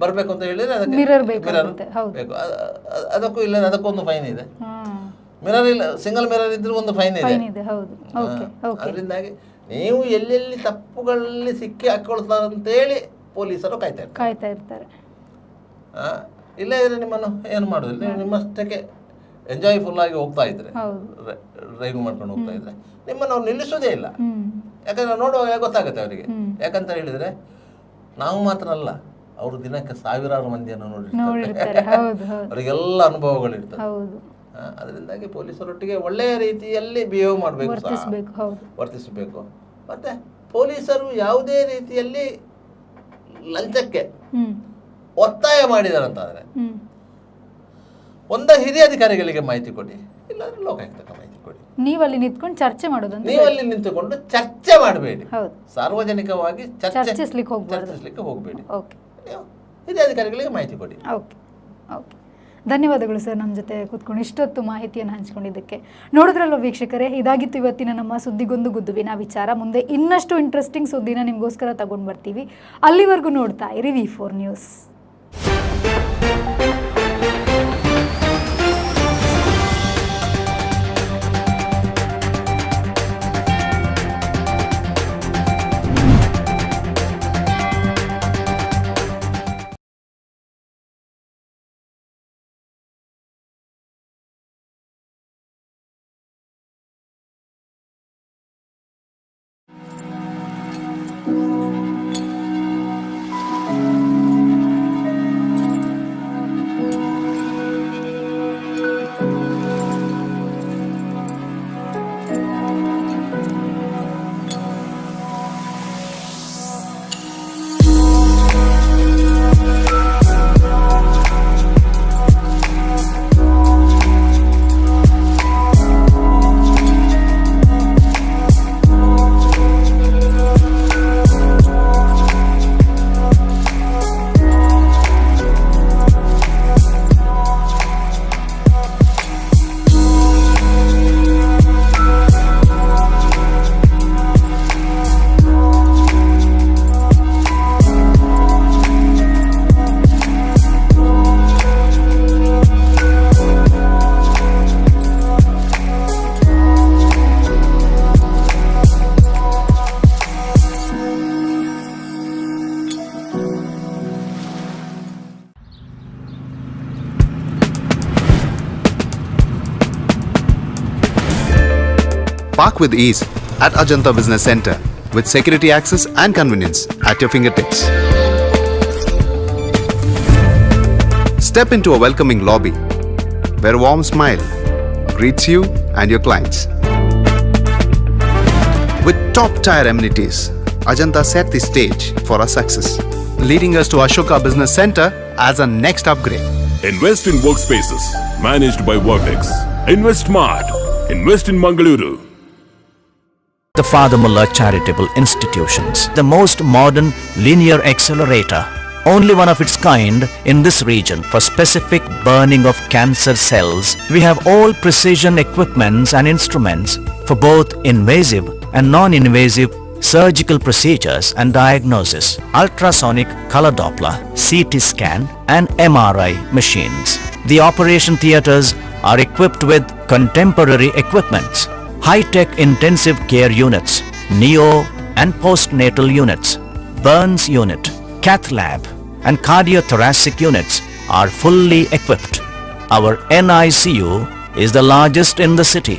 ಬರ್ಬೇಕು ಅಂತ ಹೇಳಿದ್ರೆ ಅದಕ್ಕೆ ಮಿರರ್ ಬೇಕಾಗುತ್ತೆ, ಹೌದು. ಬೇಕು. ಅದಕ್ಕೂ ಇಲ್ಲ, ಅದಕ್ಕೊಂದು ಫೈನ್ ಇದೆ. ಹ್ಮ್ ಮಿರರ್ ಇಲ್ಲ, ಸಿಂಗಲ್ ಮಿರರ್ ಇದ್ರೂ ಒಂದು ಫೈನ್ ಇದೆ. ಫೈನ್ ಇದೆ, ಹೌದು. ಓಕೆ ಓಕೆ ಅದರಿಂದಾಗಿ ನೀವು ಎಲ್ಲೆಲ್ಲಿ ತಪ್ಪುಗಳಲ್ಲಿ ಸಿಕ್ಕಿ ಹಾಕೊಳ್ತಾರೆ ಅಂತೇಳಿ ಪೊಲೀಸರು ಕಾಯ್ತಾ ಇರ್ತಾರೆ. ಇಲ್ಲ ಇದ್ರೆ ನಿಮ್ಮನ್ನು ಏನು ಮಾಡೋದಿಲ್ಲ. ನೀವು ನಿಮ್ಮಷ್ಟಕ್ಕೆ ಎಂಜಾಯ್ಫುಲ್ ಆಗಿ ಹೋಗ್ತಾ ಇದ್ರೆ, ಡ್ರೈವಿಂಗ್ ಮಾಡ್ಕೊಂಡು ಹೋಗ್ತಾ ಇದ್ರೆ ನಿಮ್ಮನ್ನು ಅವ್ರು ನಿಲ್ಲಿಸೋದೇ ಇಲ್ಲ. ಯಾಕಂದ್ರೆ ನೋಡುವಾಗ ಗೊತ್ತಾಗುತ್ತೆ ಅವರಿಗೆ. ಯಾಕಂತ ಹೇಳಿದ್ರೆ ನಾವು ಮಾತ್ರ ಅಲ್ಲ, ಅವರು ದಿನಕ್ಕೆ ಸಾವಿರಾರು ಮಂದಿಯನ್ನು ನೋಡಿರ್ತಾರೆ. ಅವರಿಗೆಲ್ಲ ಅನುಭವಗಳಿರ್ತದೆ. ಅದರಿಂದಾಗಿ ಪೊಲೀಸರೊಟ್ಟಿಗೆ ಒಳ್ಳೆಯ ರೀತಿಯಲ್ಲಿ ಬಿಹೇವ್ ಮಾಡಬೇಕು, ವರ್ತಿಸಬೇಕು. ಮತ್ತೆ ಪೊಲೀಸರು ಯಾವುದೇ ರೀತಿಯಲ್ಲಿ ಲಂಚಕ್ಕೆ ಒತ್ತಾಯ ಮಾಡಿದಾರಂತಾದ್ರೆ ಒಂದು ಹಿರಿಯ ಅಧಿಕಾರಿಗಳಿಗೆ ಮಾಹಿತಿ ಕೊಡಿ, ಇಲ್ಲಾಂದ್ರೆ ಲೋಕಾಯುಕ್ತಕ್ಕೆ ಮಾಹಿತಿ ಕೊಡಿ. ನೀವಲ್ಲಿ ನಿಂತ್ಕೊಂಡು ಚರ್ಚೆ ಮಾಡೋದು, ನೀವಲ್ಲಿ ನಿಂತುಕೊಂಡು ಚರ್ಚೆ ಮಾಡಬೇಡಿ, ಸಾರ್ವಜನಿಕವಾಗಿ ಚರ್ಚಿಸ್ಲಿಕ್ಕೆ ಹೋಗಬೇಡಿ. ಹಿರಿಯ ಅಧಿಕಾರಿಗಳಿಗೆ ಮಾಹಿತಿ ಕೊಡಿ. ಓಕೆ ಓಕೆ, ಧನ್ಯವಾದಗಳು ಸರ್ ನಮ್ಮ ಜೊತೆ ಕೂತ್ಕೊಂಡು ಇಷ್ಟೊತ್ತು ಮಾಹಿತಿಯನ್ನು ಹಂಚಿಕೊಂಡಿದ್ದಕ್ಕೆ. ನೋಡಿದ್ರಲ್ವ ವೀಕ್ಷಕರೇ, ಇದಾಗಿತ್ತು ಇವತ್ತಿನ ನಮ್ಮ ಸುದ್ದಿಗೊಂದು ಗುದ್ದುವಿನ ವಿಚಾರ. ಮುಂದೆ ಇನ್ನಷ್ಟು ಇಂಟ್ರೆಸ್ಟಿಂಗ್ ಸುದ್ದಿನ ನಿಮಗೋಸ್ಕರ ತಗೊಂಡು ಬರ್ತೀವಿ. ಅಲ್ಲಿವರೆಗೂ ನೋಡ್ತಾ ಇರಿ V4 news. Park with ease at Ajanta Business Center with security access and convenience at your fingertips. Step into a welcoming lobby where a warm smile greets you and your clients. With top-tier amenities, Ajanta set the stage for our success, leading us to Ashoka Business Center as a next upgrade. Invest in workspaces managed by Vertex. Invest Smart. Invest in Mangaluru. The Father Mullah Charitable Institutions, the most modern linear accelerator, only one of its kind in this region for specific burning of cancer cells. We have all precision equipments and instruments for both invasive and non-invasive surgical procedures and diagnosis, ultrasonic color Doppler, CT scan and MRI machines. The operation theatres are equipped with contemporary equipments, high-tech intensive care units, neo and postnatal units, burns unit, cath lab and cardiothoracic units are fully equipped. Our NICU is the largest in the city.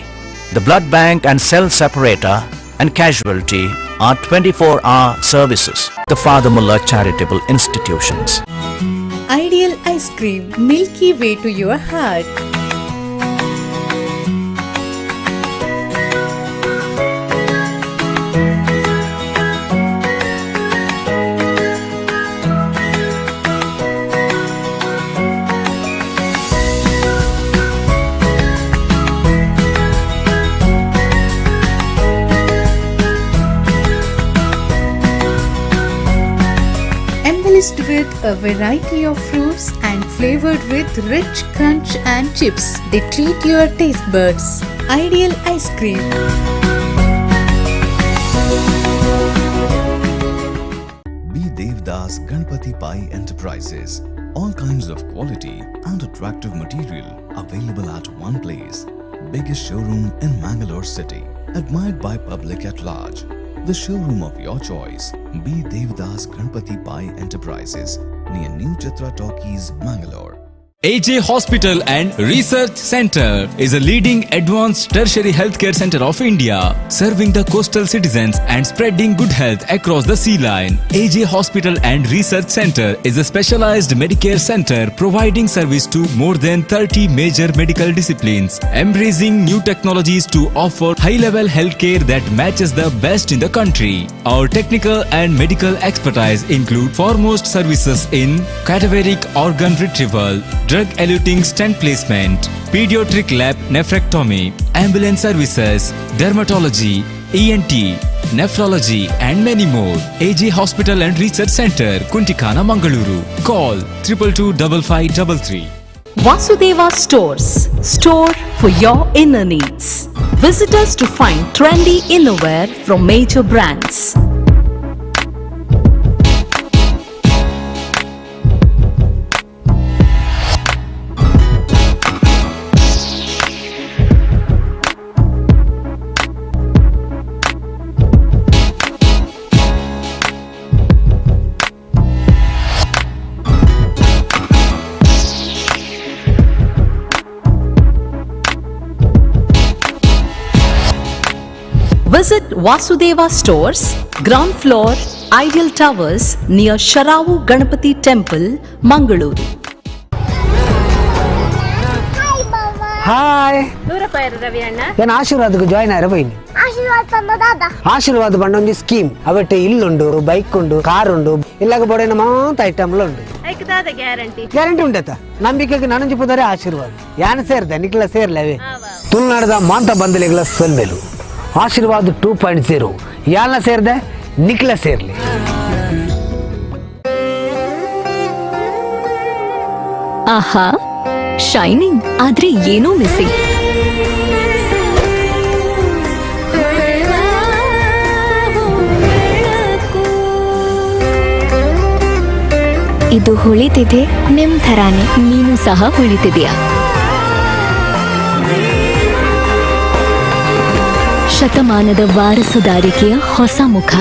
The blood bank and cell separator and casualty are 24-hour services. The Father Mullah Charitable Institutions. Ideal ice cream, milky way to your heart. Embellished with a variety of fruits and flavored with rich crunch and chips. They treat your taste buds. Ideal Ice Cream. Be Devdas Ganpati Pai Enterprises. All kinds of quality and attractive material available at one place. Biggest showroom in Mangalore city. Admired by public at large. The showroom of your choice. Be Devdas Ganpati Pai Enterprises near New Chitra Talkies, Mangalore. AJ Hospital and Research Center is a leading advanced tertiary healthcare center of India, serving the coastal citizens and spreading good health across the sea line. AJ Hospital and Research Center is a specialized Medicare center providing service to more than 30 major medical disciplines, embracing new technologies to offer high-level healthcare that matches the best in the country. Our technical and medical expertise include foremost services in cadaveric organ retrieval, drug-eluting stent placement, pediatric lab nephrectomy, ambulance services, dermatology, ENT, nephrology and many more. AJ Hospital and Research Center, Kuntikana, Mangaluru. Call 222553. Vasudeva Stores. Store for your inner needs. Visit us to find trendy innerwear from major brands. Visit Vasudeva Stores, ground floor, Ideal Towers near Sharavu Ganapati Temple, Mangaluru. Hi ಏನು ಆಶೀರ್ವಾದಕ್ಕೆ join ಆಯ್ರ ಬೈನಿ ಆಶೀರ್ವಾದ ಬಂಡೊಂದು scheme ಅವಟ್ಟೆ ಇಲ್ಲುಂಡು bike ಉಂಡು car ಉಂಡು ಇಲ್ಲಾಗ ಬೋಡೇನ ಮಾಂತ ಐಟಮ್ಲು ಉಂಡು guarantee ಉಂಡತ ನಂಬಿಕೆಗೆ ನನಂಜಿ ಪುದರೆ ಆಶೀರ್ವಾದ ಯಾನ್ ಸೇರ್ದೆ ನಿಕ್ಲ ಸೇರ್ಲವೇ ತುಳುನಾಡದ ಮಾಂತ ಬಂದಲಿಗಳ ಸೊಲ್ಮೆಲು ಆಶೀರ್ವಾದ 2.0 ಯಾಲ್ನ ಸೇರ್ದೆ ನಿಕ್ಲ ಸೇರ್ಲಿ. ಆಹಾ, ಶೈನಿಂಗ್ ಆದ್ರೆ ಏನೋ ಮಿಸ್ಸಿಂಗ್. ಇದು ಹೊಳಿತಿದೆ ನಿಮ್ ಥರಾನೇ, ನೀನು ಸಹ ಹೊಳಿತಿದ್ಯಾ. ಶತಮಾನದ ವಾರಸುದಾರಿಕೆಯ ಹೊಸ ಮುಖ.